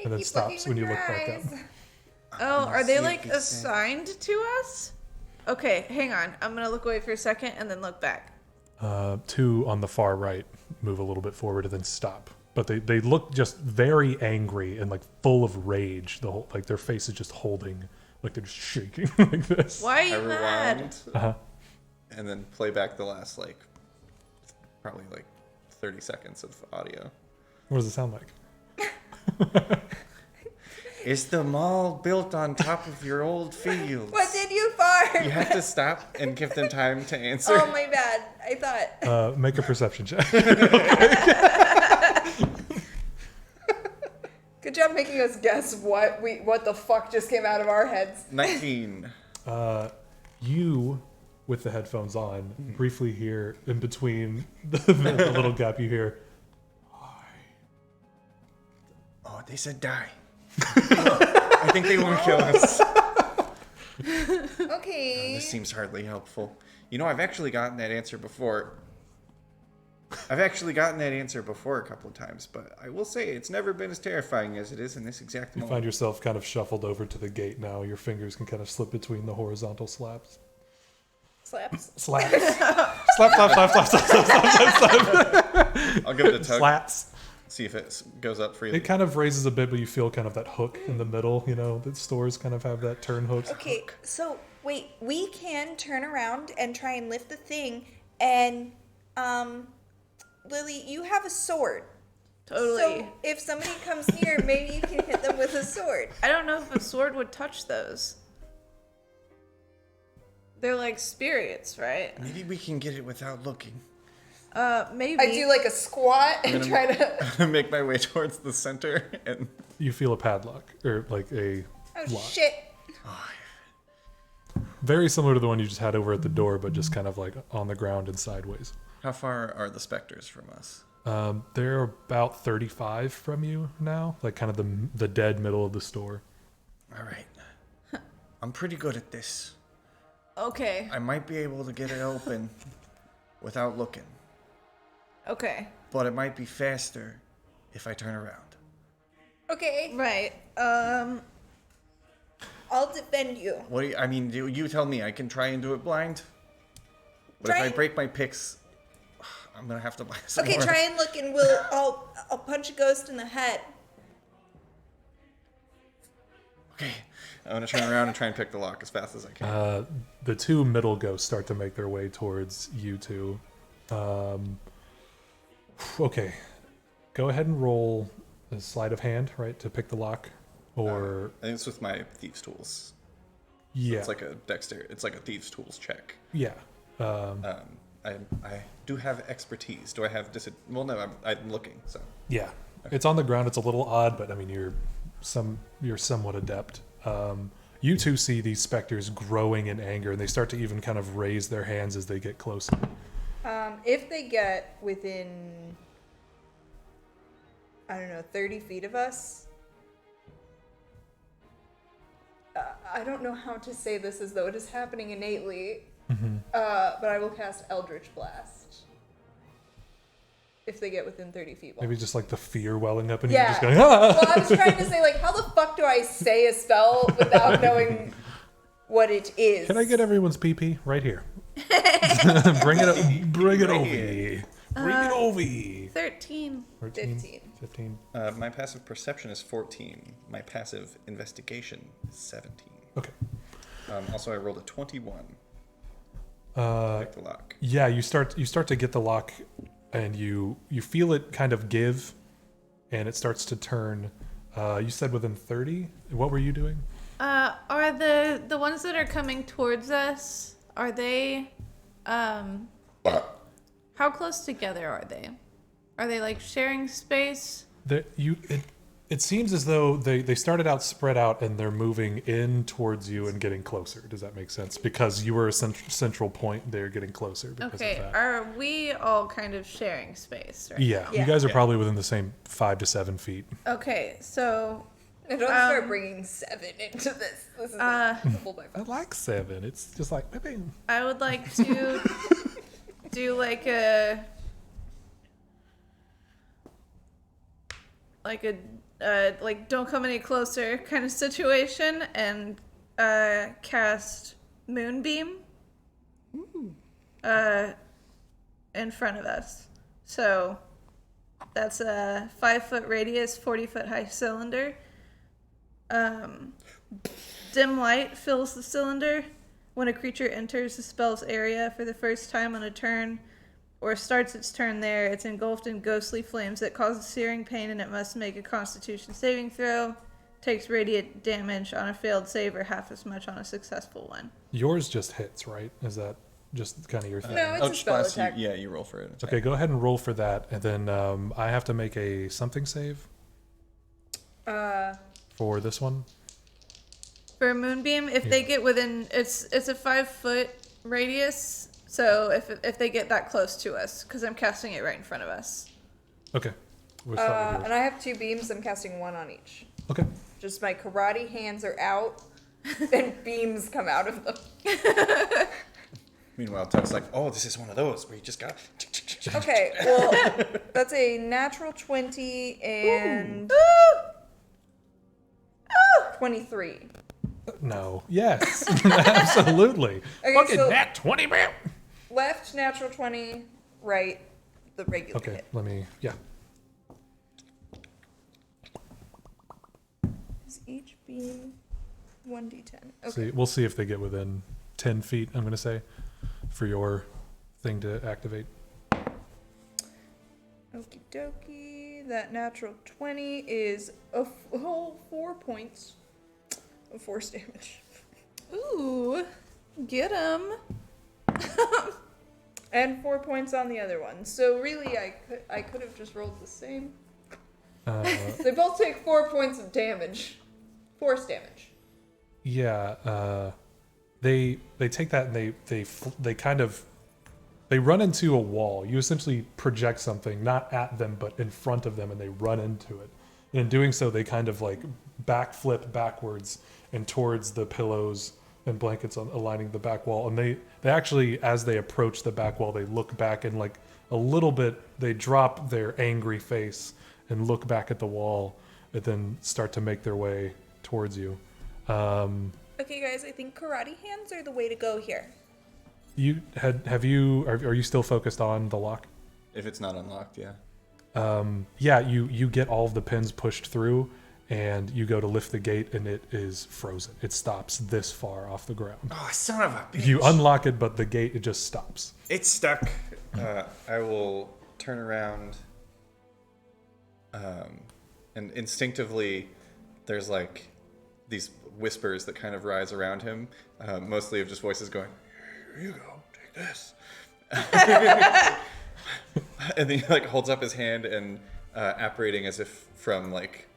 and then Keep stops when looking you with look your back up. eyes. Oh, are see they if like it's assigned to us? Okay, hang on. I'm gonna look away for a second and then look back. Two on the far right move a little bit forward and then stop. But they look just very angry and like full of rage. The whole like their face is just holding, like they're just shaking like this. Why are I you mad? rewind, and then play back the last like probably like 30 seconds of audio. What does it sound like? Is the mall built on top of your old fields? What did you fart? You have to stop and give them time to answer. Oh, my bad. I thought. Make a perception check. Good job making us guess what the fuck just came out of our heads. 19. You, with the headphones on, briefly hear in between the little gap you hear. Oh, they said die. I think they want to kill us. Okay. This seems hardly helpful. You know, I've actually gotten that answer before. A couple of times, but I will say it's never been as terrifying as it is in this exact You moment. find yourself kind of shuffled over to the gate now. Your fingers can kind of slip between the horizontal slabs. Slaps. Slaps. slap, slap, slap, slap, slap, slap, slap, slap. I'll give it a tug. Slaps. See if it goes up freely. It kind of raises a bit, but you feel kind of that hook in the middle. You know, the stores kind of have that turn hook. Okay, so wait, we can turn around and try and lift the thing, and Lily, you have a sword. Totally. So if somebody comes near, maybe you can hit them with a sword. I don't know if a sword would touch those. They're like spirits, right? Maybe we can get it without looking. Maybe. I do like a squat and try to. Make my way towards the center and You feel a padlock or like a Oh lock. shit! Very similar to the one you just had over at the door, but just kind of like on the ground and sideways. how far are the specters from us? They're about 35 from you now, like kind of the dead middle of the store. All right. I'm pretty good at this. Okay. I might be able to get it open without looking, Okay. but it might be faster if I turn around. Okay, Right. I'll defend you. What do you, I mean, you tell me. I can try and do it blind. But if I Try- break my picks, I'm gonna have to buy some Okay, more. try and look, and I'll punch a ghost in the head. Okay, I'm gonna turn around and try and pick the lock as fast as I can. The two middle ghosts start to make their way towards you two. Okay, go ahead and roll a sleight of hand, right, to pick the lock, or I think it's with my thieves' tools. yeah, It's like a dexterity. It's like a thieves' tools check. yeah. I do have expertise. Do I have Well, no, I'm looking. So Yeah, it's on the ground. It's a little odd, but I mean, you're somewhat adept. You two see these specters growing in anger, and they start to even kind of raise their hands as they get closer. If they get within, I don't know, 30 feet of us, I don't know how to say this as though it is happening innately, but I will cast Eldritch Blast. If they get within 30 feet. Maybe just like the fear welling up, and Yeah. you're just going, ah! Well, I was trying to say, like, how the fuck do I say a spell without knowing what it is? Can I get everyone's PP right here? Bring it over. Bring it over. 13. 14, 15. my passive perception is 14. My passive investigation is 17. Okay. Also, I rolled a 21. Pick the lock. Yeah, you start to get the lock, and you feel it kind of give, and it starts to turn. You said within 30. What were you doing? Are the ones that are coming towards us, are they, how close together are they? Are they like sharing space? It seems as though they started out spread out and they're moving in towards you and getting closer. Does that make sense? Because you were a central point, they're getting closer because Okay, of that. are we all kind of sharing space, right? Yeah, Yeah. you guys are Yeah. probably within the same 5 to 7 feet. Okay, so And don't start bringing 7 into this. This is a full by I 5. like 7. It's just like, bing. I would like to do like a don't come any closer kind of situation and cast Moonbeam in front of us. So that's a 5-foot radius, 40-foot high cylinder. Dim light fills the cylinder. When a creature enters the spell's area for the first time on a turn, or starts its turn there, it's engulfed in ghostly flames that cause searing pain, and it must make a Constitution saving throw. Takes radiant damage on a failed save, or half as much on a successful one. Yours just hits, right? Is that just kind of your thing? No, it's a Eldritch spell Blast, attack. you roll for it. Okay, go ahead and roll for that, and then I have to make a something save for this one. For a Moonbeam, if they get within, it's a 5-foot radius, so if they get that close to us, because I'm casting it right in front of us. Okay. We'll start with And I have 2 beams. I'm casting 1 on each. yours. Okay. Just my karate hands are out, and beams come out of them. Meanwhile, Tuck's like, oh, this is one of those where you just got. Okay, well, that's a natural 20 and 23. No. Yes. Absolutely. Okay, Fucking so- nat 20, man. Left, natural 20. Right, the regular Okay, hit. let me, yeah. Is each beam 1d10? Okay. See, we'll see if they get within 10 feet, I'm going to say, for your thing to activate. Okie dokie. That natural 20 is a whole 4 points of force damage. Ooh, get him. And 4 points on the other one. So really, I could have just rolled the same. They both take 4 points of damage. Force damage. Yeah, they take that and they kind of they run into a wall. You essentially project something not at them but in front of them, and they run into it. And in doing so, they kind of like backflip backwards and towards the pillows and blankets aligning the back wall. And they actually, as they approach the back wall, they look back and like a little bit. They drop their angry face and look back at the wall, and then start to make their way towards you. Okay, guys, I think karate hands are the way to go here. Are you still focused on the lock? If it's not unlocked, yeah. Yeah, you get all of the pins pushed through, and you go to lift the gate, and it is frozen. It stops this far off the ground. Oh, son of a bitch. You unlock it, but the gate, it just stops. It's stuck. I will turn around, and instinctively, there's like these whispers that kind of rise around him, mostly of just voices going, "Here you go, take this." And then he like holds up his hand, and apparating as if from like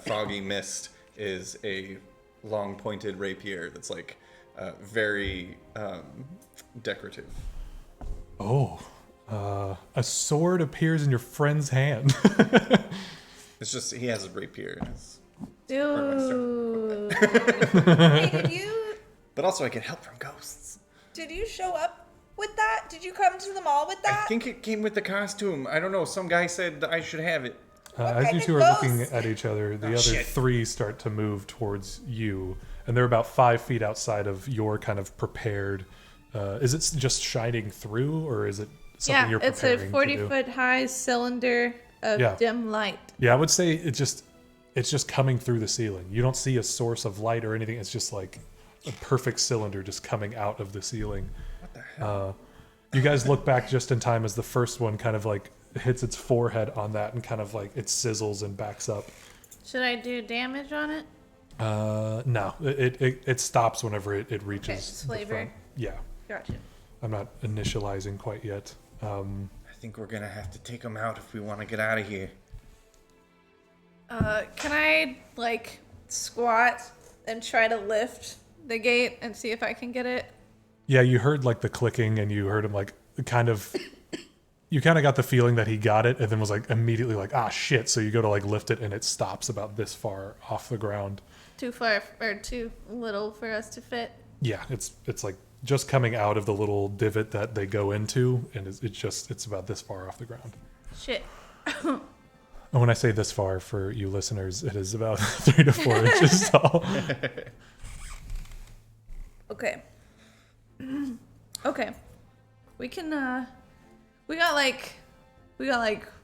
foggy mist is a long pointed rapier that's like very decorative. Oh, a sword appears in your friend's hand. It's just he has a rapier in his. Dude. Hey, But also I get help from ghosts. did you show up with that? Did you come to the mall with that? I think it came with the costume. I don't know. Some guy said that I should have it. As kind you of two are ghost? looking at each other, the other shit. 3 start to move towards you, and they're about 5 feet outside of your kind of prepared. Is it just shining through, or is it something you're it's preparing a to 40-foot high cylinder of Yeah. dim light. Yeah, I would say it's just coming through the ceiling. You don't see a source of light or anything. It's just like a perfect cylinder just coming out of the ceiling. What the hell? You guys look back just in time as the first one kind of like hits its forehead on that, and kind of like it sizzles and backs up. Should I do damage on it? No, it stops whenever it reaches. Okay, it's the flavor. front. Yeah, Gotcha. I'm not initializing quite yet. I think we're gonna have to take him out if we want to get out of here. Can I, like, squat and try to lift the gate and see if I can get it? Yeah, you heard like the clicking, and you heard him like kind of. You kind of got the feeling that he got it, and then was like immediately like, ah, shit. So you go to like lift it, and it stops about this far off the ground. Too far or too little for us to fit? Yeah, it's like just coming out of the little divot that they go into, and it's about this far off the ground. Shit. And when I say this far for you listeners, it is about 3 to 4 inches tall. Okay. Okay. We can, we got like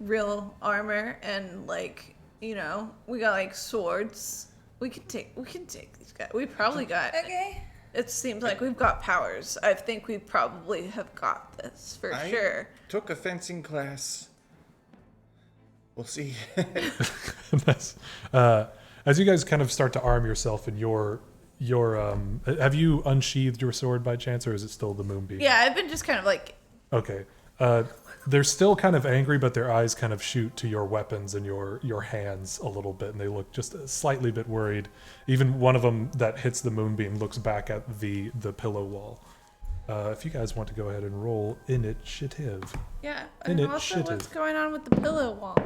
real armor and like, you know, we got like swords. We can take these guys. We probably got, Okay. it seems like we've got powers. I think we probably have got this for sure. Took a fencing class. We'll see. That's, as you guys kind of start to arm yourself in your have you unsheathed your sword by chance, or is it still the moonbeam? Yeah, I've been just kind of like, Okay. They're still kind of angry, but their eyes kind of shoot to your weapons and your hands a little bit, and they look just a slightly bit worried. Even one of them that hits the moonbeam looks back at the pillow wall. If you guys want to go ahead and roll initiative. yeah. And also what's going on with the pillow wall?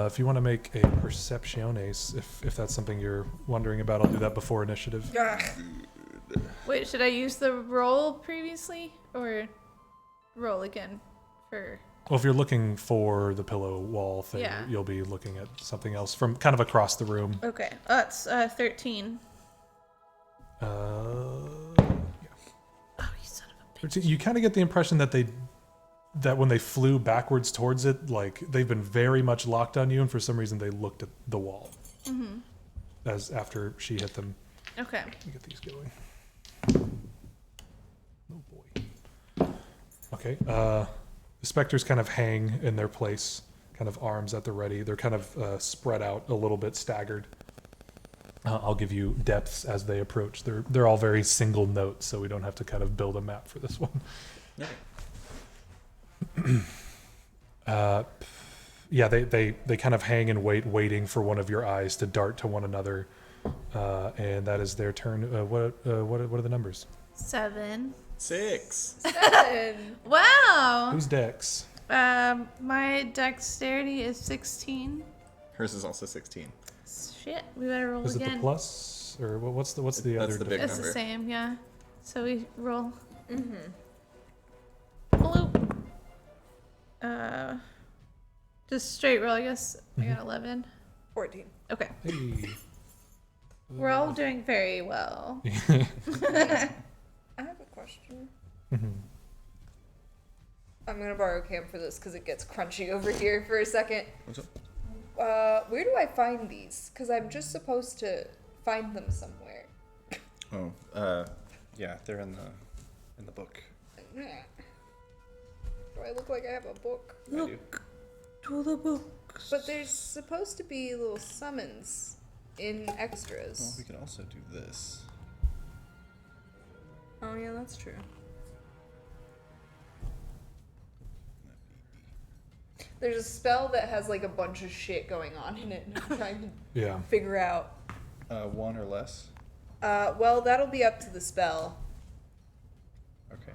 If you want to make a perceptiones, if that's something you're wondering about, I'll do that before initiative. Wait, should I use the roll previously or roll again for... Well, if you're looking for the pillow wall thing, Yeah. you'll be looking at something else from kind of across the room. Okay, that's 13. Yeah. Oh, you son of a bitch. You kind of get the impression that when they flew backwards towards it, like they've been very much locked on you, and for some reason they looked at the wall as after she hit them. Okay. Let me get these going. Oh boy. Okay. The specters kind of hang in their place, kind of arms at the ready. They're kind of spread out a little bit, staggered. I'll give you depths as they approach. They're all very single notes, so we don't have to kind of build a map for this one. Yeah, they kind of hang and waiting for one of your eyes to dart to one another, and that is their turn. What are the numbers? 7. 6. Wow. Who's Dex? My dexterity is 16. Hers is also 16. Shit, we better roll Is it again. the plus, or what's the That's other? the big It's number. the same, yeah. So we roll. Just straight roll, I guess. I got 11. 14. Okay. Hey. We're all doing very well. I have a question. I'm gonna borrow Cam for this because it gets crunchy over here for a second. What's up? Where do I find these? Because I'm just supposed to find them somewhere. Oh, yeah, they're in the book. Do I look like I have a book? I do. Look to the books. But there's supposed to be little summons in Well, extras. we can also do this. Oh yeah, that's true. There's a spell that has like a bunch of shit going on in it, and I'm trying to Yeah. figure out. 1 or less. Well, that'll be up to the spell Okay,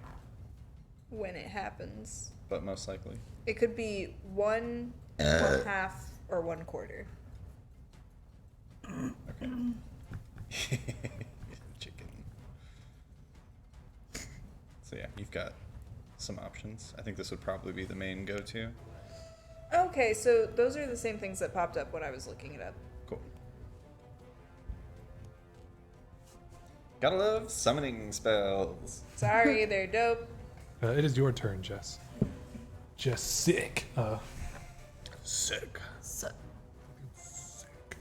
when it happens. but most likely. It could be 1 half or 1/4. Okay. Chicken. So yeah, you've got some options. I think this would probably be the main go-to. Okay, so those are the same things that popped up when I was looking it up. Cool. Gotta love summoning spells. Sorry, they're dope. It is your turn, Jess. Jess, sick. Sick. So, Sick.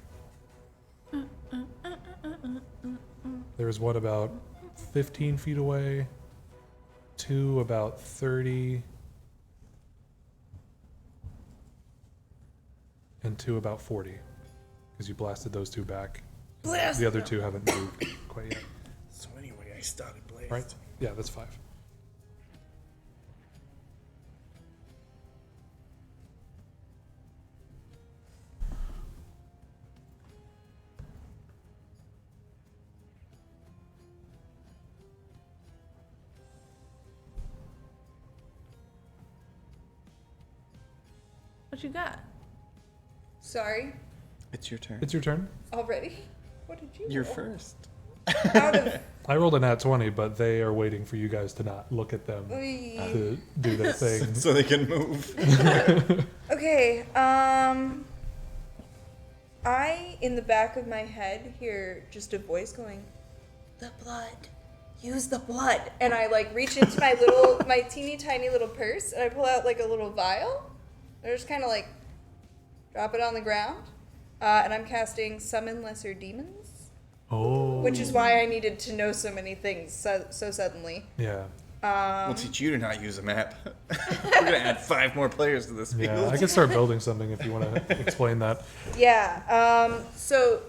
There's one about 15 feet away, 2 about 30, and 2 about 40, because you blasted those 2 back. blast The other them. 2 haven't moved quite yet. So anyway, I started blazing. Right? Yeah, that's 5. What you got? Sorry. It's your turn. It's your turn. Already? What did you You're roll? first. Out of... I rolled a nat 20, but they are waiting for you guys to not look at them Oy. to do their thing. So they can move. Okay, I, in the back of my head, hear just a voice going, the blood. Use the blood. And I, like, reach into my teeny tiny little purse, and I pull out, like, a little vial. And I just kind of, like, drop it on the ground. And I'm casting Summon Lesser Demons, Oh. which is why I needed to know so many things so suddenly. Yeah. We'll teach you to not use a map. We're going to add 5 more players to this field. Yeah, I can start building something if you want to explain that. Yeah, so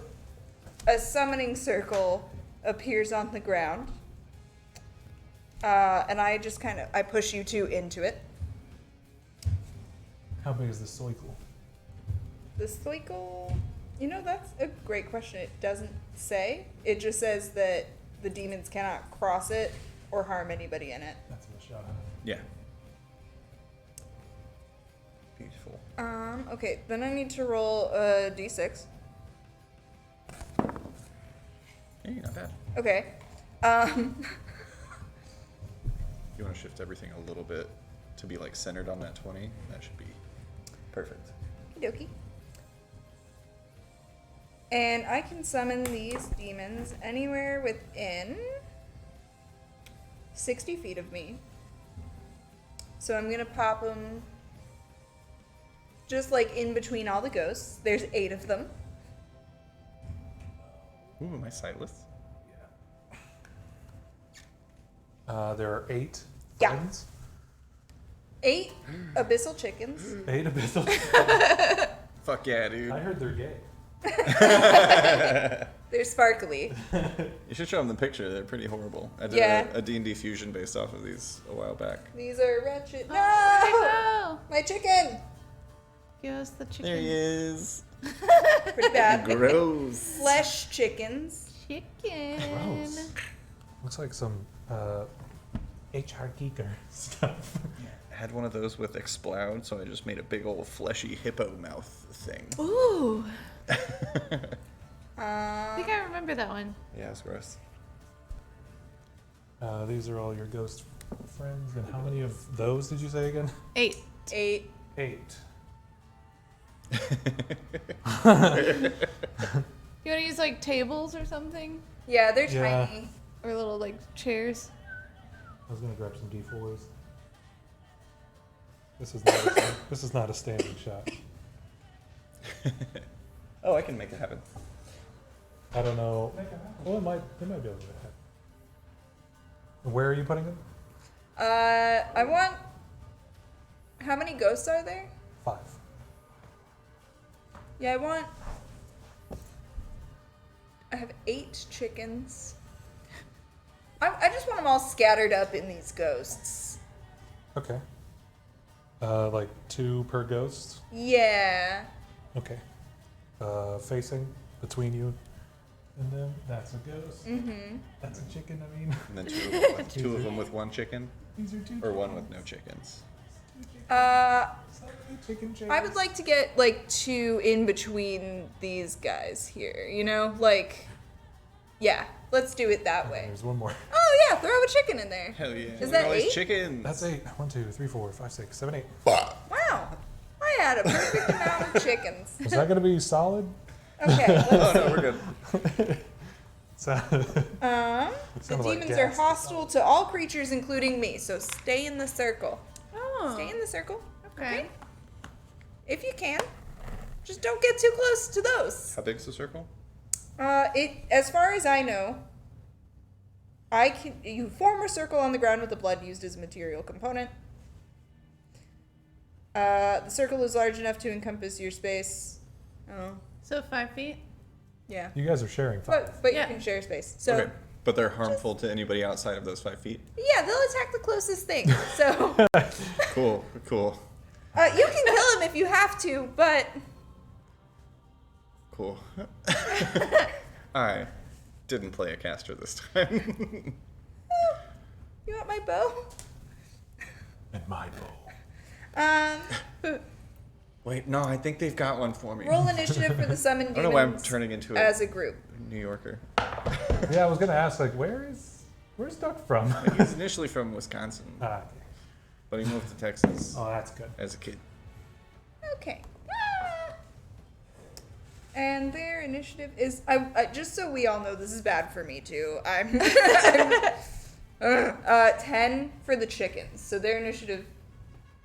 a summoning circle appears on the ground. And I just I push you two into it. How big is the cycle? The Stoical, that's a great question. It doesn't say. It just says that the demons cannot cross it or harm anybody in it. That's a shot. Yeah. Beautiful. Okay, then I need to roll a d6. Hey, not bad. Okay. You want to shift everything a little bit to be like centered on that 20? That should be perfect. Okie dokie. And I can summon these demons anywhere within 60 feet of me. So I'm gonna pop them just like in between all the ghosts. There's 8 of them. Ooh, am I sightless? There are 8 Yeah. friends. 8 abyssal chickens. 8 abyssal. Fuck yeah, dude. I heard they're gay. They're sparkly. You should show them the picture. They're pretty horrible. I did Yeah. a D&D fusion based off of these a while back. These are wretched. No! Oh, My chicken! give us the chicken. There he is. Pretty bad. Gross. Flesh chickens. Chicken. Gross. Looks like some HR geeker stuff. I had one of those with Exploud, so I just made a big old fleshy hippo mouth thing. Ooh. I think I remember that one. Yeah, it's gross. These are all your ghost friends. And how many of those did you say again? 8. 8. 8. You want to use like tables or something? Yeah, they're Yeah. tiny. Or little like chairs? I was gonna grab some D4s. This is not a standing shot. Oh, I can make it happen. I don't know. Well, they might be able to do it. Where are you putting them? I want. How many ghosts are there? 5. Yeah, I have 8 chickens. I just want them all scattered up in these ghosts. Okay. Like 2 per ghost. Yeah. Okay. Facing between you and them. That's a ghost. Mm-hmm. That's a chicken. I mean. And then two of them with one chicken, These are 2 or one with no chickens. chicken chairs. I would like to get like 2 in between these guys here. Like, yeah. Let's do it that way. There's one more. Oh yeah, throw a chicken in there. Hell yeah. Is Look that at all these 8? chickens. That's 8. 1, 2, 3, 4, 5, 6, 7, 8. Wow. I had a perfect amount of chickens. Is that gonna be solid? Okay. Oh no, we're good. The Sounded like demons are gas. hostile to all creatures, including me. So stay in the circle. Oh. Stay in the circle. Okay. If you can. Just don't get too close to those. How big's the circle? As far as I know, you form a circle on the ground with the blood used as a material component. The circle is large enough to encompass your space. Oh, So 5 feet? yeah. You guys are sharing 5. But Yeah. you can share space. So Okay. But they're harmful to anybody outside of those 5 feet. yeah, they'll attack the closest thing. So Cool. you can kill them if you have to, but Cool. I didn't play a caster this time. you want my bow? And my bow. Wait, no, I think they've got one for me. Roll initiative for the summon I demons don't know why I'm turning into a as a group. New Yorker. Yeah, I was gonna ask, like, where's Duck from? He's initially from Wisconsin, Ah, but he moved to Texas oh, that's good. as a kid. Okay. And their initiative is I just so we all know, this is bad for me too. I'm 10 for the chickens. So their initiative.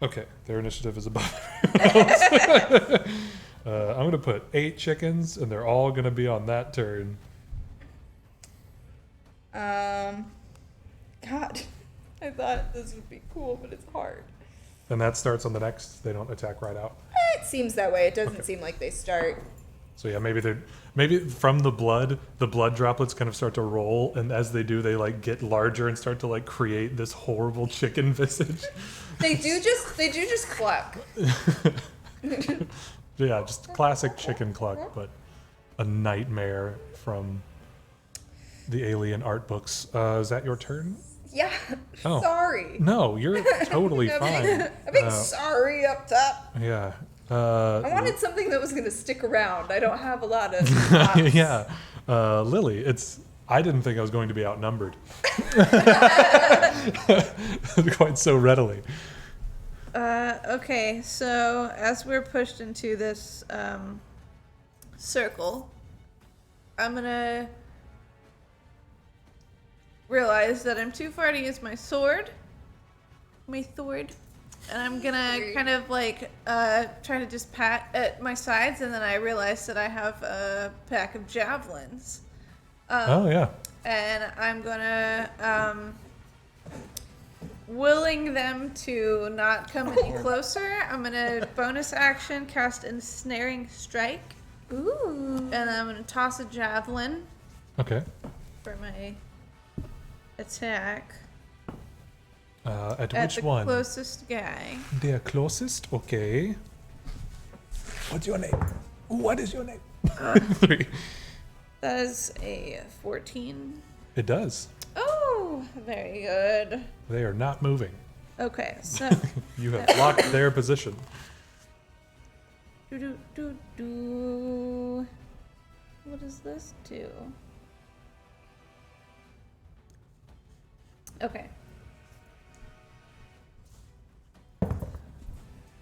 Okay, their initiative is above everyone else. I'm gonna put 8 chickens, and they're all gonna be on that turn. God, I thought this would be cool, but it's hard. And that starts on the next. They don't attack right out. It seems that way. It doesn't Okay. seem like they start. So yeah, maybe from the blood droplets kind of start to roll, and as they do, they like get larger and start to like create this horrible chicken visage. They do just cluck. Yeah, just classic chicken cluck, but a nightmare from the alien art books. Is that your turn? Yeah. Oh. Sorry. No, you're totally fine. A big sorry up top. Yeah. I wanted something that was going to stick around. I don't have a lot of options. Yeah. Lily, I didn't think I was going to be outnumbered. Quite so readily. Okay, so as we're pushed into this circle, I'm gonna realize that I'm too far to use my sword, and I'm gonna kind of like try to just pat at my sides, and then I realize that I have a pack of javelins. Oh yeah. And I'm gonna willing them to not come any closer. I'm gonna bonus action cast ensnaring strike. Ooh. And I'm gonna toss a javelin Okay. for my attack At at which the one? closest guy. The closest. Okay. What's your name? What is your name? 3. That is a 14. It does. Oh, very good. They are not moving. Okay, so You have locked their position. do. What does this do? Okay.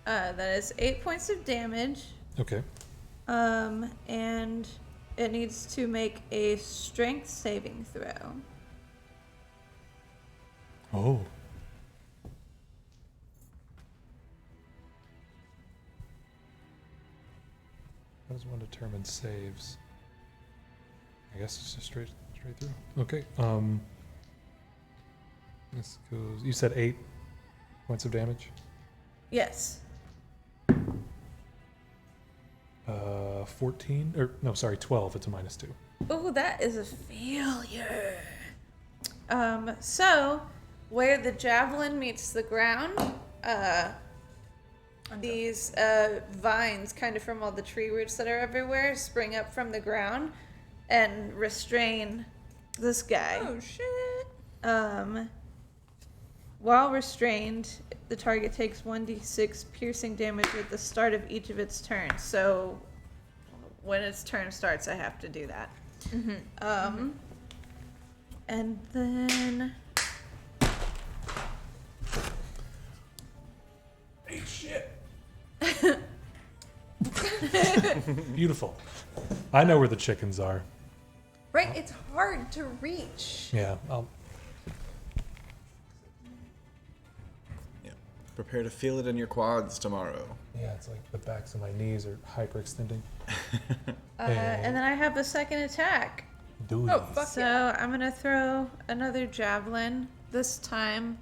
That is 8 points of damage. Okay. And it needs to make a strength saving throw. Oh. How does one determine saves? I guess it's just straight through. Okay. This goes. You said 8 points of damage. Yes. 14 or no, sorry, 12. It's a -2. Oh, that is a failure. So where the javelin meets the ground, these vines, kind of from all the tree roots that are everywhere, spring up from the ground and restrain this guy. Oh shit. While restrained, the target takes 1d6 piercing damage at the start of each of its turns. So when its turn starts, I have to do that. And then... Hey, shit. Beautiful. I know where the chickens are. Right, it's hard to reach. Yeah. Yeah. Prepare to feel it in your quads tomorrow. Yeah, it's like the backs of my knees are hyperextending. and then I have a second attack. Dude. Oh, fuck So yeah. I'm going to throw another javelin, this time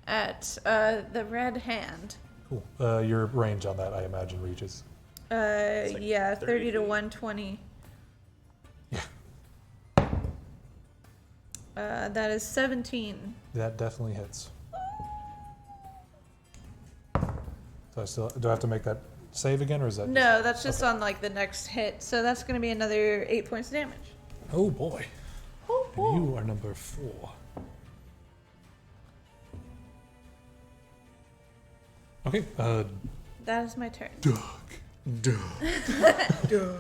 at the red hand. Cool. Your range on that, I imagine, reaches. like Yeah, 30 30 to feet. 120. Yeah. That is 17. That definitely hits. So do I have to make that save again, or is that? No, that's just okay. on like the next hit. So that's going to be another 8 points of damage. Oh boy. And you are number 4. Okay. That is my turn. Doug. The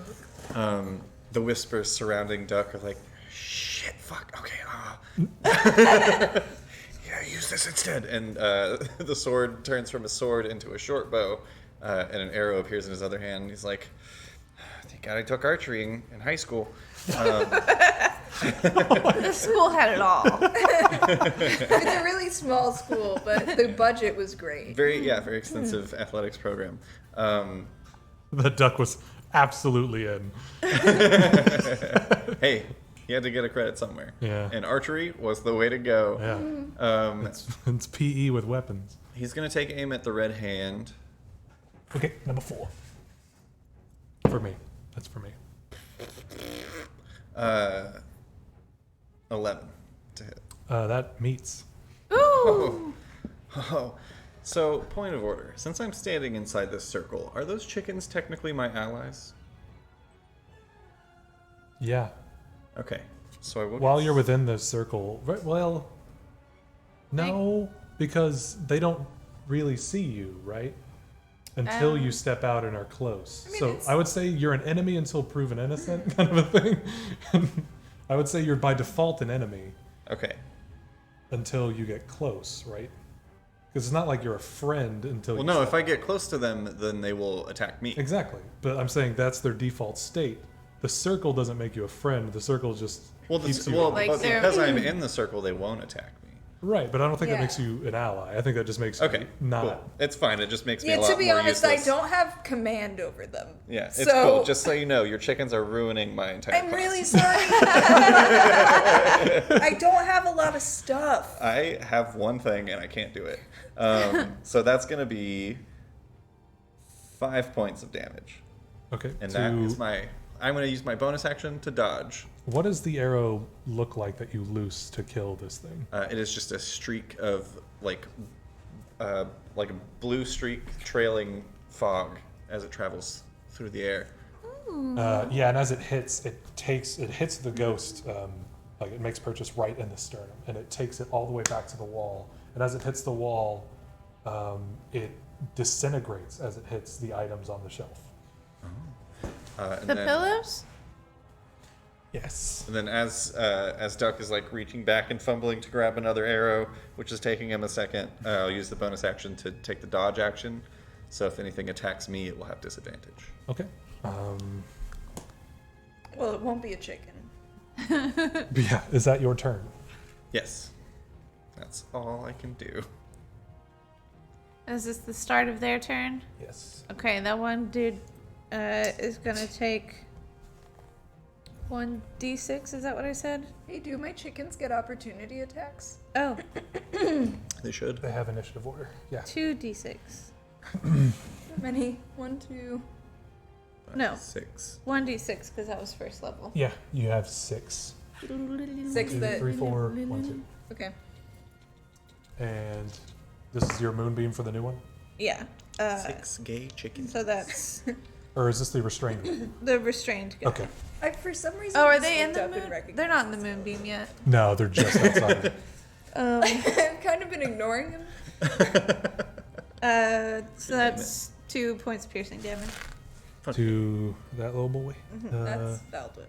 whispers surrounding Duck are like, shit, fuck, okay, yeah, use this instead. And the sword turns from a sword into a short bow, and an arrow appears in his other hand. He's like, thank God I took archery in high school. The school had it all. It's a really small school, but the budget was great. Very extensive athletics program. The duck was absolutely in. Hey, he had to get a credit somewhere. Yeah. And archery was the way to go. Yeah. It's PE with weapons. He's going to take aim at the red hand. Okay, number 4. For me. That's for me. 11 to hit. That meets. Ooh. Oh. So, point of order. Since I'm standing inside this circle, are those chickens technically my allies? Yeah. Okay. So I will. While you're within the circle, well, no, because they don't really see you, right? Until you step out and are close. I mean, So I would say you're an enemy until proven innocent, kind of a thing. I would say you're by default an enemy Okay. until you get close, right? Because it's not like you're a friend until Well, you no. step If I get close to them, then they will attack me. Exactly. But I'm saying that's their default state. The circle doesn't make you a friend. The circle just keeps you Like but they're- because I'm in the circle, they won't attack me. right. But I don't think that Yeah. makes you an ally. I think that just makes Okay. you not. Cool. It's fine. It just makes me Yeah, a lot to be more honest, useless. I don't have command over them. Yeah, it's So- cool. Just so you know, your chickens are ruining my entire I'm class. really sorry. I don't have a lot of stuff. I have one thing and I can't do it. So that's going to be 5 points of damage. Okay. And that is I'm going to use my bonus action to dodge. What does the arrow look like that you loose to kill this thing? It is just a streak of like a blue streak trailing fog as it travels through the air. Yeah, and as it hits, it hits the ghost, like it makes purchase right in the sternum, and it takes it all the way back to the wall. And as it hits the wall, it disintegrates as it hits the items on the shelf. The pillows? Yes. And then as Duck is like reaching back and fumbling to grab another arrow, which is taking him a second, I'll use the bonus action to take the dodge action. So if anything attacks me, it will have disadvantage. Okay. Well, it won't be a chicken. Yeah, is that your turn? Yes. That's all I can do. Is this the start of their turn? Yes. Okay, that one dude is gonna take 1d6. Is that what I said? Hey, do my chickens get opportunity attacks? Oh, They should. They have initiative order. Yeah. 2d6. How many? 1, 2. No. 6. 1d6 because that was first level. Yeah, you have 6. 6 2, that. 3, 4, 1, 2. Okay. And this is your moonbeam for the new one? Yeah. 6 gay chickens. So that's Or is this the restrained one? the restrained guy. Okay. For some reason. Oh, I are just they in looked the up and moon? recognized They're not in the moonbeam yet. No, they're just outside of it. I've kind of been ignoring him. So that's 2 points piercing damage. To that little boy. That's Baldwin.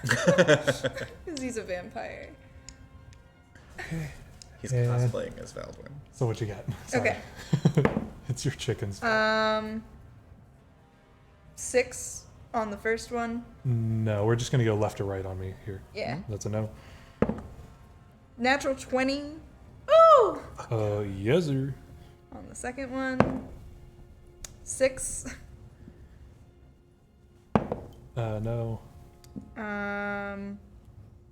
Because he's a vampire. He's And- cosplaying as Valdwin. So what you got? Sorry. Okay. It's your chickens. 6 on the first one. No, we're just gonna go left or right on me here. Yeah. That's a no. Natural 20 Ooh! Yes, sir. on the second one. 6. No.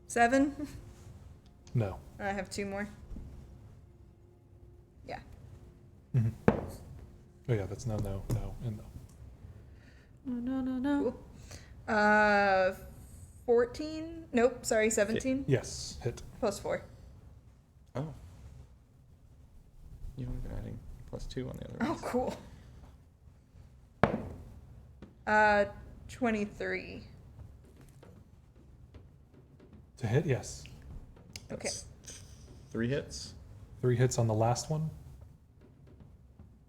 7. No. I have 2 more. Yeah. Oh yeah, that's no, and no. No. Cool. 14. Nope. Sorry, 17 Yes, hit. plus 4. Oh. You've only been adding +2 on the other Oh, ones. cool. 23. To hit, yes. Okay. That's 3 hits. 3 hits on the last one.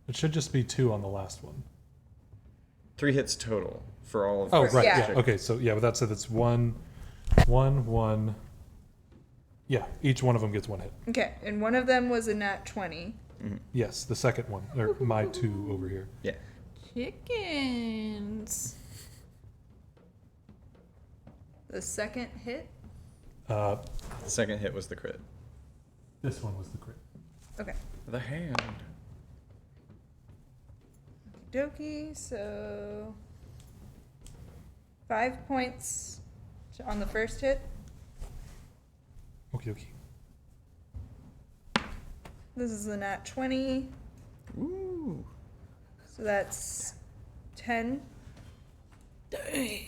It should just be 2 on the last one. 3 hits total for all of Oh, right. Yeah. Yeah. Okay. So, yeah, with that said, it's 1, 1, 1. Yeah, each one of them gets 1 hit. Okay, and one of them was a nat 20. Yes, the second one. Or my 2 over here. Yeah. Chickens. The second hit? The Second hit was the crit. this one was the crit. Okay. The hand. Dokie, so 5 points on the first hit. Okie dokie. This is the nat 20, Ooh. so that's 10. Dang.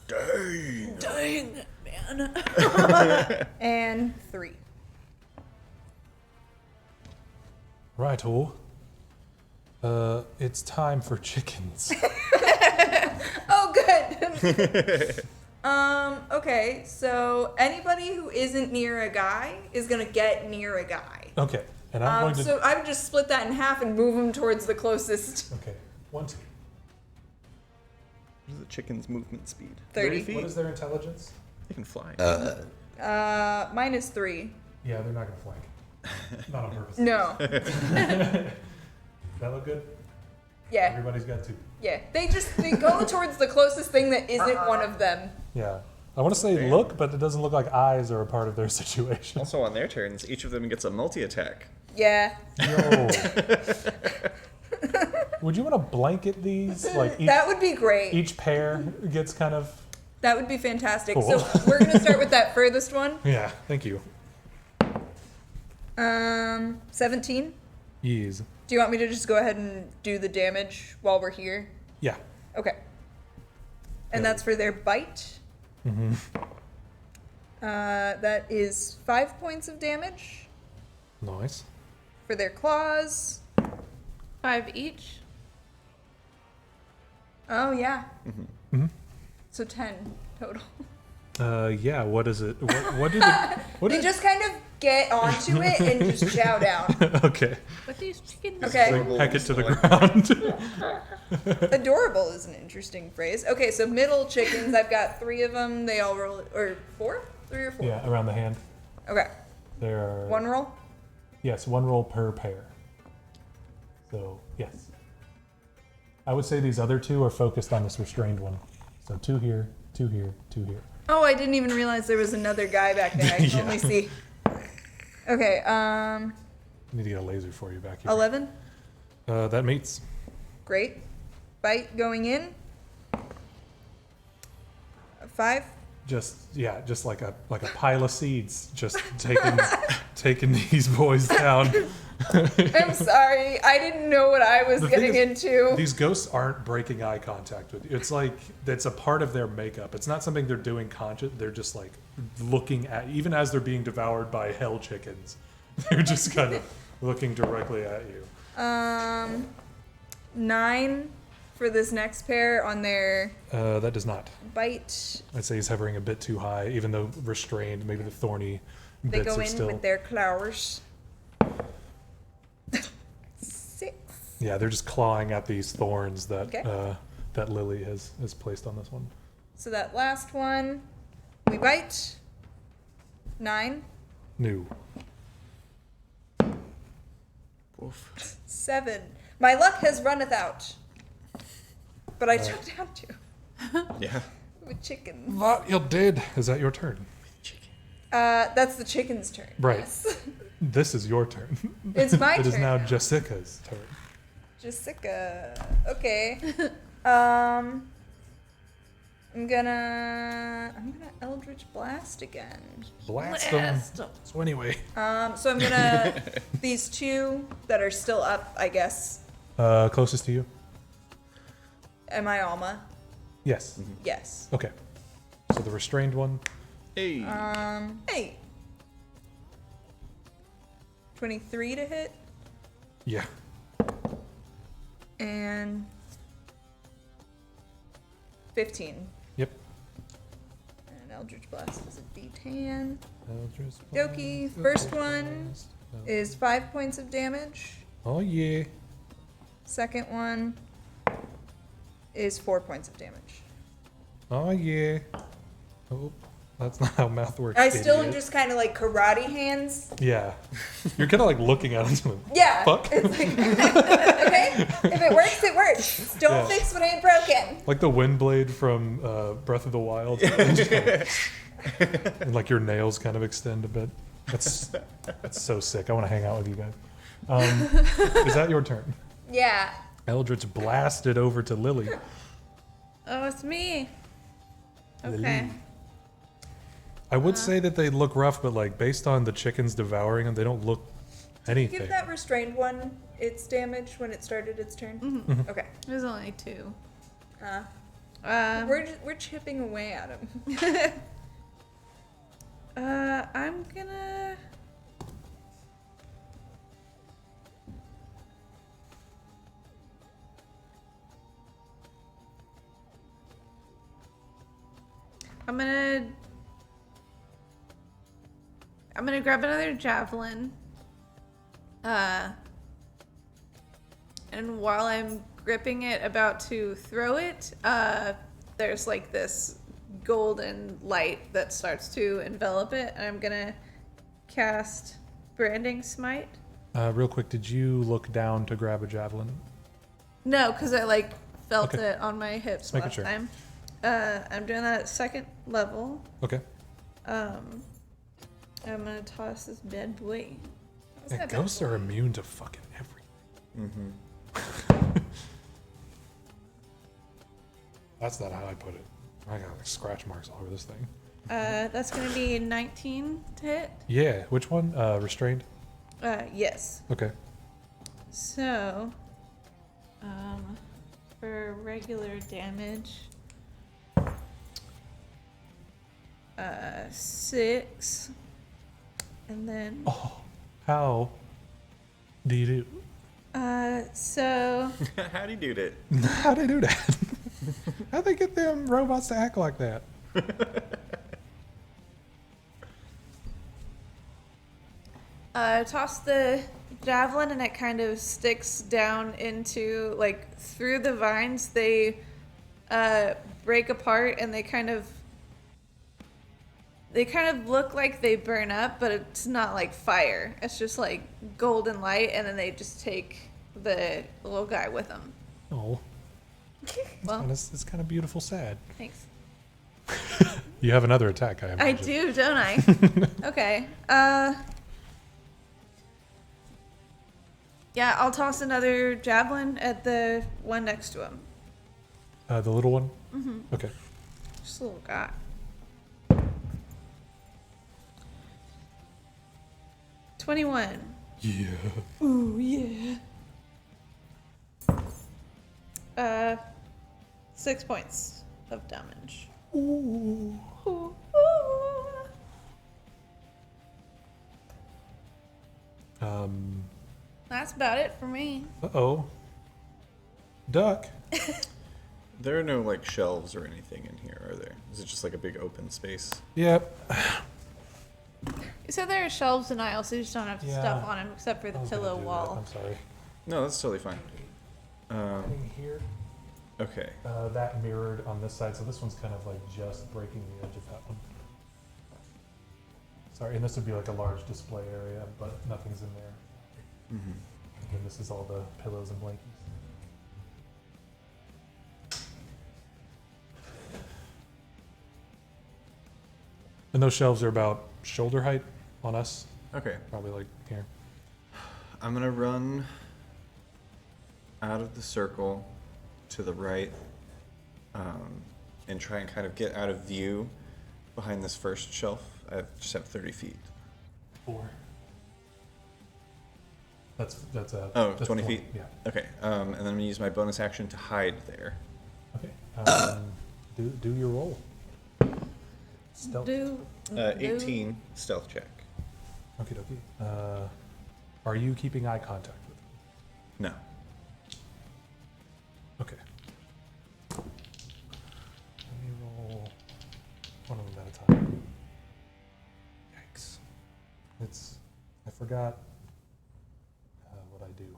Dang. Dang, man. And 3. Right-o. It's time for chickens. Oh, good. Okay, so anybody who isn't near a guy is gonna get near a guy. Okay, and I'm going to... So I would just split that in half and move them towards the closest. Okay, 1, 2. What is the chicken's movement speed? 30. feet. What is their intelligence? They can fly. Minus 3. Yeah, they're not going to flank. Not on purpose. No. That look good? Yeah. Everybody's got 2. Yeah. They go towards the closest thing that isn't one of them. Yeah. I want to say Damn. look, but it doesn't look like eyes are a part of their situation. Also on their turns, each of them gets a multi-attack. Yeah. Yo. Would you want to blanket these? Like That would be great. each pair gets kind of... That would be fantastic. Cool. So we're gonna start with that furthest one. Yeah, thank you. 17. Ease. Do you want me to just go ahead and do the damage while we're here? Yeah. Okay. And Yeah. that's for their bite. Mm-hmm. That is 5 points of damage. Nice. For their claws. 5 each. Oh, yeah. Mm-hmm. So 10 total. Yeah, what is it? What did it... What They did... just kind of get onto it and just chow down. Okay. But these chickens. Okay. Adorable Heck it to the display. ground. Adorable is an interesting phrase. Okay, so middle chickens, I've got 3 of them. They all roll, or 4? 3 or 4? Yeah, around the hand. Okay. There are... 1 roll? Yes, 1 roll per pair. So, yes. I would say these other 2 are focused on this restrained one. So 2 here, 2 here, 2 here. Oh, I didn't even realize there was another guy back there. I can Yeah. only see. Okay, I need to get a laser for you back here. 11. That meets. Great. Bite going in. 5. Just like a pile of seeds, just taking these boys down. I'm sorry. I didn't know what I was The thing getting into. These ghosts aren't breaking eye contact with you. It's like that's a part of their makeup. It's not something they're doing conscious. They're just like looking at, even as they're being devoured by hell chickens. They're just kind of looking directly at you. 9 for this next pair on their That does not. bite. I'd say he's hovering a bit too high, even though restrained. Maybe the thorny They bits go are in still. with their claws. 6. Yeah, they're just clawing at these thorns that Okay. that Lily has placed on this one. So that last one, we bite. 9. New. Oof. 7. My luck has runneth out. But I took down 2 Yeah. with chickens. That you did. Is that your turn? That's the chicken's turn. Right. Yes. This is your turn. It's my It is turn now now. Jessica's turn. Jessica. Okay. I'm gonna Eldritch Blast again. Blast them. Blast 'em. So anyway, So I'm gonna these 2 that are still up, I guess. closest to you. Am I Alma? Yes. Yes. Okay. So the restrained one. Hey. Hey. 23 to hit Yeah. and 15. Yep. And Eldritch Blast is a D10. Eldritch Dokie. Blast, First Eldritch one Blast. is 5 points of damage. Oh yeah. Second one is 4 points of damage. Oh, yeah. Oh, that's not how math works. I still am idiot. just kind of like karate hands. Yeah. You're kind of like looking at him. Yeah. Fuck. It's like, okay, if it works, it works. Don't Yeah. fix what ain't broken. Like the wind blade from Breath of the Wild. And just kinda- and like your nails kind of extend a bit. That's so sick. I want to hang out with you guys. Is that your turn? Yeah. Eldritch blasted over to Lily. Oh, it's me. Okay. Lily. I would say that they look rough, but like based on the chickens devouring them, they don't look anything. Give that restrained one its damage when it started its turn. Mm-hmm. Okay. There's only 2. We're chipping away at him. I'm gonna. I'm gonna grab another javelin. And while I'm gripping it, about to throw it, there's like this golden light that starts to envelop it, and I'm gonna cast Branding Smite. Real quick, did you look down to grab a javelin? No, because I like felt Okay. it on my hips Making last sure. time. I'm doing that at 2nd level. Okay. I'm gonna toss this bad boy. What's Yeah, that bad ghosts are boy? immune to fucking everything. Mm-hmm. That's not how I put it. I got like scratch marks all over this thing. That's gonna be 19 to hit. Yeah, which one? Restrained? Yes. Okay. So, for regular damage, 6, and then, Oh, how do you do? so, How do you do that? How'd they do that? How'd they get them robots to act like that? toss the javelin and it kind of sticks down into, like, through the vines. They, break apart and they kind of look like they burn up, but it's not like fire. It's just like golden light, and then they just take the little guy with them. Oh, Well, it's kind of beautiful sad. thanks. You have another attack, I imagine. I do, don't I? Okay. Yeah, I'll toss another javelin at the one next to him. The little one? Mm-hmm. Okay. Just a little guy. $21. Yeah. Ooh, yeah. 6 points of damage. Ooh. Ooh, ooh. That's about it for me. Uh-oh. Duck. There are no like shelves or anything in here, are there? Is it just like a big open space? Yep. You said there are shelves and aisles, so you just don't have Yeah. stuff on them except for the I was gonna pillow do that. wall. I'm sorry. No, that's totally fine. Here. Okay. That mirrored on this side, so this one's kind of like just breaking the edge of that one. Sorry, and this would be like a large display area, but nothing's in there. Mm-hmm. Again, this is all the pillows and blankets. And those shelves are about shoulder height on us, Okay. probably like here. I'm gonna run out of the circle to the right, and try and kind of get out of view behind this first shelf. I just have 30 feet. 4. That's that's 20 feet? Yeah. Okay. And then I'm gonna use my bonus action to hide there. Okay. Do your roll. Stealth. Do 18 stealth check. Okie dokie. Are you keeping eye contact with them? No. Okay. Let me roll one of them at a time. Yikes. I forgot what I do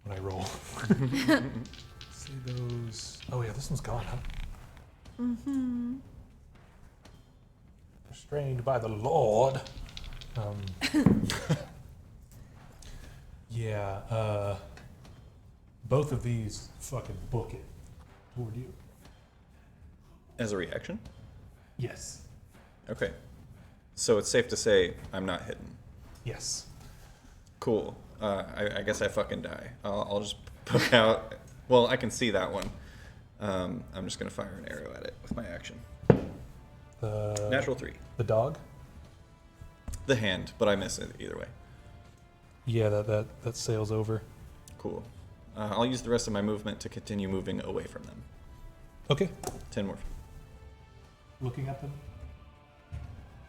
when I roll. See those those. Oh yeah, this one's gone, huh? Mm-hmm. Restrained by the Lord. Yeah, both of these fucking book it toward you. As a reaction? Yes. Okay. So it's safe to say I'm not hidden. Yes. Cool. I guess I fucking die. I'll just poke out. Well, I can see that one. I'm just going to fire an arrow at it with my action. Natural 3. The dog? The hand, but I miss it either way. Yeah, that sails over. Cool. I'll use the rest of my movement to continue moving away from them. Okay. 10 more. Looking at them?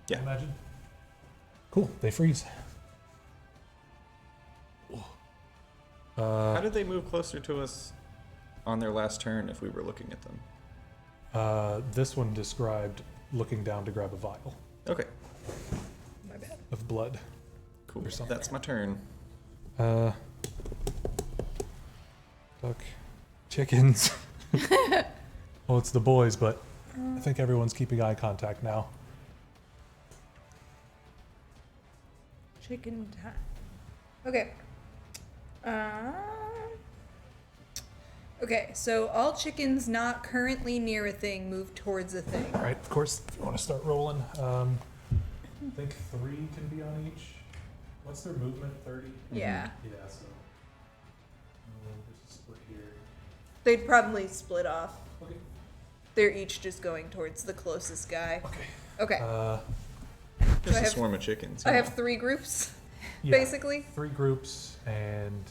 Yeah. Imagine. Cool. They freeze. How did they move closer to us on their last turn if we were looking at them? This one described looking down to grab a vial Okay. My bad. of blood. Cool. Or something. That's my turn. Duck. Chickens. Well, it's the boys, but I think everyone's keeping eye contact now. Chicken time. Okay. Okay, so all chickens not currently near a thing move towards a thing. All right, of course, if you want to start rolling. I think 3 can be on each. What's their movement? 30? Yeah. Yeah, so. There's a split here. They'd probably split off. Okay. They're each just going towards the closest guy. Okay. Okay. Just I a have- swarm of chickens. I have 3 groups, Yeah, basically. 3 groups, and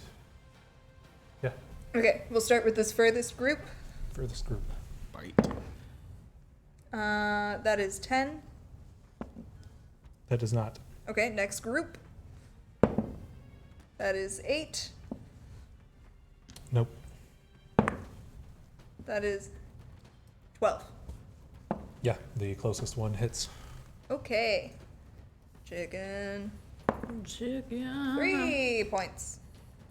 yeah, Okay, we'll start with this furthest group. furthest group. Bite. That is 10. That does not. Okay, next group. That is 8. Nope. That is 12. Yeah, the closest one hits. Okay. Chicken. Chicken. 3 points.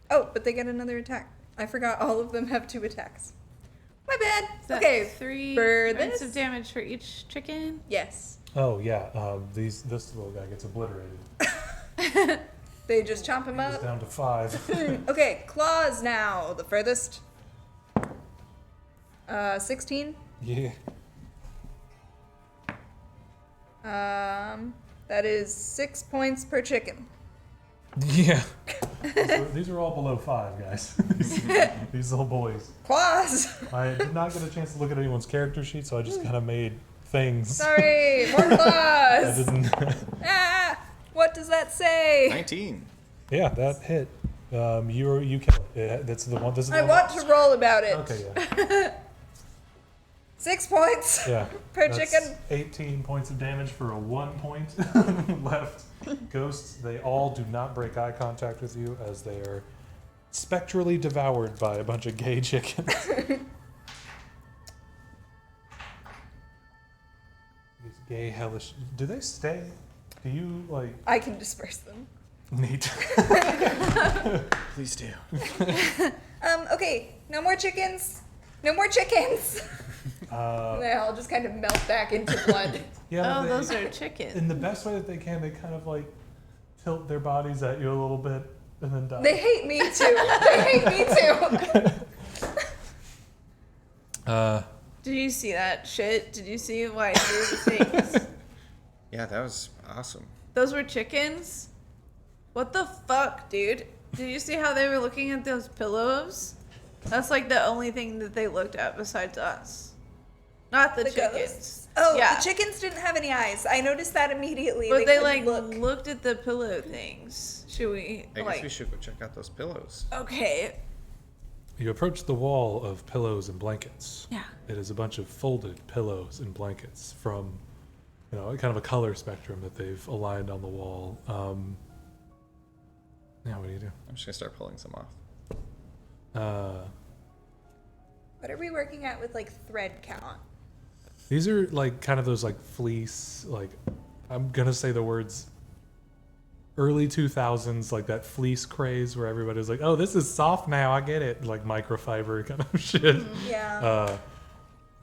Oh, but they get another attack. I forgot all of them have 2 attacks. My bad. Is that Okay. 3 for points this? of damage for each chicken. Yes. Oh yeah, this little guy gets obliterated. They just chomp him It's up. down to 5. Okay, claws now. The furthest. 16. Yeah. That is 6 points per chicken. Yeah. These are all below 5, guys. These little boys. Claws. I did not get a chance to look at anyone's character sheet, so I just kind of made things. Sorry, more I claws. didn't. Ah, what does that say? 19. Yeah, that hit. You kill it. That's the one. This is the I one. want to roll about it. Okay, yeah. 6 points. Yeah. Per That's chicken. 18 points of damage for a 1 point left. Ghosts, they all do not break eye contact with you as they are spectrally devoured by a bunch of gay chickens. These gay hellish. Do they stay? Do you, like. I can disperse them. Neat. Please do. Okay, no more chickens. No more chickens. Uh, They all just kind of melt back into blood. yeah, Oh, they, those are chickens. in the best way that they can, they kind of like tilt their bodies at you a little bit and then die. They hate me too. They hate me too. Did you see that shit? Did you see why I threw the things? Yeah, that was awesome. Those were chickens? What the fuck, dude? Did you see how they were looking at those pillows? That's like the only thing that they looked at besides us. Not the chickens. ghosts? Oh, Yeah. the chickens didn't have any eyes. I noticed that immediately. But they couldn't like look. looked at the pillow things. Should we I guess like we should go check out those pillows. okay. You approach the wall of pillows and blankets. Yeah. It is a bunch of folded pillows and blankets from, kind of a color spectrum that they've aligned on the wall. Yeah, what do you do? I'm just gonna start pulling some off. What are we working at with like thread count? These are like kind of those like fleece, like I'm gonna say the words early 2000s, like that fleece craze where everybody's like, oh, this is soft now, I get it, like microfiber kind of shit. Yeah.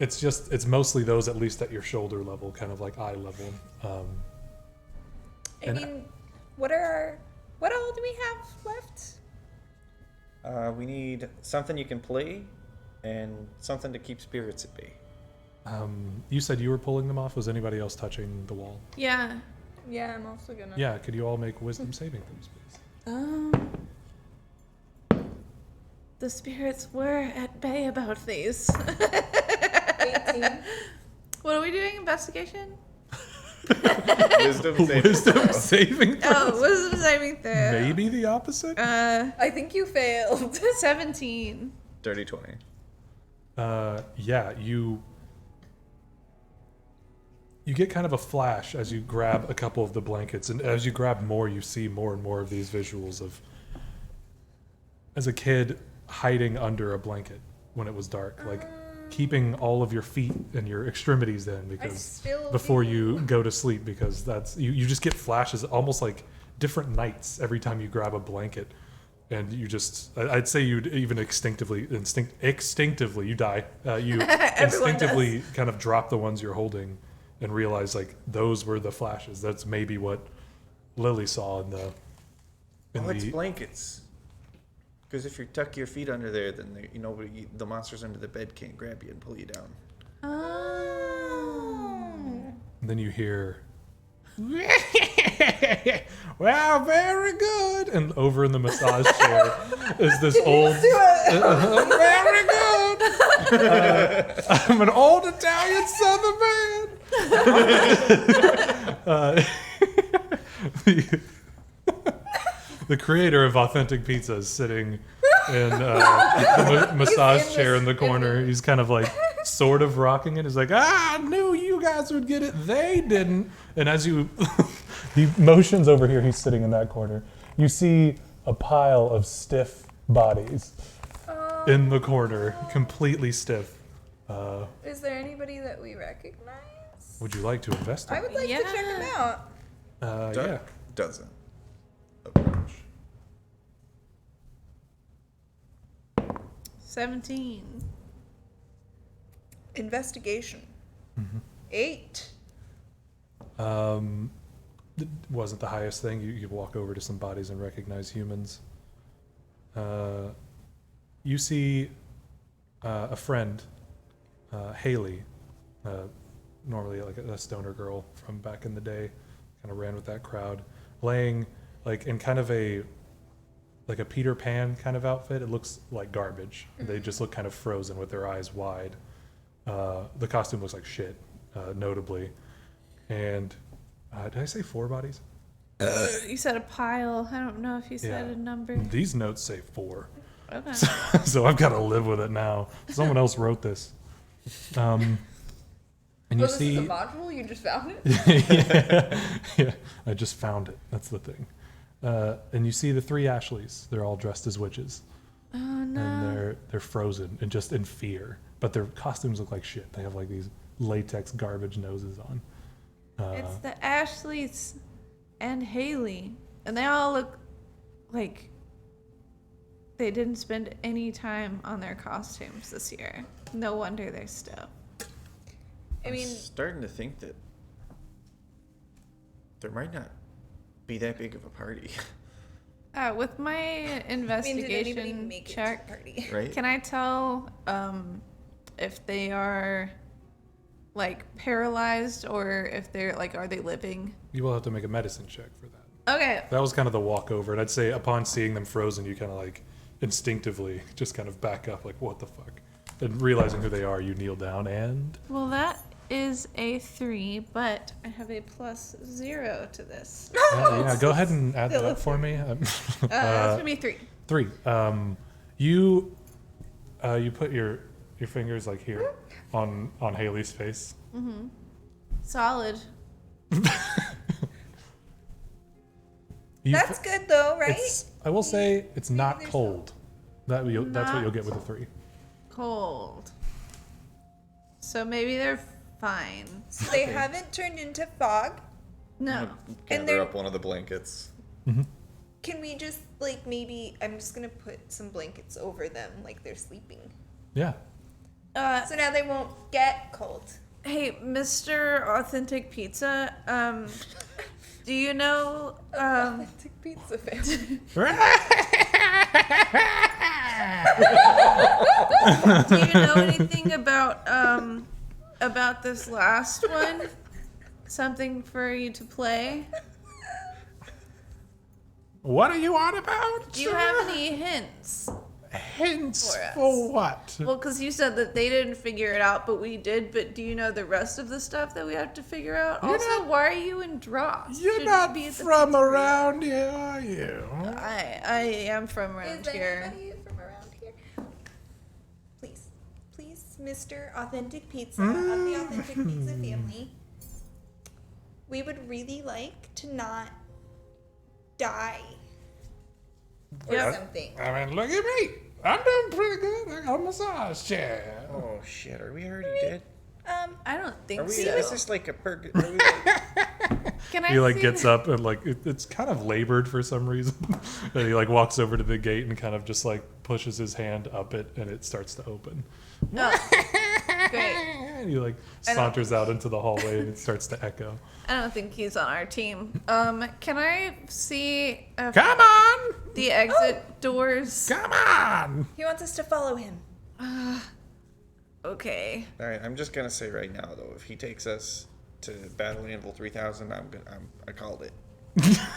It's mostly those, at least at your shoulder level, kind of like eye level. I mean, what all do we have left? We need something you can play and something to keep spirits at bay. You said you were pulling them off. Was anybody else touching the wall? Yeah. Yeah, I'm also gonna. Yeah, could you all make wisdom saving throws, please? The spirits were at bay about these. 18. What are we doing? Investigation? Wisdom saving. Wisdom saving throws? Oh, wisdom saving throw. Maybe the opposite? I think you failed. 17. Dirty 20. Yeah, you get kind of a flash as you grab a couple of the blankets, and as you grab more, you see more and more of these visuals of, as a kid, hiding under a blanket when it was dark, like keeping all of your feet and your extremities in because before you go to sleep, because that's you just get flashes, almost like different nights every time you grab a blanket. And you just, I'd say you'd even instinctively, you die. You instinctively kind of drop the ones you're holding and realize like those were the flashes. That's maybe what Lily saw in the. It's blankets. Because if you tuck your feet under there, then the monsters under the bed can't grab you and pull you down. Oh. And then you hear. Wow, very good. And over in the massage chair is this old. Very good. I'm an old Italian Southern man. The creator of Authentic Pizza is sitting in a massage chair in the corner. He's kind of like sort of rocking it. He's like, I knew you guys would get it. They didn't. And as you, he motions over here, he's sitting in that corner. You see a pile of stiff bodies in the corner, completely stiff. Is there anybody that we recognize? Would you like to investigate? I would like to check them out. Yeah. Doesn't approach. 17. Investigation. 8. It wasn't the highest thing. You walk over to some bodies and recognize humans. You see a friend, Haley, normally like a stoner girl from back in the day, kind of ran with that crowd, laying like in kind of a Peter Pan kind of outfit. It looks like garbage. They just look kind of frozen with their eyes wide. The costume looks like shit, notably. And did I say 4 bodies? You said a pile. I don't know if you said a number. These notes say 4. Okay. So I've got to live with it now. Someone else wrote this. And you This see, is a module? You just found it? yeah, I just found it. That's the thing. And you see the 3 Ashleys. They're all dressed as witches. Oh no. And they're frozen and just in fear. But their costumes look like shit. They have like these latex garbage noses on. It's the Ashleys and Haley. And they all look like they didn't spend any time on their costumes this year. No wonder they're stiff. I mean, I'm starting to think that there might not be that big of a party, With my did anybody investigation make it to check, the party? right? can I tell if they are like paralyzed or if they're like, are they living? You will have to make a medicine check for that. Okay. That was kind of the walkover. And I'd say upon seeing them frozen, you kind of like instinctively just kind of back up like, what the fuck? And realizing who they are, you kneel down and... Well, that is a 3, but I have a +0 to this. yeah, go ahead and add that Still a up for me. That's gonna be 3. 3. You put your fingers like here on Haley's face. Solid. That's good though, right? I will say it's not there's cold. That's what you'll get with a 3. Cold. So maybe they're fine. So they haven't turned into fog. No. Gather they're- up one of the blankets. Can we just, like, maybe... I'm just going to put some blankets over them like they're sleeping. Yeah. So now they won't get cold. Hey, Mr. Authentic Pizza, do you know, Authentic pizza family. do you know anything about this last one? Something for you to play? What are you on about? Do you have any hints? Hints for us? for what? Well, because you said that they didn't figure it out, but we did. But do you know the rest of the stuff that we have to figure out? You're Also, not- why are you in Dross? You're Shouldn't not be at the from pizzeria. around here, are you? I am from around Is here. anybody from around here? Please, Mr. Authentic Pizza of the Authentic Pizza family. We would really like to not die. Or Yep. something. I mean, look at me. I'm doing pretty good. I got a massage chair. Oh shit, are we already dead? I don't think Are we? so. Is this like a purgatory? Like, Can I He like see gets up and like it's kind of labored for some reason. And he like walks over to the gate and kind of just like pushes his hand up it and it starts to open. No. Great. And he like saunters out into the hallway and it starts to echo. I don't think he's on our team. Can I see Come on! the exit doors? Come on! He wants us to follow him. Okay. all right, I'm just gonna say right now though, if he takes us to Battle Anvil 3000, I called it.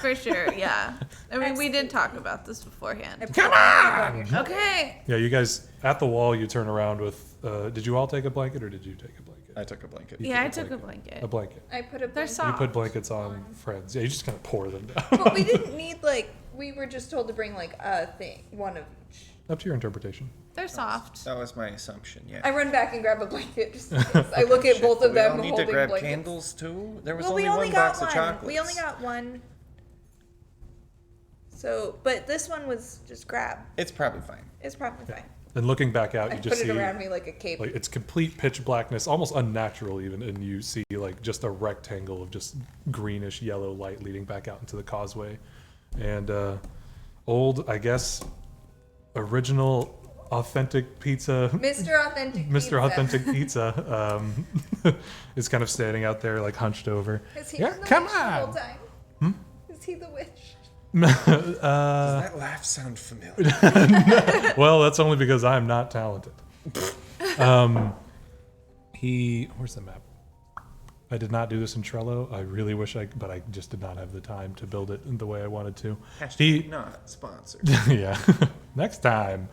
For sure, yeah. I mean, we did talk about this beforehand. Come on! Okay. Yeah, you guys at the wall. You turn around with. Did you all take a blanket or did you take a blanket? I took a blanket. Yeah, I took a blanket. A blanket. I put a They're blanket. You soft. put blankets on friends. Yeah, you just kind of pour them down. But we didn't need, like, we were just told to bring, like, a thing, one of each. Up to your interpretation. They're soft. That was my assumption. Yeah. I run back and grab a blanket. Just in case. I look at both of we them all need to holding grab blankets. candles too. There was Well, only we only one got box one. of chocolates. We only got one. So, but this one was just grab. It's probably fine. It's probably fine. And looking back out, I you put just it see around me like a cape. like it's complete pitch blackness, almost unnatural even, and you see like just a rectangle of just greenish yellow light leading back out into the causeway, and old, I guess, original authentic pizza. Mr. Authentic Pizza. Mr. Authentic Pizza is kind of standing out there, like hunched over. Is he Yeah, the come witch the whole on. time? Is he the witch? Does that laugh sound familiar? Well, that's only because I'm not talented. Where's the map? I did not do this in Trello. I really wish but I just did not have the time to build it in the way I wanted to. Hashtag not sponsored. Yeah. Next time.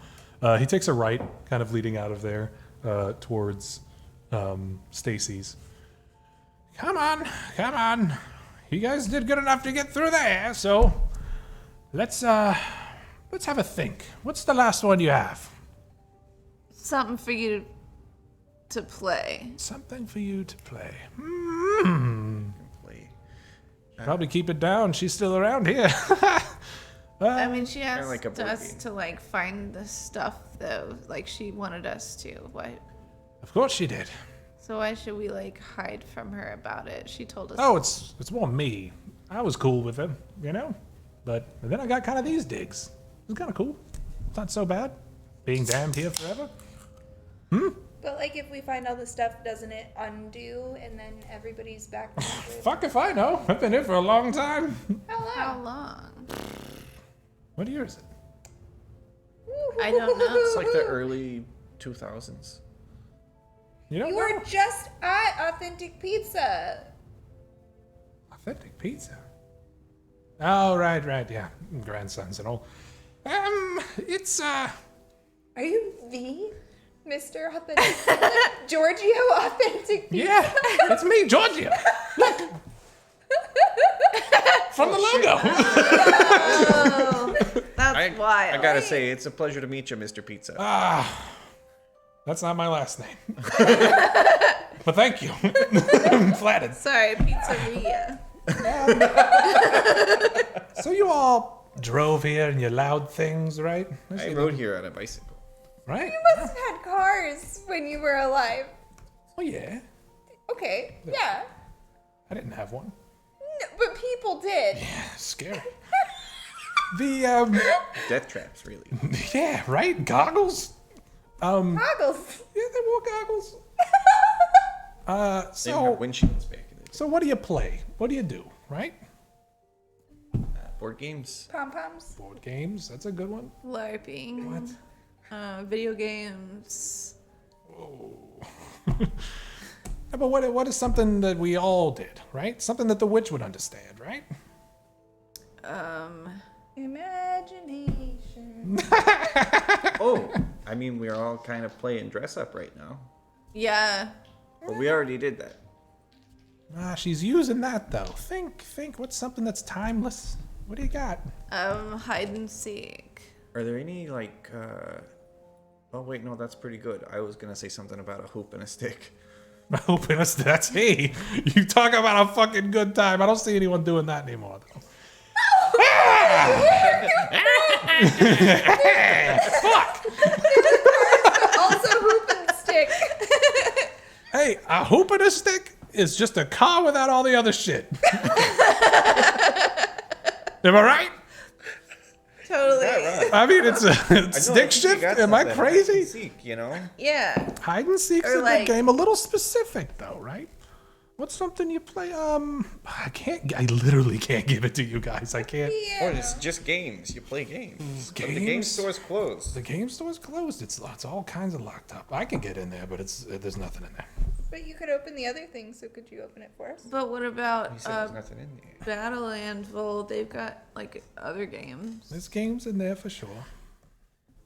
He takes a right, kind of leading out of there towards Stacy's. Come on. You guys did good enough to get through there, so let's have a think. What's the last one you have? Something for you to play. Something for you to play. Play. Probably keep it down. She's still around here. I mean, she asked like a board us game. to like find the stuff though. Like she wanted us to. Why? Of course she did. So why should we like hide from her about it? She told us. Oh, it's more me. I was cool with him, you know? But then I got kind of these digs. It was kind of cool. It's not so bad. Being damned here forever. But like, if we find all the stuff, doesn't it undo, and then everybody's back to Fuck if I know. I've been here for a long time. How long? What year is it? I don't know. It's like the early 2000s. You don't You know? were just at Authentic Pizza. Authentic pizza. Oh, right, yeah. Grandsons and all. It's, Are you the Mr. Authentic Pizza? Giorgio Authentic Pizza? yeah, it's me, Georgia. Look. From the logo. Oh, that's wild. I gotta say, it's a pleasure to meet you, Mr. Pizza. That's not my last name. But thank you. I'm flattered. Sorry, pizzeria. So you all drove here and you loud things, right? I rode here on a bicycle. Right? You must have had cars when you were alive. Oh, yeah. Okay, yeah. I didn't have one. No, but people did. Yeah, scary. Death traps, really. Yeah, right? Goggles? Goggles. Yeah, they wore goggles. They didn't have So windshields back in the day. so what do you play? What do you do, right? Board games. Pom poms. Board games, that's a good one. LARPing. What? Video games. Yeah, but what is something that we all did, right? Something that the witch would understand, right? Imagination. Oh, I mean, we're all kind of playing dress up right now. Yeah. But we already did that. She's using that though. Think, what's something that's timeless? What do you got? Hide and seek. Are there any, like, oh, wait, no, that's pretty good. I was going to say something about a hoop and a stick. Hoping that's hey, you talk about a fucking good time. I don't see anyone doing that anymore though. Fuck! Also hoop and stick. Hey, a hoop and a stick is just a car without all the other shit. Am I right? Totally. Right. I mean, it's a I know, stick I think you shift. got Am I something. crazy? Hide and seek, you know? Yeah. Hide and seek's Or a like- good game. A little specific though, right? What's something you play? I literally can't give it to you guys. I can't. Or it's just games. You play games. But the game Games? store's closed. The game store's closed. It's all kinds of locked up. I can get in there, but there's nothing in there. But you could open the other thing, so could you open it for us? But what about You said there's nothing in there. Battle Anvil? They've got like other games. There's games in there for sure.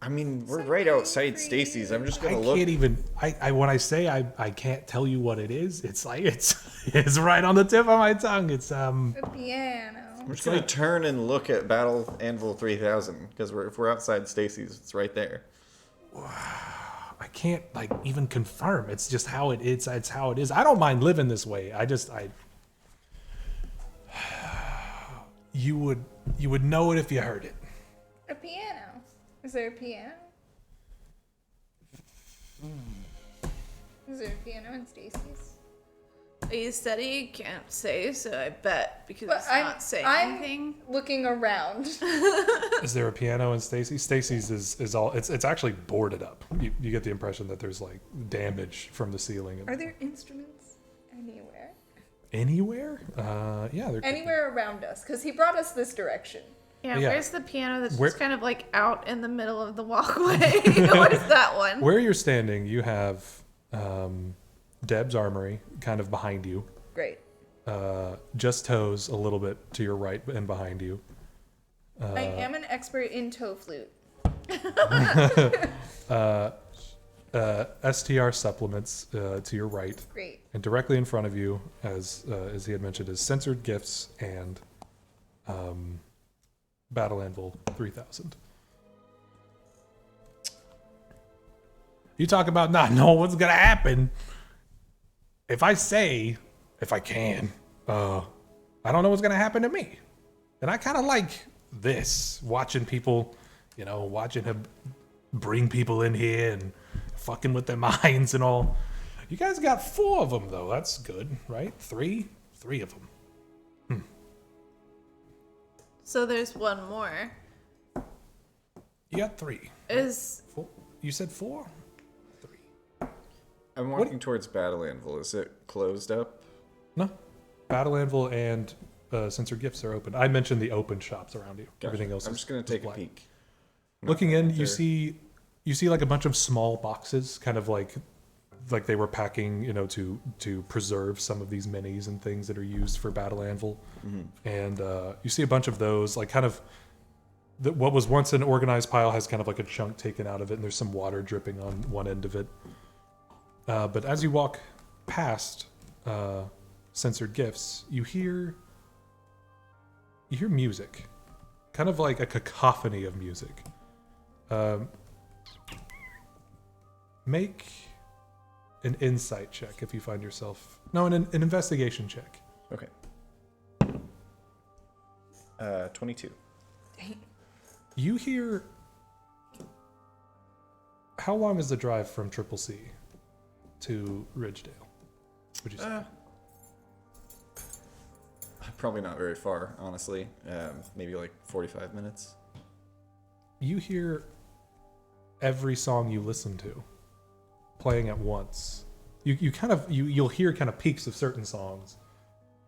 I mean, we're right outside Stacy's. I'm just I gonna look. can't even. I when I say I can't tell you what it is. It's like it's right on the tip of my tongue. It's A piano. I'm just gonna turn and look at Battle Anvil 3000 because if we're outside Stacy's, it's right there. I can't like even confirm. It's just how it is. It's how it is. I don't mind living this way. You would know it if you heard it. A piano. Is there a piano? Is there a piano in Stacy's? You said he can't say, so I bet because But it's not saying anything. Looking around. Is there a piano in Stacy's? Stacy's is all. It's actually boarded up. You get the impression that there's like damage from the ceiling. Are there instruments anywhere? Anywhere? Yeah. There Anywhere around us? Because he brought us this direction. Yeah, Yeah. where's the piano that's Where- just kind of like out in the middle of the walkway? What is that one? Where you're standing, you have Deb's Armory kind of behind you. Great. Just Toes a little bit to your right and behind you. I am an expert in toe flute. STR supplements to your right, Great. and directly in front of you, as he had mentioned, is censored gifts and Battle Anvil 3000. You talk about not knowing what's gonna happen. If I can, I don't know what's gonna happen to me, and I kind of like this, watching people, watching him bring people in here and fucking with their minds and all. You guys got 4 of them though. That's good, right? 3 of them. So there's one more. You got 3. Is 4. You said 4? 3. I'm walking towards Battle Anvil. Is it closed up? No. Battle Anvil and Censored Gifts are open. I mentioned the open shops around you. Gotcha. Everything else I'm is just gonna take a black. peek. Looking in, you There. see like a bunch of small boxes, kind of like they were packing, to preserve some of these minis and things that are used for Battle Anvil. And you see a bunch of those, like kind of what was once an organized pile has kind of like a chunk taken out of it, and there's some water dripping on one end of it. But as you walk past Censored Gifts, you hear music, kind of like a cacophony of music. Make an insight check if you find yourself. No, an investigation check. Okay. 22. You hear. How long is the drive from Triple C to Ridgedale? Would you say? probably not very far, honestly. Maybe like 45 minutes. You hear every song you listen to playing at once. You'll hear kind of peaks of certain songs.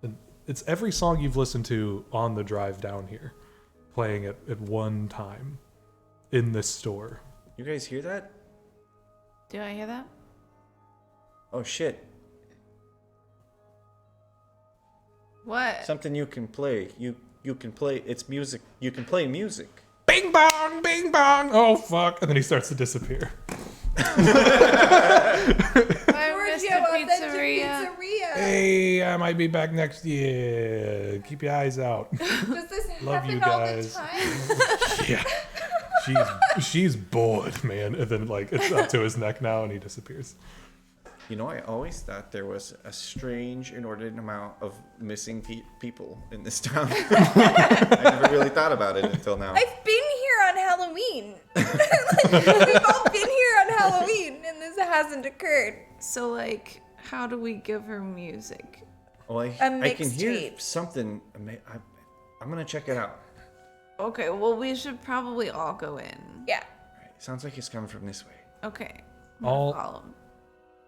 And it's every song you've listened to on the drive down here playing at one time in this store. You guys hear that? Do I hear that? Oh shit. What? Something you can play. You can play. It's music. You can play music. Bing bong, bing bong. Oh fuck! And then he starts to disappear. Mr. Pizzeria. Hey, I might be back next year. Keep your eyes out. Does this Love happen you all guys. the time? Yeah. She's bored, man. And then like it's up to his neck now, and he disappears. You know, I always thought there was a strange, inordinate amount of missing people in this town. I never really thought about it until now. I've been here on Halloween. We've all been here on Halloween, and this hasn't occurred. So, like, how do we give her music? Well, I can hear mixtape. something. I'm gonna check it out. Okay, well, we should probably all go in. Yeah. Right, sounds like it's coming from this way. Okay.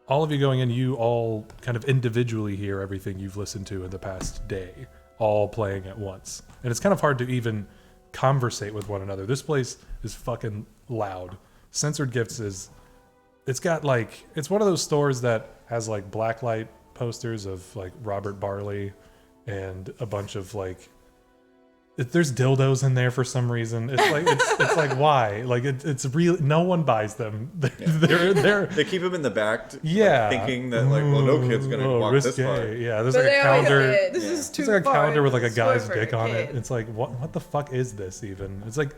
All of you going in, you all kind of individually hear everything you've listened to in the past day, all playing at once. And it's kind of hard to even conversate with one another. This place is fucking loud. Censored Gifts it's one of those stores that has like blacklight posters of like Robert Barley and a bunch of like, there's dildos in there for some reason. It's like it's like why? Like it's real. No one buys them. They're They keep them in the back, yeah, thinking that like, well, no kid's gonna walk this risque. far. Yeah, there's But like a they always calendar. did. This is too There's like a far. calendar with like a This guy's is for dick a on it. kid. It's like what the fuck is this even? It's like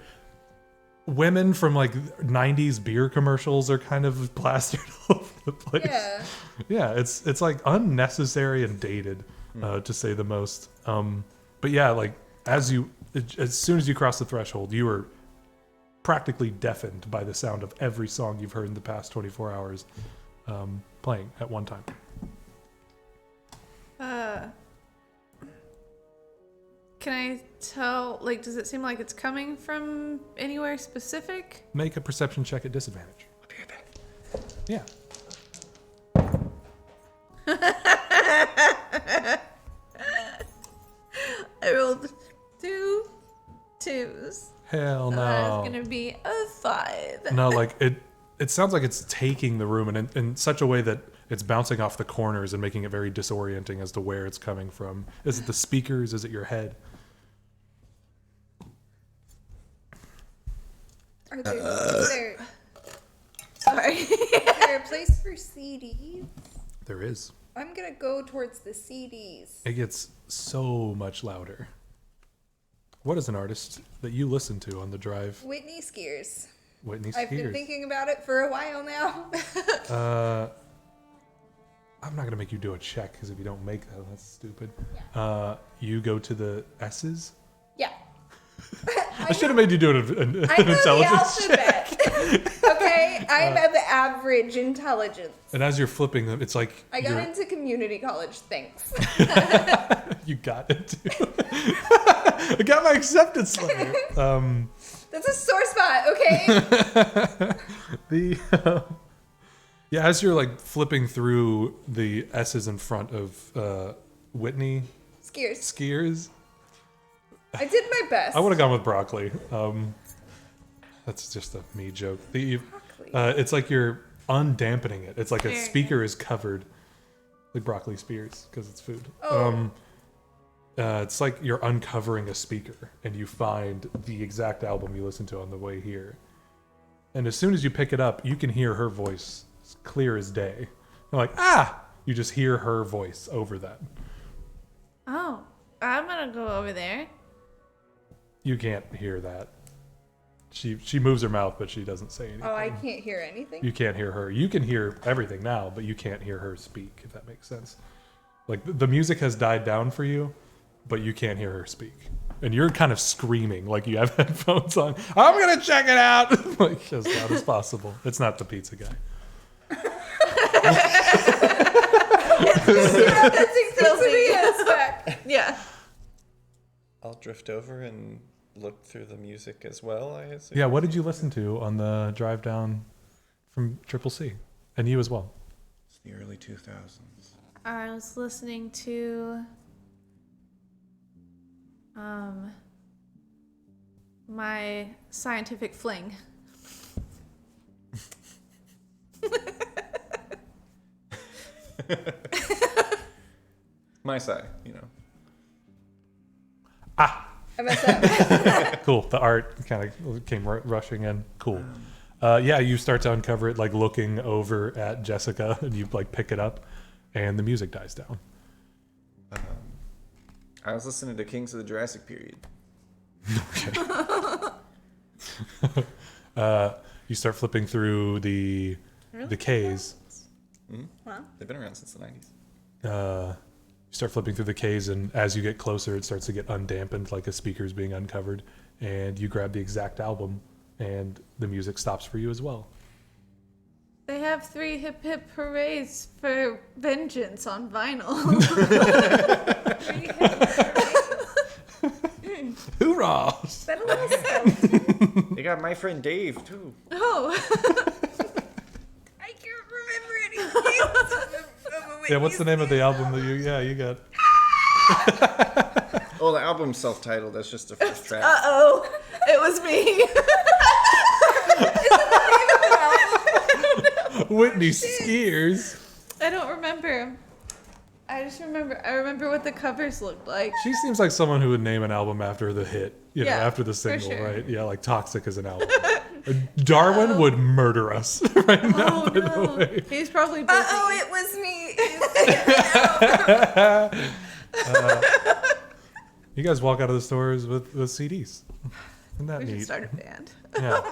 women from like 90s beer commercials are kind of plastered all over the place. Yeah. Yeah, it's like unnecessary and dated, to say the most. But yeah, like as soon as you cross the threshold, you are practically deafened by the sound of every song you've heard in the past 24 hours playing at one time. Can I tell, like, does it seem like it's coming from anywhere specific? Make a perception check at disadvantage. I'll be right back. Yeah. I rolled 2 2s. Hell no. That's gonna be a 5. No, like it sounds like it's taking the room and in such a way that it's bouncing off the corners and making it very disorienting as to where it's coming from. Is it the speakers? Is it your head? Are there, Sorry. is there a place for CDs? There is. I'm gonna go towards the CDs. It gets so much louder. What is an artist that you listen to on the drive? Whitney Spears. Whitney I've been Spears. thinking about it for a while now. I'm not gonna make you do a check because if you don't make that, that's stupid. You go to the S's. Yeah. I should have made you do an I know the intelligence check. alphabet. Okay, I'm of average intelligence. And as you're flipping them, it's like I got into community college, thanks. you got it. Too. I got my acceptance letter. That's a sore spot, okay? Yeah, as you're like flipping through the S's in front of Whitney Skiers. Skiers, I did my best. I would have gone with broccoli. That's just a me joke. It's like you're undampening it. It's like a speaker is covered, like broccoli spears, because it's food. Oh. It's like you're uncovering a speaker, and you find the exact album you listened to on the way here. And as soon as you pick it up, you can hear her voice clear as day. You're like, ah! You just hear her voice over that. Oh, I'm gonna go over there. You can't hear that. She moves her mouth, but she doesn't say anything. Oh, I can't hear anything? You can't hear her. You can hear everything now, but you can't hear her speak, if that makes sense. Like, the music has died down for you, but you can't hear her speak. And you're kind of screaming like you have headphones on. I'm going to check it out! Like, as loud as possible. It's not the pizza guy. That's exclusively yes. Yeah. I'll drift over and look through the music as well, I assume. Yeah, what did you listen to on the drive down from Triple C? And you as well. It's the early 2000s. I was listening to my scientific fling. My side, Ah, I messed up. cool. The art kind of came rushing in. Cool. Yeah, you start to uncover it, like looking over at Jessica, and you like pick it up, and the music dies down. I was listening to Kings of the Jurassic period. You start flipping through the Ks. Wow. They've been around since the 90s. You start flipping through the Ks, and as you get closer, it starts to get undampened, like a speaker's being uncovered. And you grab the exact album, and the music stops for you as well. They have 3 hip hip hoorays for vengeance on vinyl. 3 hip hoorays. Hoorah! Is that a little stealth? They got My Friend Dave, too. Oh. I can't remember anything. Yeah, what's the name of the album that you got? Oh, the album's self-titled. That's just the first track. Uh-oh. It was me. Whitney Skiers. I don't remember. I remember what the covers looked like. She seems like someone who would name an album after the hit, Yeah, after the for single, sure. right? Yeah, like Toxic is an album. Darwin would murder us right now, Oh by the no. way. He's probably busy. It was me. You guys walk out of the stores with CDs. Isn't that We should neat? start a band. Yeah.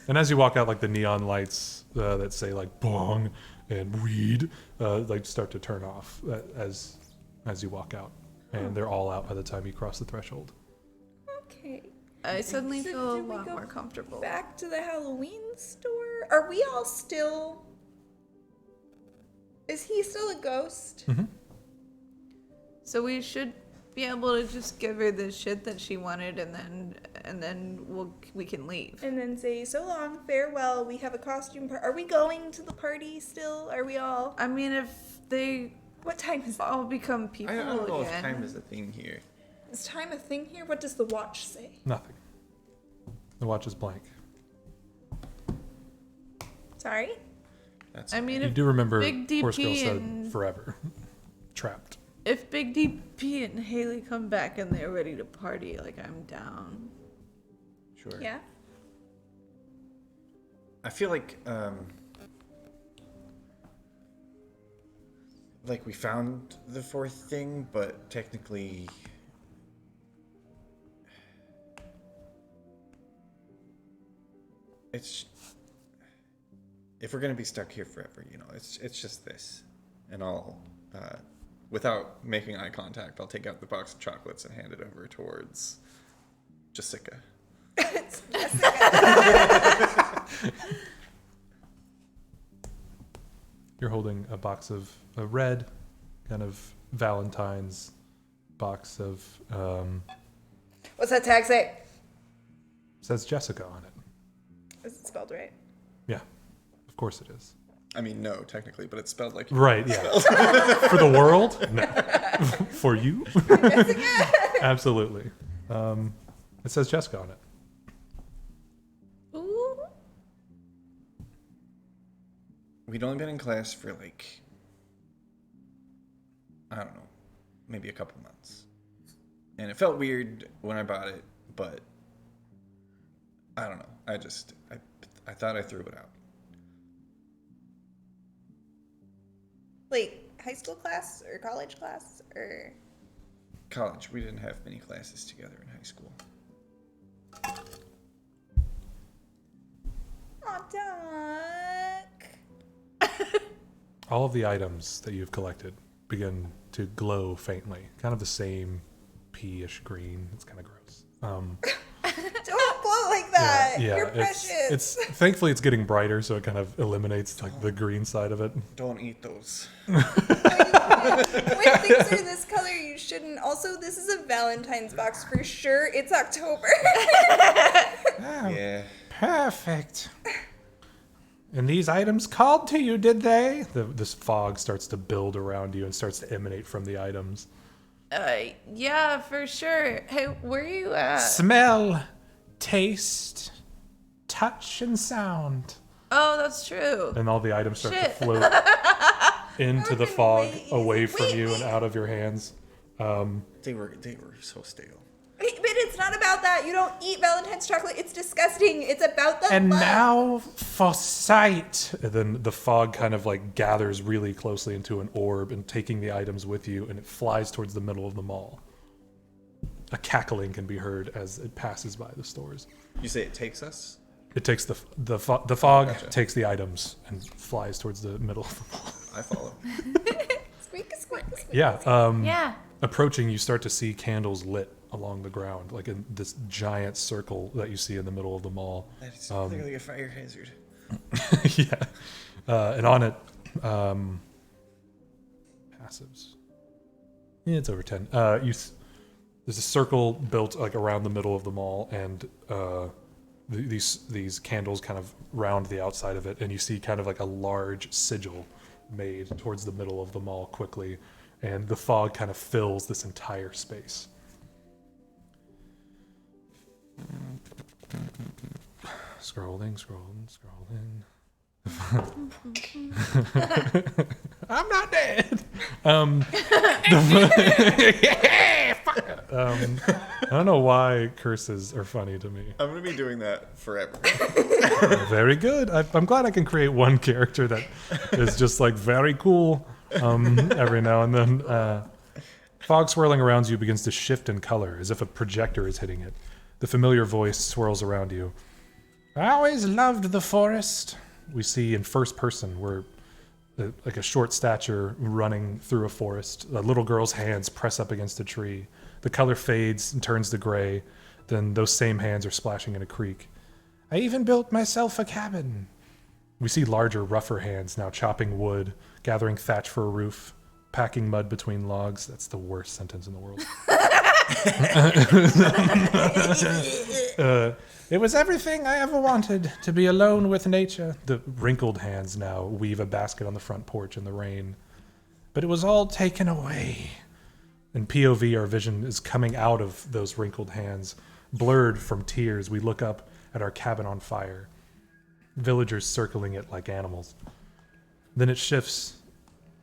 And as you walk out, like the neon lights that say like bong and weed, like start to turn off as you walk out, and they're all out by the time you cross the threshold. Okay. I suddenly So feel a do we lot go more comfortable. Back to the Halloween store? Are we all still... Is he still a ghost? Mm-hmm. So we should be able to just give her the shit that she wanted, and then we can leave. And then say, so long, farewell, we have a costume party. Are we going to the party still? Are we all... I mean, if they What time is it? all become people I don't know again. if time is a thing here. Is time a thing here? What does the watch say? Nothing. The watch is blank. Sorry? That's I mean, You if do remember Big DP Horse Girl said and- forever. Trapped. if Big DP and Haley come back and they're ready to party, like I'm down. sure. Yeah? I feel like we found the fourth thing, but technically it's if we're gonna be stuck here forever, it's just this, and I'll without making eye contact, I'll take out the box of chocolates and hand it over towards Jessica. It's Jessica. You're holding a box of a red, kind of Valentine's box of What's that tag say? says Jessica on it. Is it spelled right? Yeah, of course it is. I mean, no, technically, but it's spelled like Right, yeah. For the world? No. For you? Absolutely. It says Jessica on it. Ooh. We'd only been in class for I don't know, maybe a couple months. And it felt weird when I bought it, but I don't know. I thought I threw it out. Like high school class or college class or... College, we didn't have many classes together in high school. Aw, Doc. All of the items that you've collected begin to glow faintly. Kind of the same pea-ish green. It's kind of gross. Don't glow like that. that. Yeah, You're it's precious. thankfully it's getting brighter, so it kind of eliminates like the green side of it. Don't eat those. When things are this color, you shouldn't. Also, this is a Valentine's box for sure. It's October. Yeah. Perfect. And these items called to you, did they? This fog starts to build around you and starts to emanate from the items. Yeah, for sure. Hey, where are you at? Smell, taste, touch, and sound. Oh, that's true. And all the items start Shit. to float into the fog, Wait, away from wait, you wait. and out of your hands. They were so stale. But it's not about that. You don't eat Valentine's chocolate. It's disgusting. It's about the And love. now for sight. And then the fog kind of like gathers really closely into an orb and taking the items with you, and it flies towards the middle of the mall. A cackling can be heard as it passes by the stores. You say it takes us? It takes the fog Gotcha. takes the items and flies towards the middle of the mall. I follow. Squeak, squeak, squeak. Yeah. Yeah. Approaching, you start to see candles lit along the ground, like in this giant circle that you see in the middle of the mall. That's literally a fire hazard. Yeah. And on it, passives. Yeah, it's over 10. There's a circle built like around the middle of the mall, and these candles kind of round the outside of it, and you see kind of like a large sigil made towards the middle of the mall quickly, and the fog kind of fills this entire space. Scrolling. I'm not dead. I don't know why curses are funny to me. I'm gonna be doing that forever. Very good. I'm glad I can create one character that is just like very cool every now and then. Fog swirling around you begins to shift in color as if a projector is hitting it. The familiar voice swirls around you. I always loved the forest. We see in first person where like a short stature running through a forest. A little girl's hands press up against a tree. The color fades and turns to gray. Then those same hands are splashing in a creek. I even built myself a cabin. We see larger, rougher hands now chopping wood, gathering thatch for a roof, packing mud between logs. That's the worst sentence in the world. It was everything I ever wanted, to be alone with nature. The wrinkled hands now weave a basket on the front porch in the rain. But it was all taken away. In POV, our vision is coming out of those wrinkled hands. Blurred from tears, we look up at our cabin on fire. Villagers circling it like animals. Then it shifts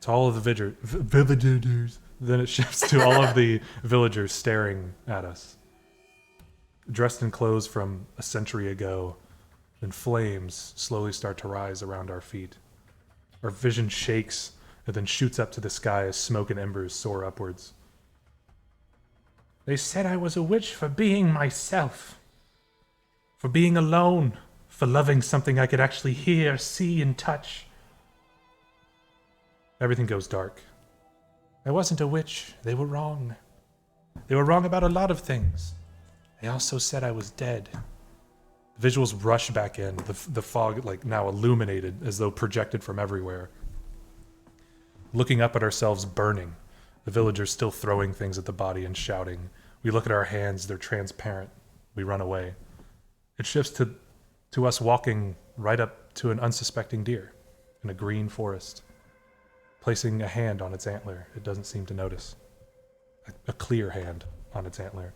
to all of the villagers. Then it shifts to all of the villagers staring at us. Dressed in clothes from a century ago, and flames slowly start to rise around our feet. Our vision shakes and then shoots up to the sky as smoke and embers soar upwards. They said I was a witch for being myself, for being alone, for loving something I could actually hear, see, and touch. Everything goes dark. I wasn't a witch. They were wrong. They were wrong about a lot of things. They also said I was dead. Visuals rush back in, the fog like now illuminated as though projected from everywhere. Looking up at ourselves burning, the villagers still throwing things at the body and shouting. We look at our hands, they're transparent. We run away. It shifts to us walking right up to an unsuspecting deer in a green forest, placing a hand on its antler. It doesn't seem to notice. A clear hand on its antler.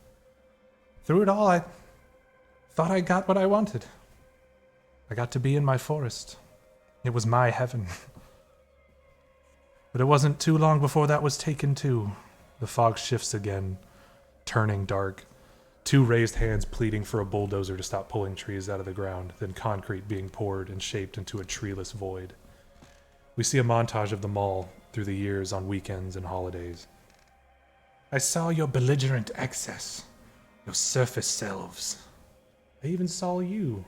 Through it all, I thought I got what I wanted. I got to be in my forest. It was my heaven. But it wasn't too long before that was taken too. The fog shifts again, turning dark. Two raised hands pleading for a bulldozer to stop pulling trees out of the ground, then concrete being poured and shaped into a treeless void. We see a montage of the mall through the years on weekends and holidays. I saw your belligerent excess. Your surface selves. I even saw you.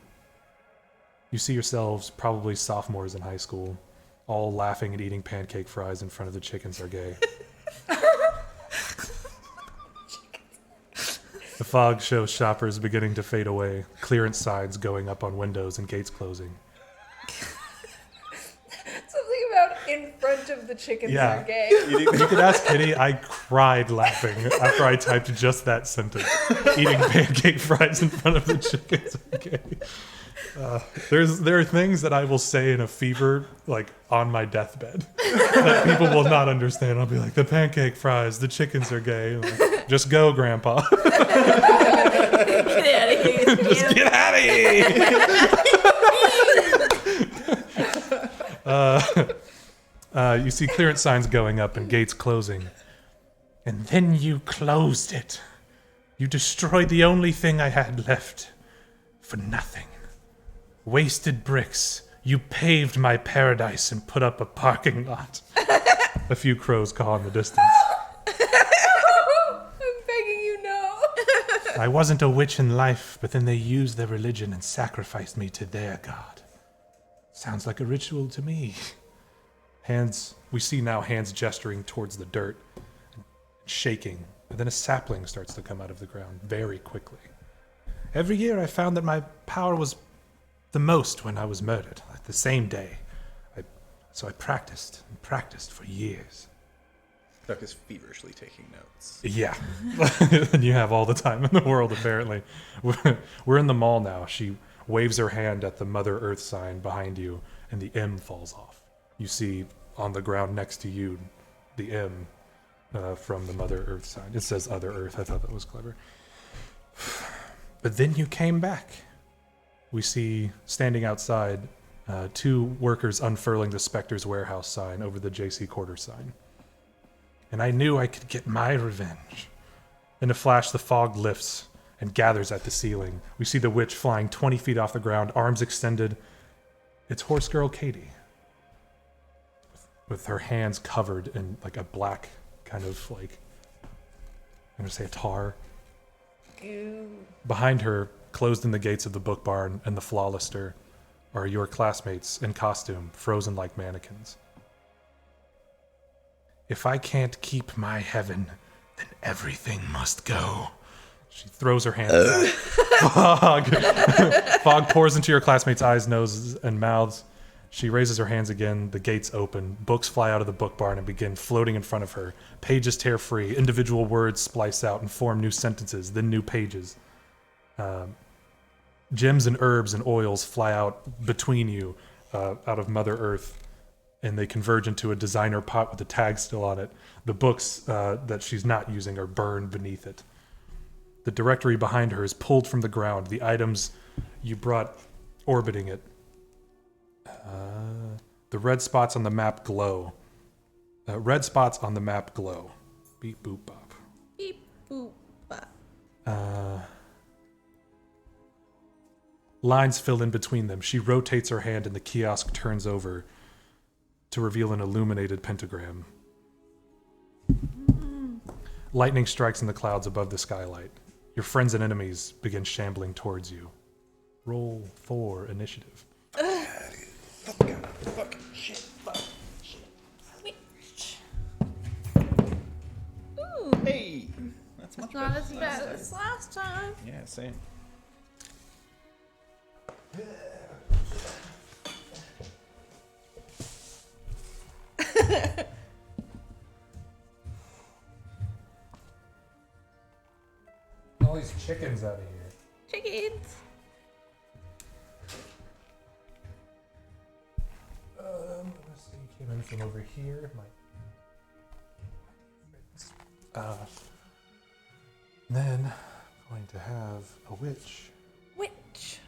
You see yourselves, probably sophomores in high school, all laughing and eating pancake fries in front of the chickens are gay. The fog shows shoppers beginning to fade away, clearance signs going up on windows and gates closing. Something about in front of the chickens Yeah. are gay. You could ask Kitty, I cried laughing after I typed just that sentence. Eating pancake fries in front of the chickens. Okay. There are things that I will say in a fever, like on my deathbed, that people will not understand. I'll be like, the pancake fries, the chickens are gay. Like, just go, Grandpa. Get out of here. Just get out of here. You see clearance signs going up and gates closing. And then you closed it. You destroyed the only thing I had left for nothing. Wasted bricks. You paved my paradise and put up a parking lot. A few crows caw in the distance. I'm begging you, no. I wasn't a witch in life, but then they used their religion and sacrificed me to their god. Sounds like a ritual to me. We see now hands gesturing towards the dirt, shaking, and then a sapling starts to come out of the ground very quickly. Every year I found that my power was the most when I was murdered, like the same day. So I practiced and practiced for years. Duck is feverishly taking notes. Yeah. And you have all the time in the world, apparently. We're in the mall now. She waves her hand at the Mother Earth sign behind you, and the M falls off. You see on the ground next to you the M from the Mother Earth sign. It says Other Earth. I thought that was clever. But then you came back. We see, standing outside, 2 workers unfurling the Spectre's warehouse sign over the JC Quarter sign. And I knew I could get my revenge. In a flash, the fog lifts and gathers at the ceiling. We see the witch flying 20 feet off the ground, arms extended. It's Horse Girl Katie, with her hands covered in like a black kind of like, I'm going to say a tar. Ew. Behind her, closed in the gates of the book barn and the Flawlister, are your classmates in costume, frozen like mannequins. If I can't keep my heaven, then everything must go. She throws her hands out. Fog. Fog pours into your classmates' eyes, noses, and mouths. She raises her hands again. The gates open. Books fly out of the book barn and begin floating in front of her. Pages tear free. Individual words splice out and form new sentences, then new pages. Gems and herbs and oils fly out between you, out of Mother Earth, and they converge into a designer pot with the tag still on it. The books that she's not using are burned beneath it. The directory behind her is pulled from the ground. The items you brought orbiting it. The red spots on the map glow. Red spots on the map glow. Beep, boop, bop. Beep, boop, bop. Lines fill in between them. She rotates her hand and the kiosk turns over to reveal an illuminated pentagram. Lightning strikes in the clouds above the skylight. Your friends and enemies begin shambling towards you. Roll for initiative. Fucking shit. Ooh, Hey! That's much not better. as bad as last time. Yeah, same. All these chickens out of here. Chickens. Let's see, came in from over here. Then I'm going to have a witch. Witch.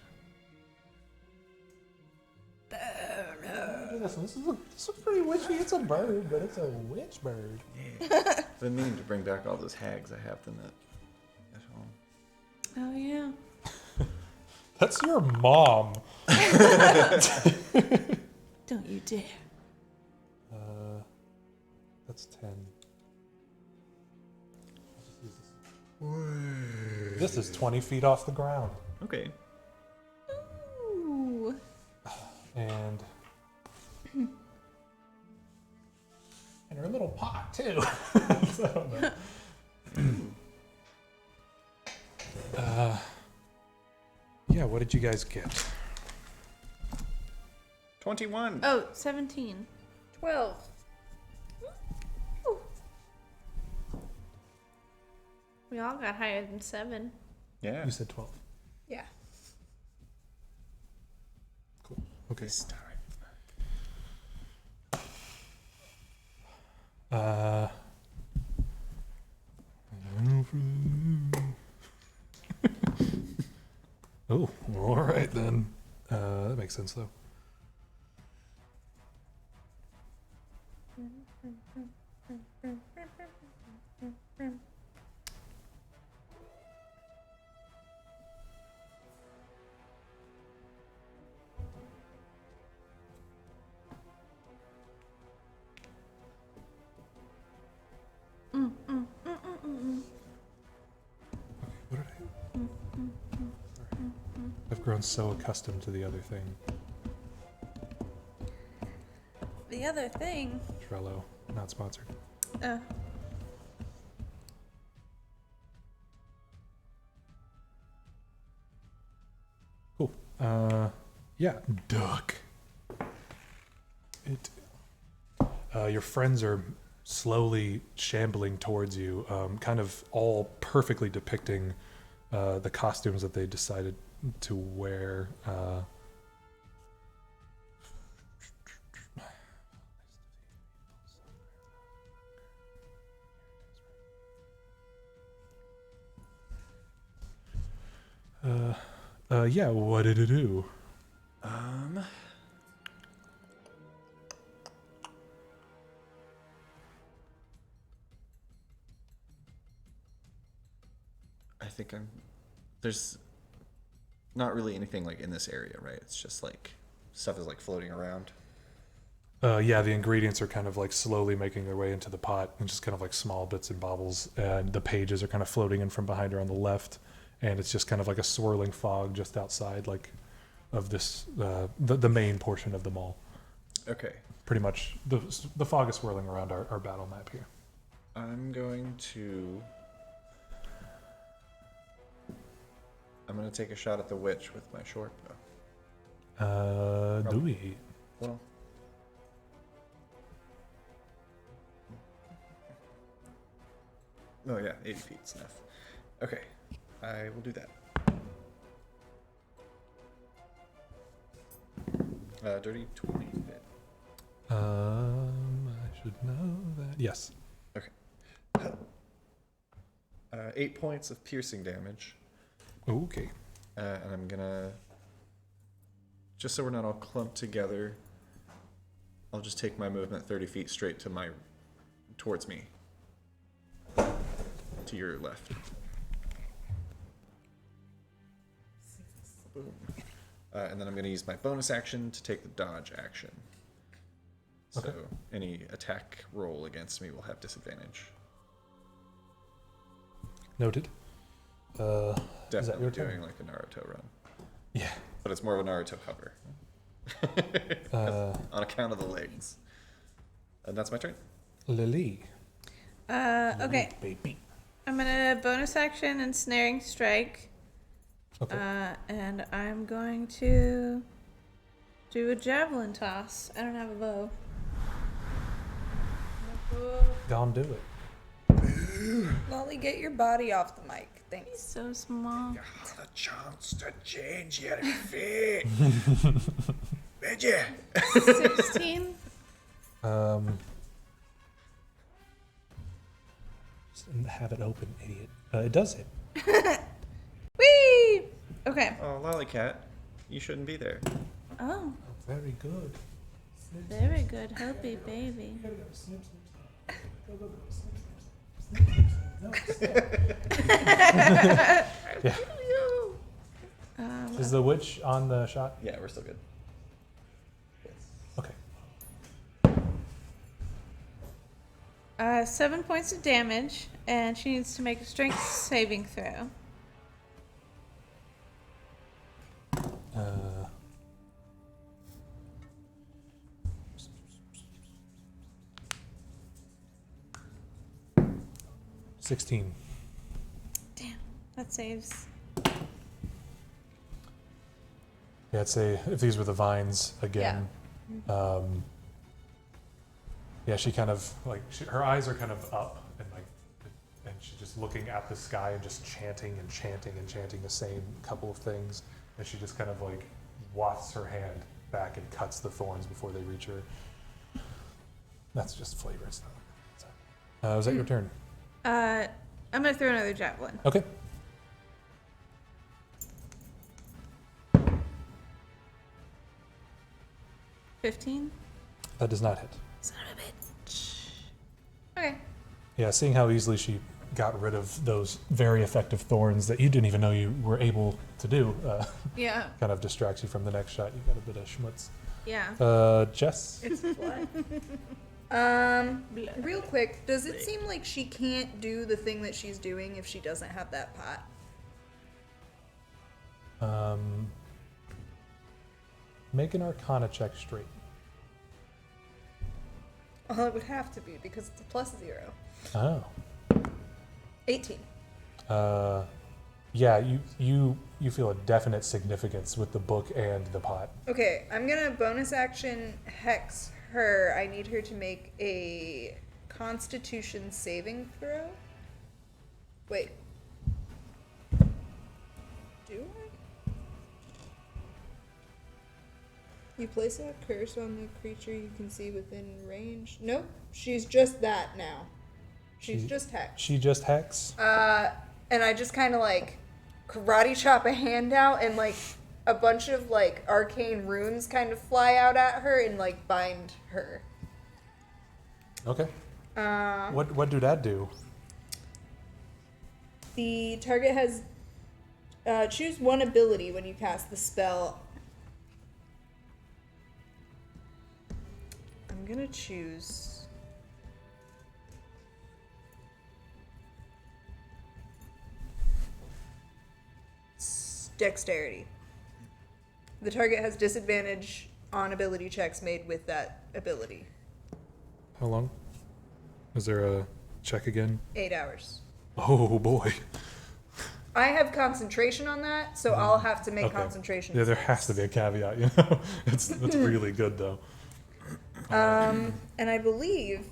This looks pretty witchy. It's a bird, but it's a witch bird. Yeah. I've been meaning to bring back all those hags I have them at home. Oh, yeah. That's your mom. Don't you dare. That's 10. This is 20 feet off the ground. Okay. Ooh. And her little pot, too. So I don't know. what did you guys get? 21. Oh, 17. 12. Ooh. We all got higher than 7. Yeah. You said 12. Yeah. Cool. Okay. This time. Oh, all right then. That makes sense though. What did I've grown so accustomed to the other thing. The other thing. Trello, not sponsored. Cool. Yeah, duck. Your friends are slowly shambling towards you, kind of all perfectly depicting the costumes that they decided to wear. Yeah, what did it do? I think there's not really anything like in this area, right? It's just like stuff is like floating around. Yeah, the ingredients are kind of like slowly making their way into the pot, and just kind of like small bits and bobbles, and the pages are kind of floating in from behind her on the left, and it's just kind of like a swirling fog just outside, like, of this the main portion of the mall. Okay. Pretty much the fog is swirling around our battle map here. I'm going to take a shot at the witch with my short bow. Do we? Well, oh yeah, 80 feet's enough. Okay, I will do that. Dirty 20 hit. I should know that. Yes. Okay. 8 points of piercing damage. Okay. And I'm gonna, just so we're not all clumped together, I'll just take my movement 30 feet straight towards me. To your left. Boom. And then I'm gonna use my bonus action to take the dodge action. So Okay. any attack roll against me will have disadvantage. Noted. Is that Definitely your turn? doing like a Naruto run. Yeah. But it's more of a Naruto cover. On account of the legs. And that's my turn. Lily. Okay. Baby. I'm gonna bonus action and snaring strike. Okay. And I'm going to do a javelin toss. I don't have a bow. Gone do it. Lolly, get your body off the mic. He's Thanks. so small. You had a chance to change your fate. Did you? 16. Just have it open, idiot. It does hit. Whee! Okay. Oh, Lollycat, you shouldn't be there. Oh, Very good. very good. Healthy baby. Yeah. Is the witch on the shot? Yeah, we're still good. Okay. 7 points of damage, and she needs to make a strength saving throw. Uh, 16. Damn, that saves. Yeah, I'd say if these were the vines again. Yeah, she kind of like her eyes are kind of up and she's just looking at the sky and just chanting and chanting and chanting the same couple of things. And she just kind of like wafts her hand back and cuts the thorns before they reach her. That's just flavor stuff. So, is that your turn? I'm gonna throw another javelin. Okay. $15. That does not hit. Son of a bitch. Okay. Yeah, seeing how easily she got rid of those very effective thorns that you didn't even know you were able to do, Yeah. kind of distracts you from the next shot. You got a bit of schmutz. Yeah. Jess? It's blood. Real quick, does it seem like she can't do the thing that she's doing if she doesn't have that pot? Make an Arcana check straight. Well, it would have to be because it's a +0. Oh. 18. Yeah, you feel a definite significance with the book and the pot. Okay, I'm gonna bonus action hex her. I need her to make a Constitution saving throw. Wait. Do I? You place a curse on the creature you can see within range. Nope, she's just that now. She's just hex. She just hex? And I just kind of like karate chop a hand out and like a bunch of like arcane runes kind of fly out at her and like bind her. Okay. What do that do? The target has choose one ability when you cast the spell. I'm gonna choose dexterity. The target has disadvantage on ability checks made with that ability. How long? Is there a check again? 8 hours. Oh boy. I have concentration on that, so I'll have to make Okay. concentration. Yeah, there has to be a caveat, you know? It's really good though. And I believe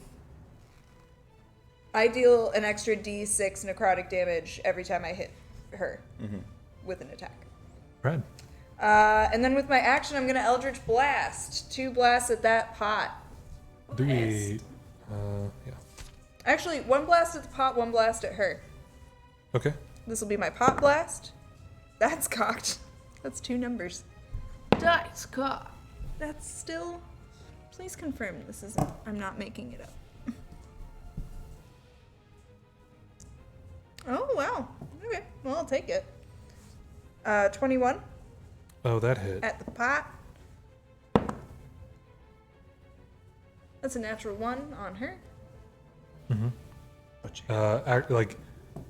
I deal an extra D6 necrotic damage every time I hit her with an attack. Brad. And then with my action, I'm gonna Eldritch Blast. 2 blasts at that pot. Do we... yeah. Actually, 1 blast at the pot, 1 blast at her. Okay. This will be my pot blast. That's cocked. That's 2 numbers. Dice cock. That's still... Please confirm this isn't... I'm not making it up. Oh, wow. Okay. Well, I'll take it. 21 Oh, that hit. at the pot. That's a natural 1 on her. Like,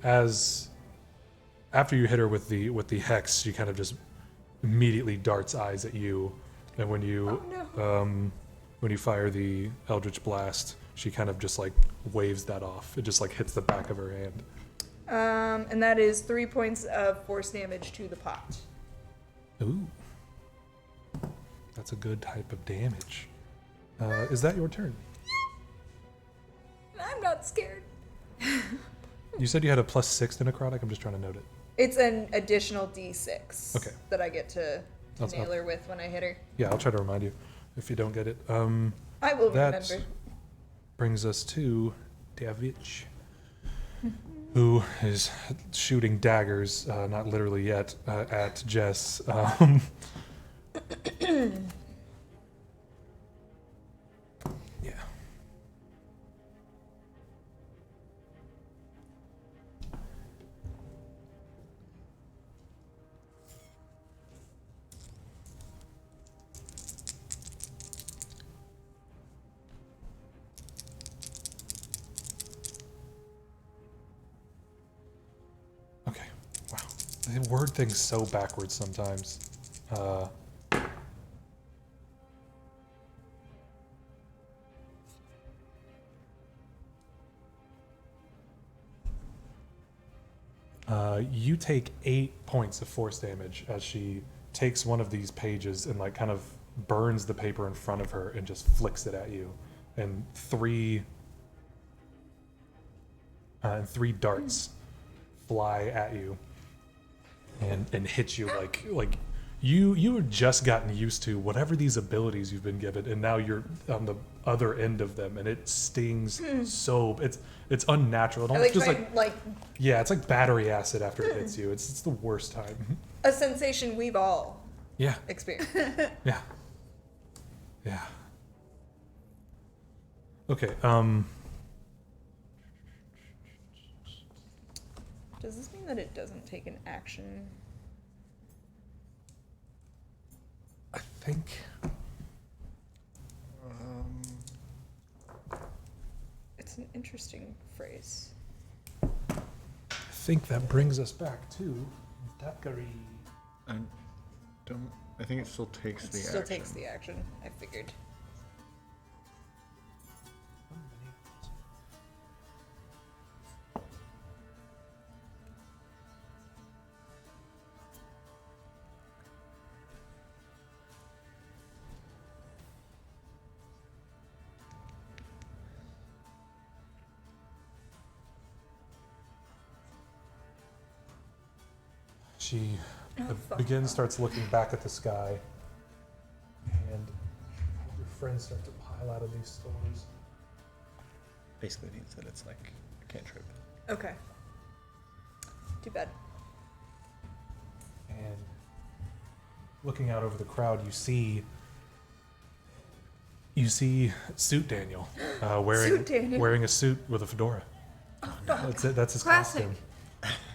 as... After you hit her with the hex, she kind of just immediately darts eyes at you. And when you... when you fire the Eldritch Blast, she kind of just like waves that off. It just like hits the back of her hand. And that is 3 points of force damage to the pot. Ooh. That's a good type of damage. Is that your turn? I'm not scared. You said you had a +6 to necrotic? I'm just trying to note it. It's an additional D6 Okay. that I get to I'll- nail her with when I hit her. Yeah, I'll try to remind you if you don't get it. I will That remember. brings us to Davich, who is shooting daggers, not literally yet, at Jess. Yeah. Okay. Wow. The word thing's so backwards sometimes. You take 8 points of force damage as she takes one of these pages and like kind of burns the paper in front of her and just flicks it at you, and three darts fly at you and hit you like you had just gotten used to whatever these abilities you've been given, and now you're on the other end of them, and it stings so it's unnatural. It I almost just like yeah, it's like battery acid after it hits you. It's the worst time. a sensation we've all Yeah, experienced. yeah, yeah. Okay. Does this mean that it doesn't take an action? I think. It's an interesting phrase. I think that brings us back to Dakari. I don't. I think it still takes It the still action. takes the action. I figured. She starts looking back at the sky, and your friends start to pile out of these stores. Basically means that it's like a cantrip. Okay. Too bad. And looking out over the crowd, you see Suit Daniel, Suit Daniel. wearing a suit with a fedora. That's it. That's his Classic.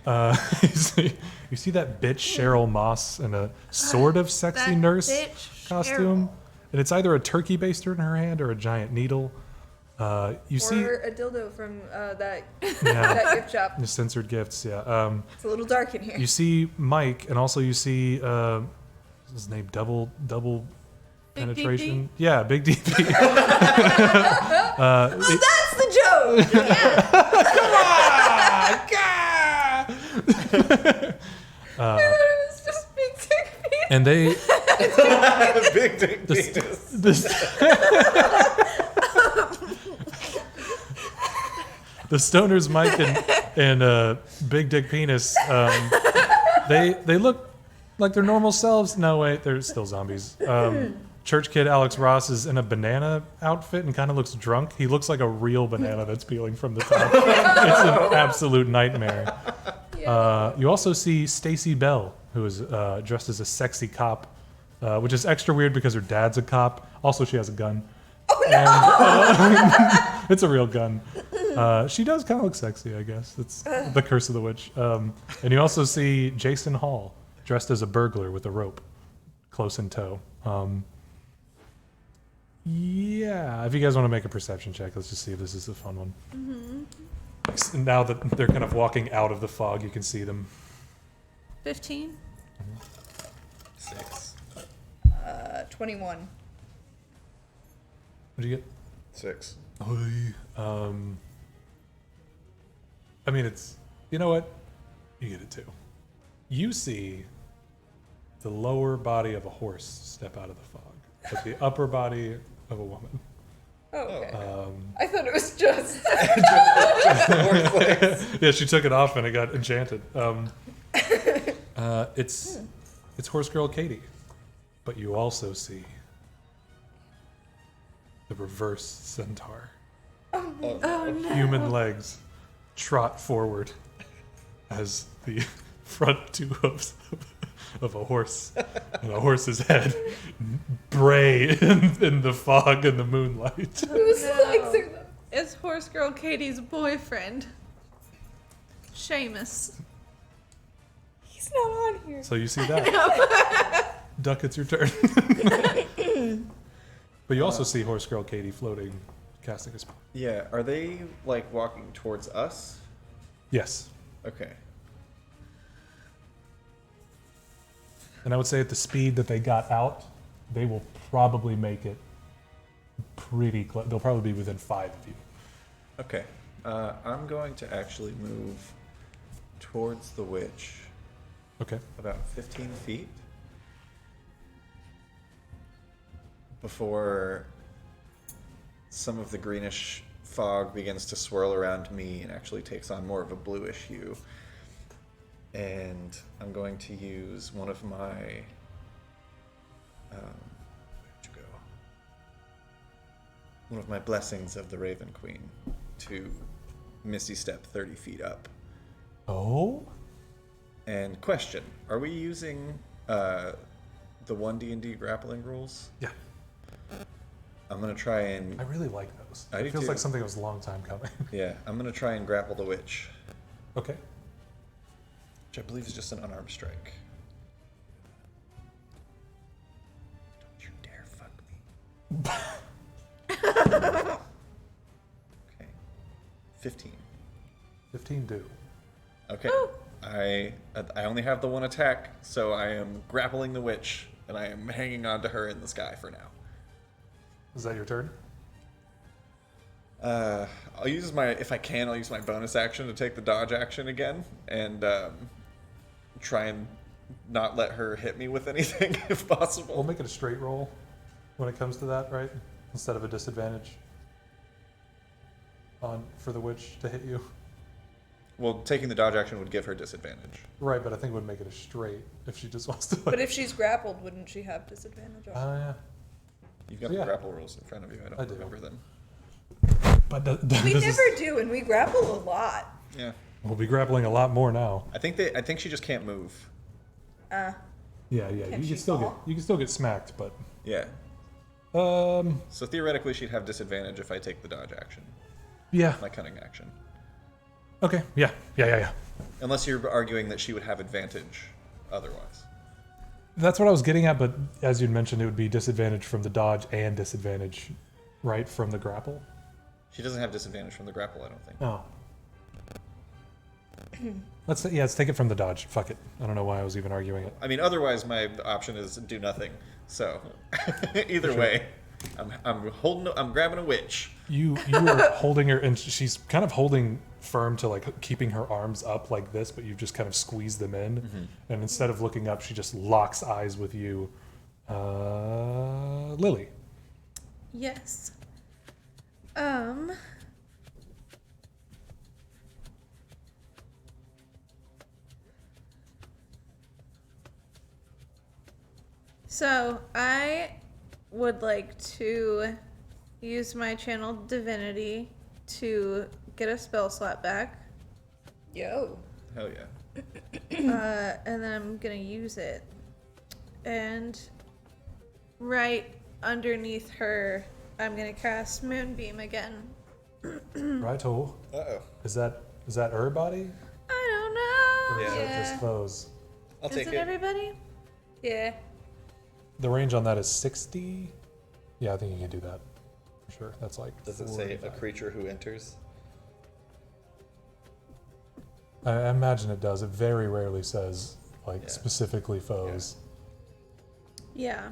costume. You see that bitch Cheryl Moss in a sort of sexy That nurse bitch costume, Cheryl. and it's either a turkey baster in her hand or a giant needle. You see Or a dildo from that yeah, that gift shop. the censored gifts. Yeah. It's a little dark in here. You see Mike, and also you see what's his name, double Big penetration. Yeah, Big DP. That's the joke. It was just big dick penis. And they Big dick penis. the stoners Mike and Big Dick Penis, they look like their normal selves. No, wait, they're still zombies. Church kid Alex Ross is in a banana outfit and kind of looks drunk. He looks like a real banana that's peeling from the top. It's an absolute nightmare. You also see Stacy Bell, who is dressed as a sexy cop, which is extra weird because her dad's a cop. Also, she has a gun. Oh, no! It's a real gun. She does kind of look sexy, I guess. It's the curse of the witch. And you also see Jason Hall, dressed as a burglar with a rope, close in tow. Yeah, if you guys want to make a perception check, let's just see if this is a fun one. Mm-hmm. Now that they're kind of walking out of the fog, you can see them. 15. 6. 21. What'd you get? 6. I mean, it's, you know what? You get it too. You see the lower body of a horse step out of the fog, but the upper body of a woman. Oh, okay. Um, I thought it was just. Yeah, she took it off and it got enchanted. It's Horse Girl Katie, but you also see the reverse centaur. Oh no. Human legs trot forward as the front two hooves of a horse and a horse's head bray in the fog and the moonlight. Whose legs are those? It's Horse Girl Katie's boyfriend, Seamus. He's not on here. So you see that. Duck, it's your turn. But you also see Horse Girl Katie floating, casting a spell. Yeah, are they like walking towards us? Yes. Okay. And I would say at the speed that they got out, they will probably make it pretty close. They'll probably be within 5 of you. Okay. I'm going to actually move towards the witch Okay. about 15 feet. before some of the greenish fog begins to swirl around me and actually takes on more of a bluish hue. And I'm going to use one of my... where'd you go? One of my blessings of the Raven Queen to Misty Step 30 feet up. Oh? And question, are we using the 1D&D grappling rules? Yeah. I'm going to try and... I really like those. I It do feels too. like something that was a long time coming. Yeah, I'm going to try and grapple the witch, Okay. which I believe is just an unarmed strike. Don't you dare fuck me. Okay. 15. 15 do. Okay. I only have the one attack, so I am grappling the witch, and I am hanging on to her in the sky for now. Is that your turn? I'll use my, if I can, I'll use my bonus action to take the dodge action again, and try and not let her hit me with anything if possible. We'll make it a straight roll when it comes to that, right? Instead of a disadvantage for the witch to hit you. Well, taking the dodge action would give her disadvantage. Right, but I think it would make it a straight if she just wants to. But if she's grappled, wouldn't she have disadvantage on it? Yeah. You've got Yeah. the grapple rules in front of you. I don't I do. remember them. But We this never is, do, and we grapple a lot. Yeah. we'll be grappling a lot more now. I think she just can't move. Yeah. Can You she can still fall? get smacked, but Yeah. um, So theoretically, she'd have disadvantage if I take the dodge action, yeah. my cunning action. Okay. Yeah. Unless you're arguing that she would have advantage otherwise. That's what I was getting at, but as you'd mentioned, it would be disadvantage from the dodge and disadvantage, right, from the grapple. She doesn't have disadvantage from the grapple, I don't think. Oh. Let's take it from the dodge. Fuck it. I don't know why I was even arguing it. I mean, otherwise my option is do nothing. So either Sure. way, I'm grabbing a witch. You are holding her, and she's kind of holding firm to like keeping her arms up like this, but you've just kind of squeezed them in. And instead of looking up, she just locks eyes with you. Lily. Yes. So I would like to use my channel divinity to get a spell slot back, Yo. Hell yeah. and then I'm gonna use it, and right underneath her, I'm gonna cast Moonbeam again. Righto. Uh-oh. Is that her body? I Or don't is know. that just foes? I'll Is take it it. everybody? Yeah. The range on that is 60. Yeah, I think you can do that. For sure. That's like. Does it say a 45. creature who enters? I imagine it does. It very rarely says like Yeah. specifically foes. Yeah.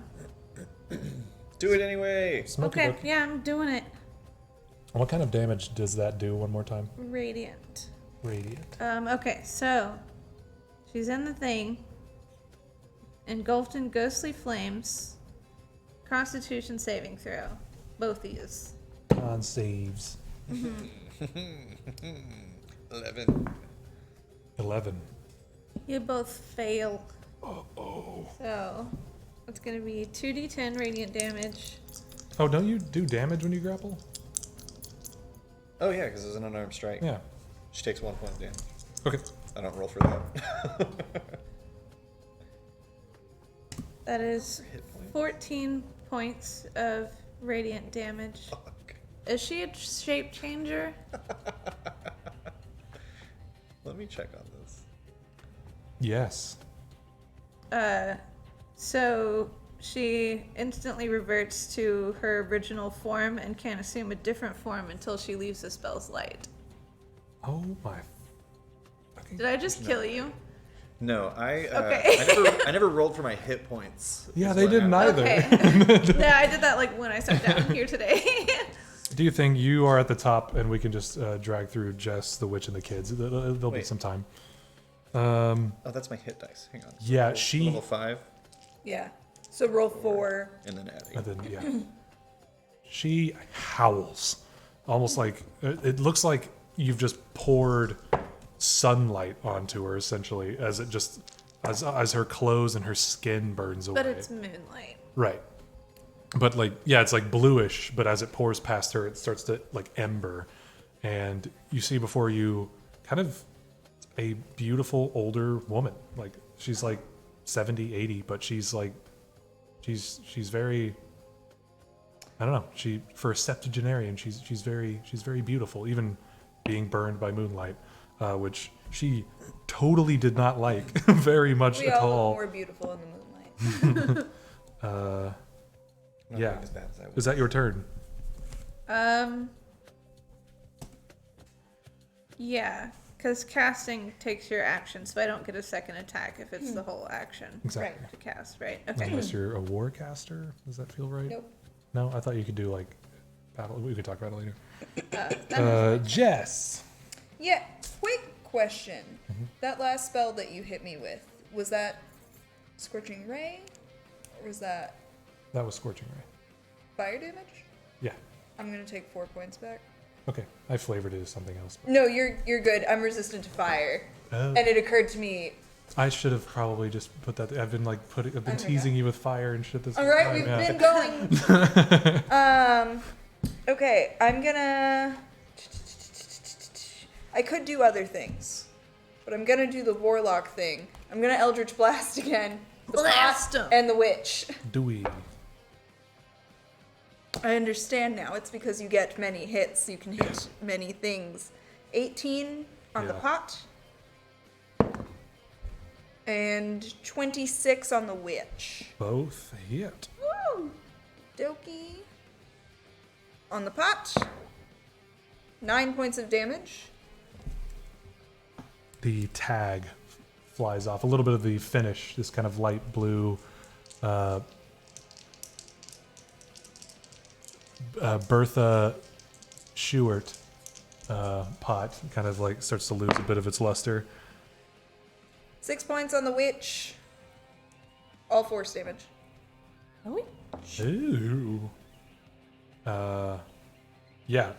Do it anyway. Smoky Okay, book. yeah, I'm doing it. What kind of damage does that do? One more time. Radiant. Radiant. Okay, so she's in the thing, engulfed in ghostly flames. Constitution saving throw. Both these. Con saves. 11. 11. You both fail. Oh. So it's gonna be 2d10 radiant damage. Oh, don't you do damage when you grapple? Oh yeah, because it's an unarmed strike. Yeah. She takes 1 point of damage. Okay. I don't roll for that. That is Hit point. 14 points of radiant damage. Fuck. Is she a shape changer? Let me check on this. Yes. So she instantly reverts to her original form and can't assume a different form until she leaves the spell's light. Oh my. Fucking. Did I just kill you? No, Okay. I never rolled for my hit points. Yeah, is they what didn't happened. either. Okay. Yeah, I did that like when I sat down here today. Do you think you are at the top and we can just drag through Jess, the witch, and the kids? There'll be Wait. some time. Oh, that's my hit dice. Hang on. Yeah, Level- she- Level 5. Yeah. So roll 4. And then adding. And then, yeah. She howls. Almost like, it looks like you've just poured sunlight onto her, essentially, as it just, as her clothes and her skin burns away. But it's moonlight. Right. But like, yeah, it's like bluish, but as it pours past her, it starts to like ember. And you see before you kind of a beautiful older woman. Like, she's like 70, 80, but she's like, she's very, I don't know, for a septuagenarian, she's very beautiful, even being burned by moonlight, which she totally did not like very much We at all all. look more beautiful in the moonlight. Not Yeah. quite as bad as I Is was. that your turn? Yeah, because casting takes your action, so I don't get a second attack if it's the whole action Exactly. to cast, right? Okay. Unless you're a warcaster, does that feel right? Nope. No, I thought you could do like battle. We could talk about it later. That Jess. Yeah, quick question. That last spell that you hit me with, was that Scorching Ray? Or was that That was Scorching Ray. fire damage? Yeah. I'm gonna take 4 points back. Okay. I flavored it as something else. No, you're good. I'm resistant to fire. Oh. And it occurred to me, I should have probably just put that. I've been like I've been teasing you with fire and shit this whole alright, time. we've Yeah. been going. Okay, I'm gonna. I could do other things, but I'm gonna do the warlock thing. I'm gonna Eldritch Blast again. The Blast pot 'em. and the witch. Do we? I understand now. It's because you get many hits. You can hit many things. 18 on the Yeah. pot. And 26 on the witch. Both hit. Woo! Dokie. On the pot. 9 points of damage. The tag flies off. A little bit of the finish, this kind of light blue Bertha Schubert pot kind of like starts to lose a bit of its luster. 6 points on the witch. All force damage. Oh, Ooh. Yeah.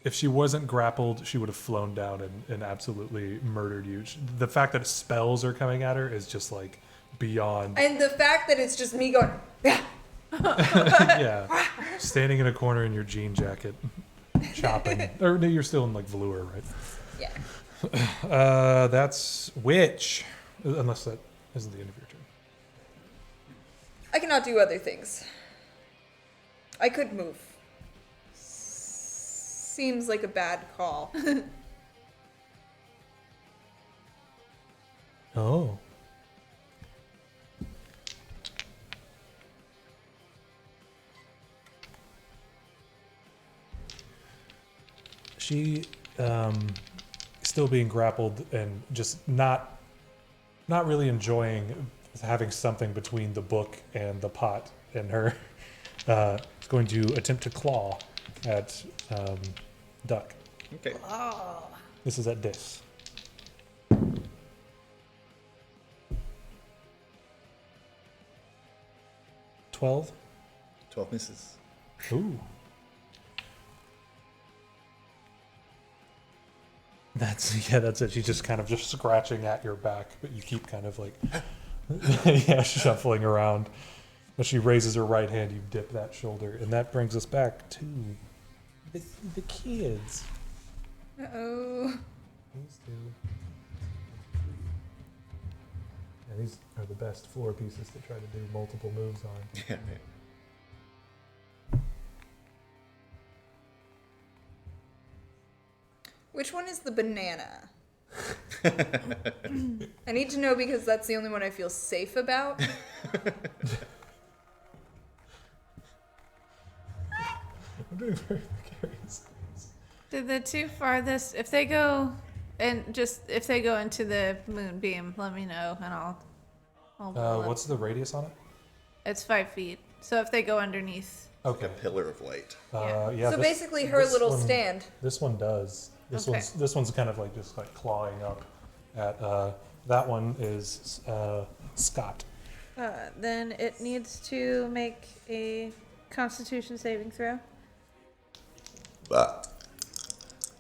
If she wasn't grappled, she would have flown down and absolutely murdered you. The fact that spells are coming at her is just like beyond. And the fact that it's just me going, yeah. Yeah. Standing in a corner in your jean jacket, chopping. Or no, you're still in like velour, right? Yeah. That's witch. Unless that isn't the end of your turn. I cannot do other things. I could move. Seems like a bad call. Oh. She, still being grappled and just not really enjoying having something between the book and the pot and her, is going to attempt to claw at Duck. Okay. This is at Dis. 12. 12 misses. Ooh. That's it. She's just kind of just scratching at your back, but you keep kind of like, yeah, shuffling around. As she raises her right hand, you dip that shoulder, and that brings us back to the kids. Uh-oh. These two. Yeah, these are the best floor pieces to try to do multiple moves on. Yeah. Which one is the banana? I need to know because that's the only one I feel safe about. I'm doing very precarious. Did the two farthest, if they go into the moonbeam, let me know and I'll roll it. What's the radius on it? It's 5 feet. So if they go underneath, Okay. A pillar of light. Yeah. So basically her this little one- stand. This one does. Okay. This one's kind of like just like clawing up at. That one is Scott. Then it needs to make a Constitution saving throw. But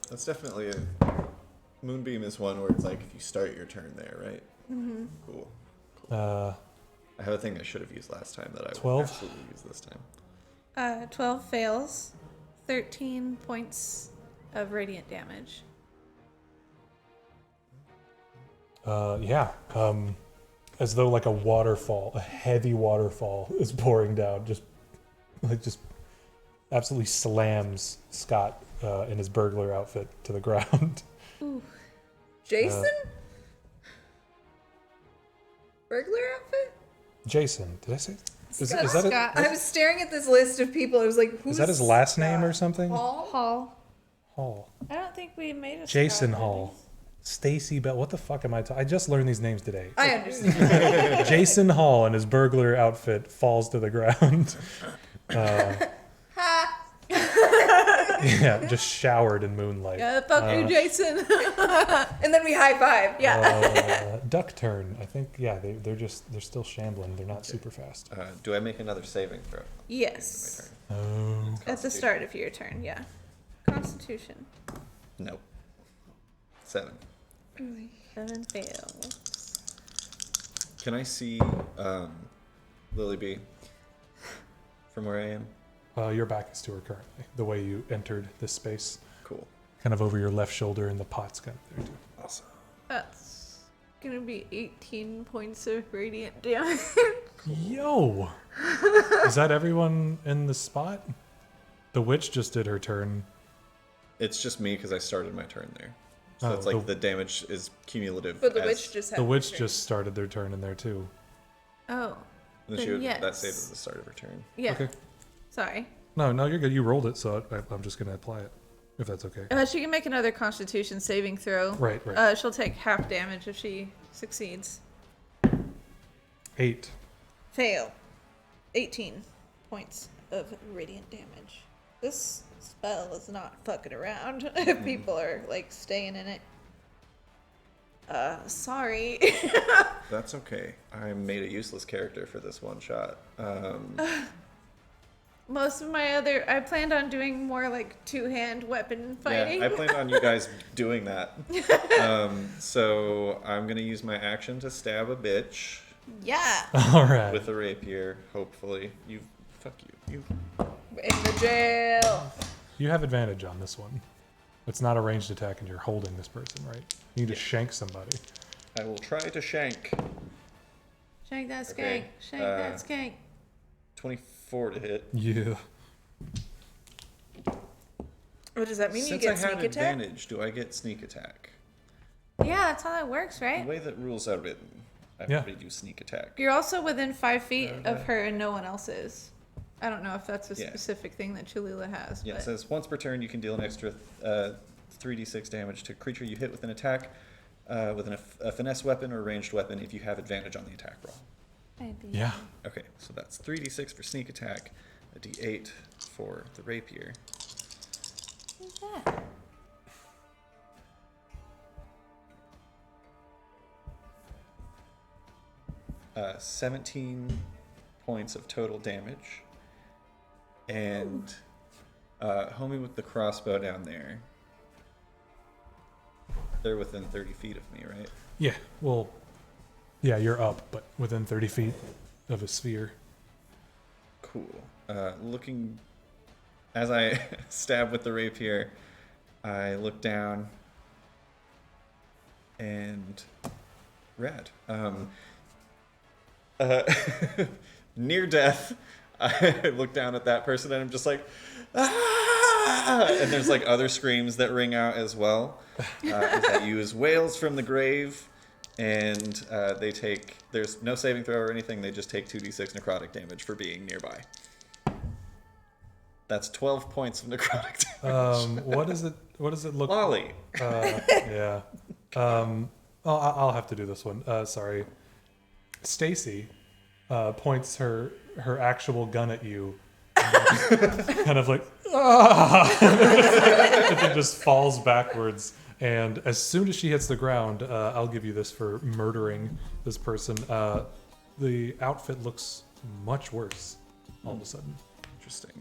that's definitely a Moonbeam is one where it's like if you start your turn there, right? Mm-hmm. Cool. I have a thing I should have used last time that I 12? will absolutely use this time. 12 fails. 13 points of radiant damage. Yeah. As though like a heavy waterfall is pouring down, just absolutely slams Scott in his burglar outfit to the ground. Ooh. Jason? Burglar outfit? Jason, did I say? Is Scott. that Scott. I was staring at this list of people. I was like, who's is that his last name or Scott? something? Hall? Hall. I don't think we made a Jason Scott, Hall. Stacy Bell. What the fuck am I talking? I just learned these names today. I understand. Jason Hall in his burglar outfit falls to the ground. Yeah, just showered in moonlight. Yeah, fuck you, Jason. And then we high five. Yeah. Duck turn. I think. Yeah, they're still shambling. They're not super fast. Do I make another saving throw? Yes. My turn. Oh. At the start of your turn, yeah. Constitution. Nope. 7. 7 fails. Can I see Lily B from where I am? Your back is to her currently. The way you entered this space, Cool. kind of over your left shoulder, and the pot's kind of there too. Awesome. That's gonna be 18 points of radiant damage. Yo! Is that everyone in the spot? The witch just did her turn. It's just me because I started my turn there. So Oh, it's like the damage is cumulative. But the as- witch just had The witch her. just started their turn in there too. Oh. And then she, yes. That saved at the start of her turn. Yeah. Okay. Sorry. No, you're good. You rolled it, so I'm just gonna apply it, if that's okay. She can make another Constitution saving throw. Right. Right. She'll take half damage if she succeeds. 8. Fail. 18 points of radiant damage. This spell is not fucking around if people are like staying in it. Sorry. That's okay. I made a useless character for this one shot. Most of my I planned on doing more like two-hand weapon fighting. Yeah, I planned on you guys doing that. So I'm gonna use my action to stab a bitch Yeah. All right. with a rapier. Hopefully, fuck you. In the jail. You have advantage on this one. It's not a ranged attack, and you're holding this person, right? You need to shank somebody. I will try to shank. Shank that skank. Okay, Shank that skank. 24 to hit. Yeah. What does that mean? Since you I get had sneak attack? advantage, do I get sneak attack? Yeah, that's how that works, right? The way that rules are written, I Yeah. probably do sneak attack. You're also within 5 feet of her and no one else is. I don't know if that's a Yeah. specific thing that Cholula has. Yeah, it but says once per turn you can deal an extra 3d6 damage to a creature you hit with an attack, with a finesse weapon or ranged weapon if you have advantage on the attack roll. maybe. Yeah. Okay, so that's 3d6 for sneak attack, a d8 for the rapier. Who's that? Uh, 17 points of total damage. And homie with the crossbow down there. They're within 30 feet of me, right? Yeah. Well, yeah, you're up, but within 30 feet of a sphere. Cool. Looking as I stab with the rapier, I look down and rad. Near death, I look down at that person and I'm just like, ah! And there's like other screams that ring out as well. As I use wails from the grave, and they take, there's no saving throw or anything, they just take 2d6 necrotic damage for being nearby. That's 12 points of necrotic damage. What does it look? Lolly. Yeah. I'll have to do this one. Sorry. Stacy points her actual gun at you, kind of like, and then just falls backwards. And as soon as she hits the ground, I'll give you this for murdering this person. the outfit looks much worse all of a sudden. Interesting.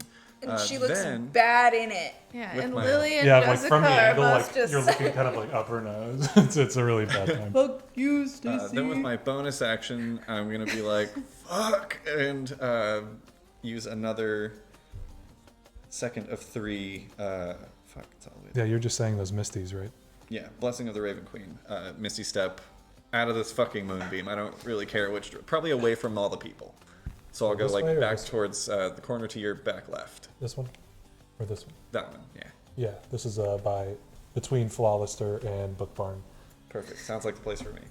And she looks then- bad in it. Yeah, With and my- Lily and Yeah, like Jessica from the are angle, both like just you're looking kind of like up her nose. It's a really bad time. Fuck you, Stacy. Then with my bonus action, I'm gonna be like, fuck, and use another second of 3. Fuck, it's all the way. Yeah, you're just saying those misties, right? Yeah, Blessing of the Raven Queen. Misty Step out of this fucking moonbeam. I don't really care which. Probably away from all the people. So I'll go This way like or back this way? towards the corner to your back left. This one or this one? That one, yeah. Yeah, this is by between Flawlister and Book Barn. Perfect. Sounds like the place for me.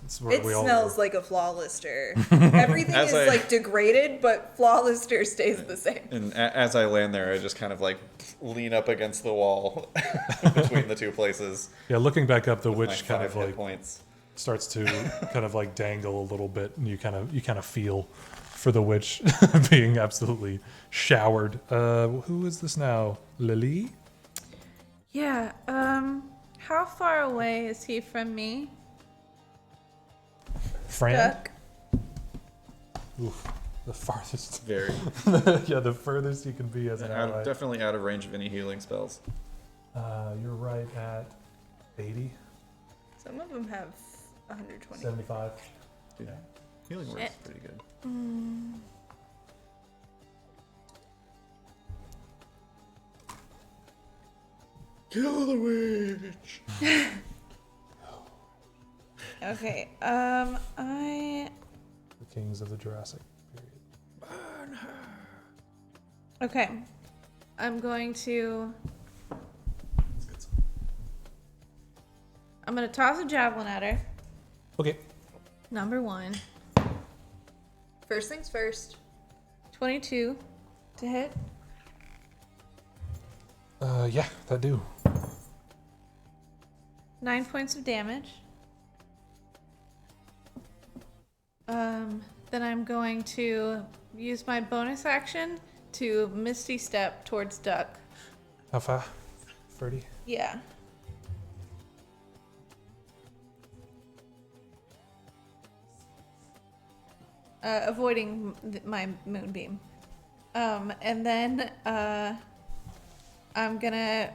It's where It we all smells go. like a Flawlister. Everything As is I- like degraded, but Flawlister stays the same. And as I land there, I just kind of like lean up against the wall between the two places. Yeah, looking back up, the with witch my kind 5 of hit like points. starts to kind of like dangle a little bit, and you kind of feel for the witch being absolutely showered. Who is this now? Lily? Yeah. How far away is he from me? Fran? Duck. Oof, the farthest. Very Yeah, the furthest you can be as an ally. definitely out of range of any healing spells. You're right at 80, Some of them have 120. 75. Yeah. Healing word is pretty good. Kill the witch. Okay. I. The kings of the Jurassic period. Okay. I'm going to. I'm gonna toss a javelin at her. Okay. Number 1. First things first. 22 to hit. Yeah, that do. 9 points of damage. Then I'm going to use my bonus action to Misty Step towards Duck. How far? 30? Yeah. Avoiding my moonbeam. And then I'm gonna,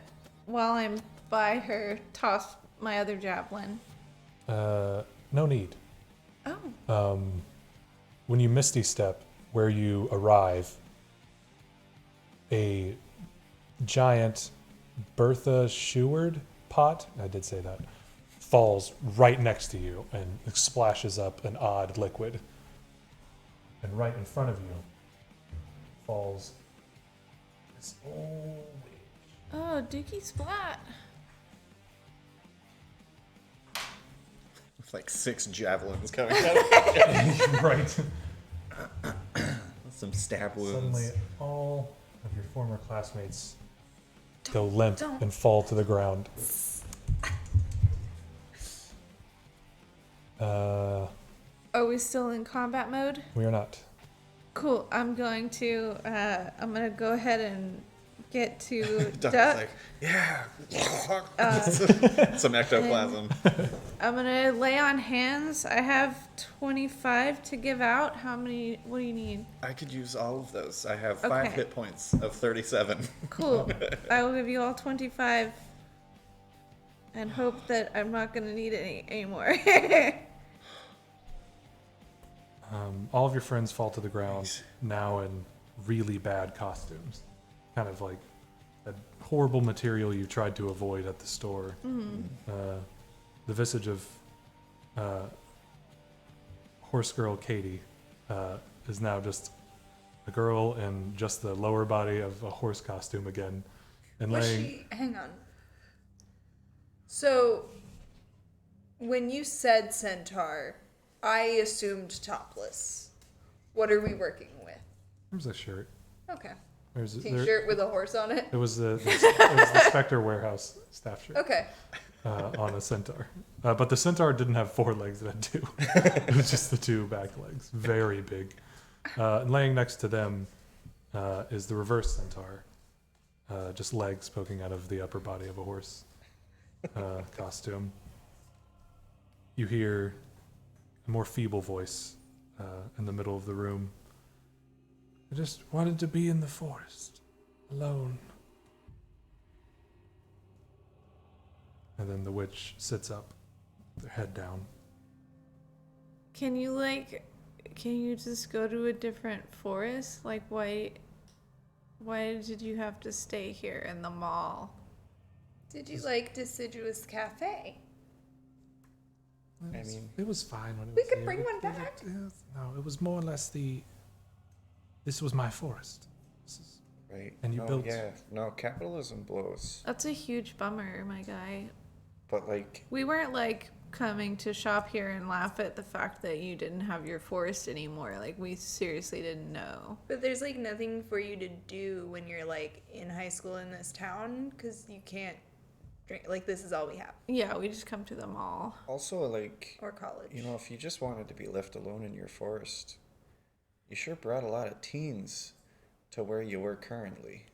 while I'm by her, toss my other javelin. No need. Oh. When you Misty Step, where you arrive, a giant Bertha Sheward pot, I did say that, falls right next to you and splashes up an odd liquid. And right in front of you falls this old witch. Oh, Dookie Splat. With like 6 javelins coming out. Right. Some stab wounds. Suddenly, all of your former classmates go limp don't. and fall to the ground. Are we still in combat mode? We are not. Cool. I'm going to go ahead and get to Duck Duck. is like, yeah. Some ectoplasm. I'm gonna lay on hands. I have 25 to give out. How many? What do you need? I could use all of those. I have 5 Okay. hit points of 37. Cool. I will give you all 25, and hope that I'm not gonna need any anymore. All of your friends fall to the ground now in really bad costumes. Kind of like a horrible material you tried to avoid at the store. The visage of horse girl Katie is now just a girl in just the lower body of a horse costume again. And Was laying. she? Hang on. So, when you said centaur, I assumed topless. What are we working with? There's a shirt. Okay. There's T-shirt with a horse on it. It was the Spectre Warehouse staff shirt. Okay. On a centaur. But the centaur didn't have 4 legs, it had 2. It was just the 2 back legs. Very big. And laying next to them is the reverse centaur. Just legs poking out of the upper body of a horse costume. You hear more feeble voice in the middle of the room. I just wanted to be in the forest, alone. And then the witch sits up, their head down. Can you just go to a different forest? Like, why did you have to stay here in the mall? Did you like Deciduous Cafe? It was fine when it We was could here. bring one back. No, it was more or less this was my forest. Right. And you built- No, capitalism blows. That's a huge bummer, my guy. But like, We weren't like coming to shop here and laugh at the fact that you didn't have your forest anymore. Like, we seriously didn't know. But there's like nothing for you to do when you're like in high school in this town because you can't drink. Like, this is all we have. Yeah, we just come to the mall. also like, Or college. you know, if you just wanted to be left alone in your forest, you sure brought a lot of teens to where you were currently.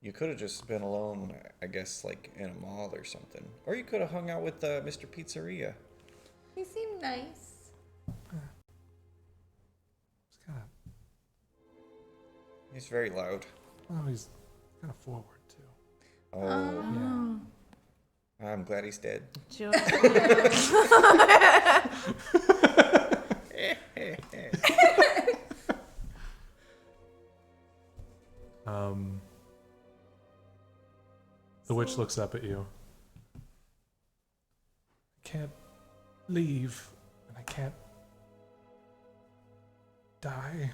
You could have just been alone, I guess, like in a mall or something. Or you could have hung out with Mr. Pizzeria. You seem nice. It's kind of, He's very loud. well, he's kind of forward too. Oh, Yeah. I'm glad he's dead. Joke. The witch looks up at you. I can't leave, and I can't die.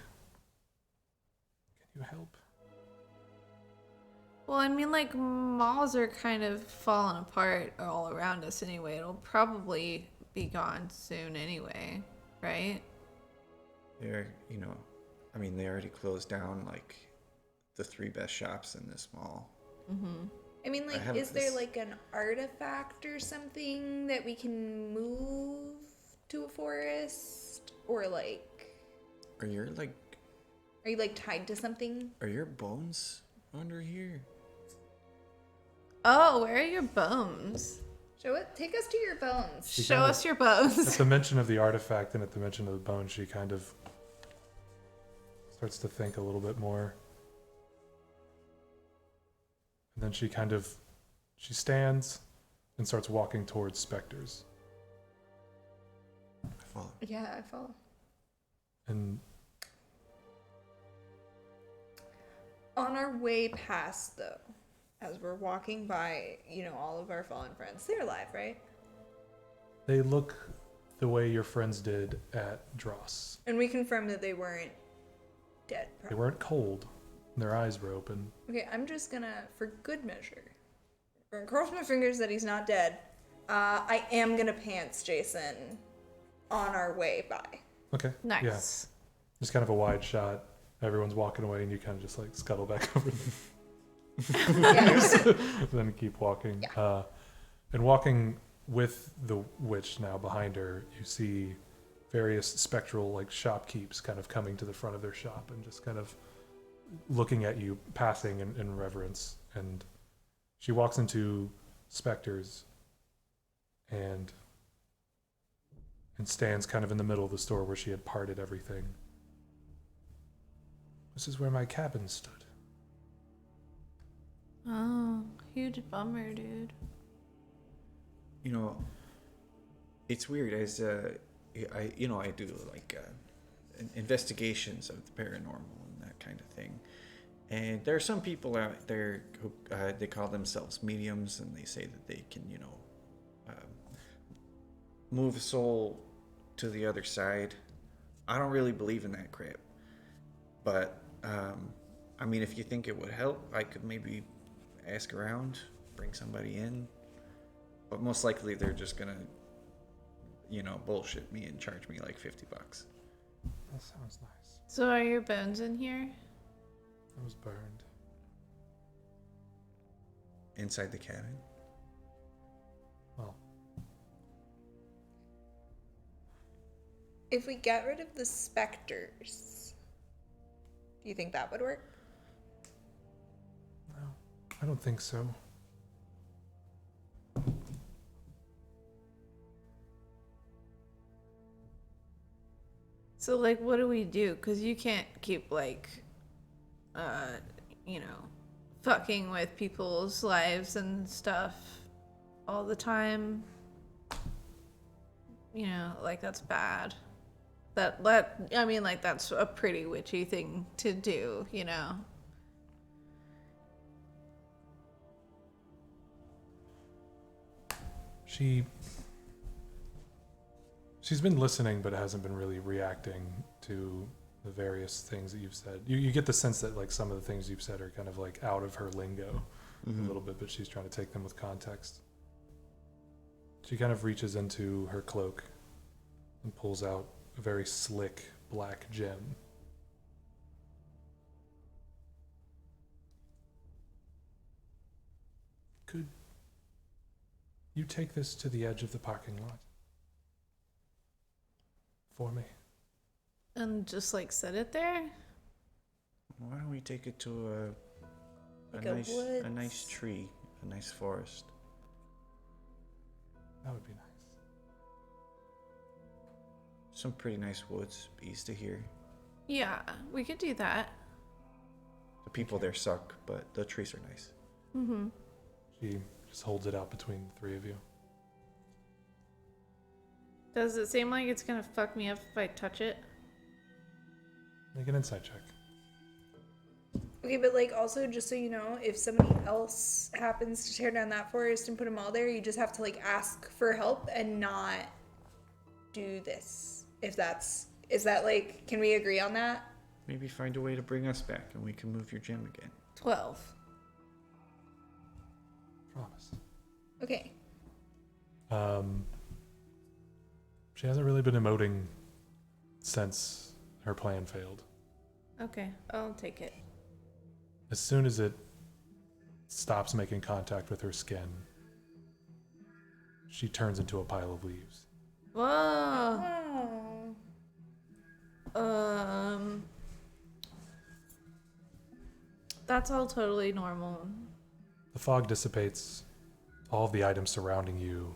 Can you help? Well, I mean, like, malls are kind of falling apart all around us anyway. It'll probably be gone soon anyway, right? They're, you know, I mean, they already closed down like the 3 best shops in this mall. I mean, like, have is there this- like an artifact or something that we can move to a forest? Or like, Are your are you like tied to something? are your bones under here? Oh, where are your bones? Show it. Take us to your bones. She Show kinda- us your At bones. the mention of the artifact and at the mention of the bone, she kind of starts to think a little bit more. And then she stands and starts walking towards specters. I follow. Yeah, I follow. And On our way past, though, as we're walking by, you know, all of our fallen friends, they're alive, right? they look the way your friends did at Dross. And we confirmed that they weren't dead. They weren't cold. And their eyes were open. Okay, I'm just gonna, for good measure, I'm gonna cross my fingers that he's not dead. I am gonna pants Jason on our way by. Okay. Nice. Yeah. Just kind of a wide shot. Everyone's walking away and you kind of just like scuttle back over them. Yeah. Then keep walking. Yeah. And walking with the witch now behind her, you see various spectral like shopkeepers kind of coming to the front of their shop and just kind of looking at you, passing in reverence. And she walks into Spectre's and stands kind of in the middle of the store where she had parted everything. This is where my cabin stood. Oh, huge bummer, dude. You know, it's weird as I do like investigations of the paranormal and that kind of thing. And there are some people out there who they call themselves mediums, and they say that they can, move a soul to the other side. I don't really believe in that crap, but I mean, if you think it would help, I could maybe ask around, bring somebody in. But most likely they're just gonna, bullshit me and charge me like $50. That sounds nice. So are your bones in here? It was burned. Inside the cabin. Well, If we get rid of the specters, do you think that would work? no, I don't think so. So, like, what do we do? Because you can't keep, like, fucking with people's lives and stuff all the time. Like, that's bad. That's a pretty witchy thing to do, She's been listening, but hasn't been really reacting to the various things that you've said. You get the sense that like some of the things you've said are kind of like out of her lingo a little bit, but she's trying to take them with context. She kind of reaches into her cloak and pulls out a very slick black gem. Could you take this to the edge of the parking lot for me? And just, like, set it there? Why don't we take it to Like a a nice tree, a nice forest? That would be nice. Some pretty nice woods east of here. Yeah, we could do that. The people there suck, but the trees are nice. Mm-hmm. She just holds it out between the three of you. Does it seem like it's gonna fuck me up if I touch it? Make an insight check. Okay, but like also just so you know, if somebody else happens to tear down that forest and put them all there, you just have to like ask for help and not do this. Is that like, can we agree on that? Maybe find a way to bring us back and we can move your gem again. 12. Promise. Okay. She hasn't really been emoting since her plan failed. Okay, I'll take it. As soon as it stops making contact with her skin, she turns into a pile of leaves. Whoa. Oh. That's all totally normal. The fog dissipates. All of the items surrounding you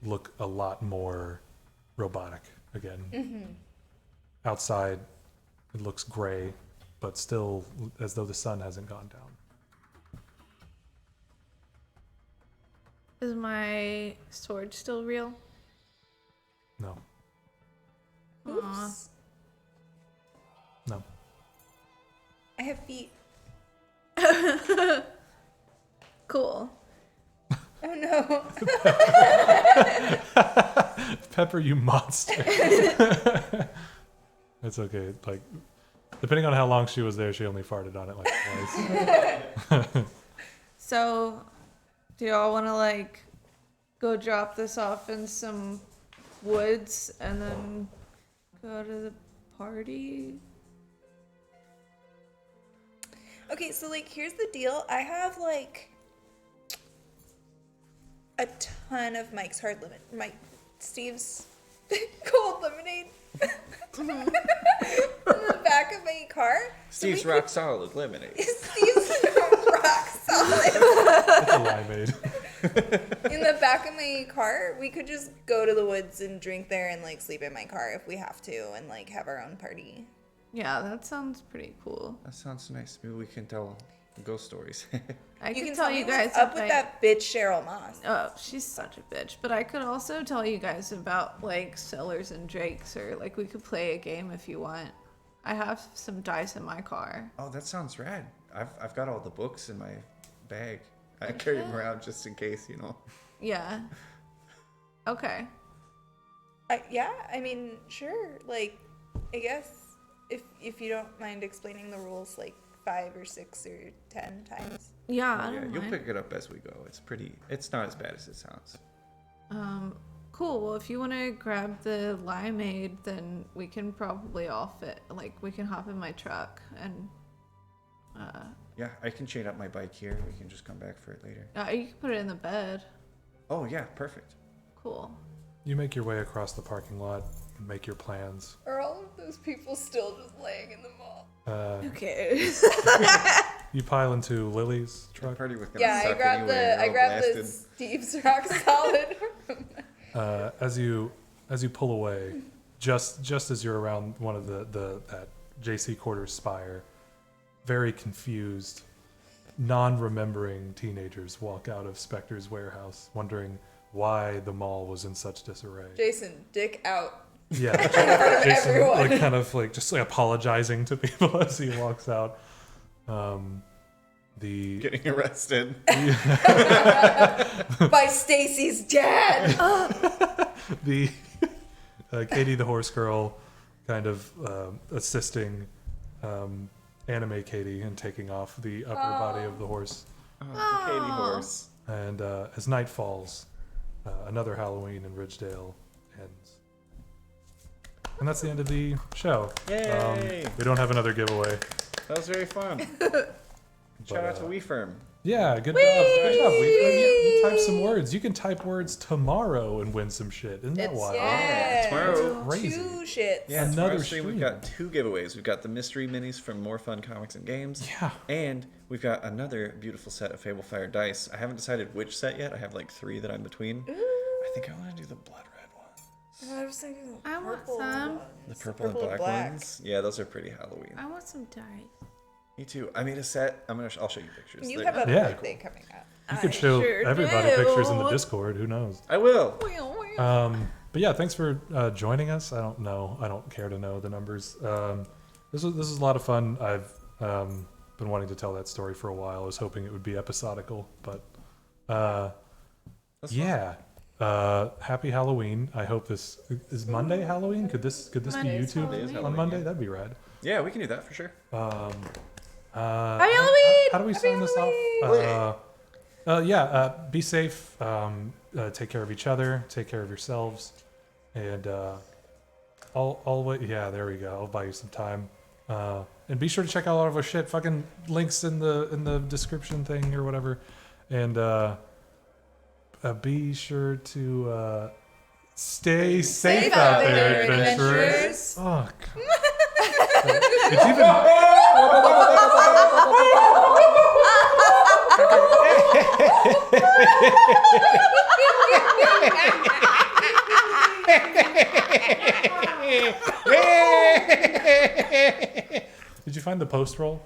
look a lot more robotic again. Mm-hmm. Outside, it looks gray, but still as though the sun hasn't gone down. Is my sword still real? No. Aw. Oops. No. I have feet. Cool. Oh no. Pepper, you monster. That's okay. Like, depending on how long she was there, she only farted on it like twice. So, do y'all want to like go drop this off in some woods and then go to the party? Okay, so like here's the deal. I have like a ton of Steve's cold lemonade in the back of my car. Steve's rock solid lemonade. Steve's rock solid. It's a limeade. In the back of my car, we could just go to the woods and drink there and like sleep in my car if we have to and like have our own party. Yeah, that sounds pretty cool. That sounds nice. Maybe we can tell ghost stories. I You could can tell tell you me guys what's up with about- that bitch Cheryl Moss. Oh, she's such a bitch. But I could also tell you guys about like Sellers and Drakes, or like we could play a game if you want. I have some dice in my car. Oh, that sounds rad. I've got all the books in my bag. I carry them around just in case, you know. Yeah. Okay. Yeah, I mean, sure. Like, I guess if you don't mind explaining the rules like 5 or 6 or 10 times. Yeah. I Yeah, don't you'll mind. pick it up as we go. It's not as bad as it sounds. Cool. Well, if you want to grab the limeade, then we can probably all fit. Like, we can hop in my truck and. Yeah, I can chain up my bike here. We can just come back for it later. You can put it in the bed. Oh yeah, perfect. Cool. You make your way across the parking lot and make your plans. Are all of those people still just laying in the mall? Okay. You pile into Lily's truck. Party was gonna Yeah, suck anyway. I All grabbed the blasted. Steve's rock solid. As you pull away, just as you're around one of that JC Quarters spire, very confused, non-remembering teenagers walk out of Spectre's warehouse, wondering why the mall was in such disarray. Jason, dick out. Yeah, of Jason, everyone. like kind of like just like apologizing to people as he walks out. The Getting arrested. By Stacy's dad. the Katie the horse girl kind of assisting anime Katie in taking off the upper body of the horse. Oh, the Katie horse. And as night falls, another Halloween in Ridgedale ends. And that's the end of the show. Yay! We don't have another giveaway. That was very fun. Shout out to WeFirm. Yeah, good job. Good job. You typed some words. You can type words tomorrow and win some shit. Isn't that It's wild? yeah. Tomorrow. Crazy. 2 shits. Yeah, Another tomorrow's stream, we've stream. got 2 giveaways. We've got the mystery minis from More Fun Comics and Games. Yeah. And we've got another beautiful set of Fable Fire dice. I haven't decided which set yet. I have like 3 that I'm between. I think I want to do the blood red one. I was thinking I want purple some. ones. The purple and black ones. Yeah, those are pretty Halloween. I want some dice. Me too. I made a set. I'll show you pictures. You They're- have a Yeah. birthday coming up. You could I show sure everybody do. pictures in the Discord. Who knows? I will. But yeah, thanks for joining us. I don't know. I don't care to know the numbers. This was a lot of fun. I've been wanting to tell that story for a while. I was hoping it would be episodical, but That's yeah. Happy Halloween. I hope this is Monday Halloween. Could this be Monday's YouTube Halloween. on Monday? That'd be rad. Yeah, we can do that for sure. Happy Halloween! How do we sign this off? Be safe. Take care of each other. Take care of yourselves. And there we go. I'll buy you some time. And be sure to check out all of our shit. Fucking links in the description thing or whatever. And be sure to stay safe out there, adventurers. Oh, God. It's even. Did you find the post roll?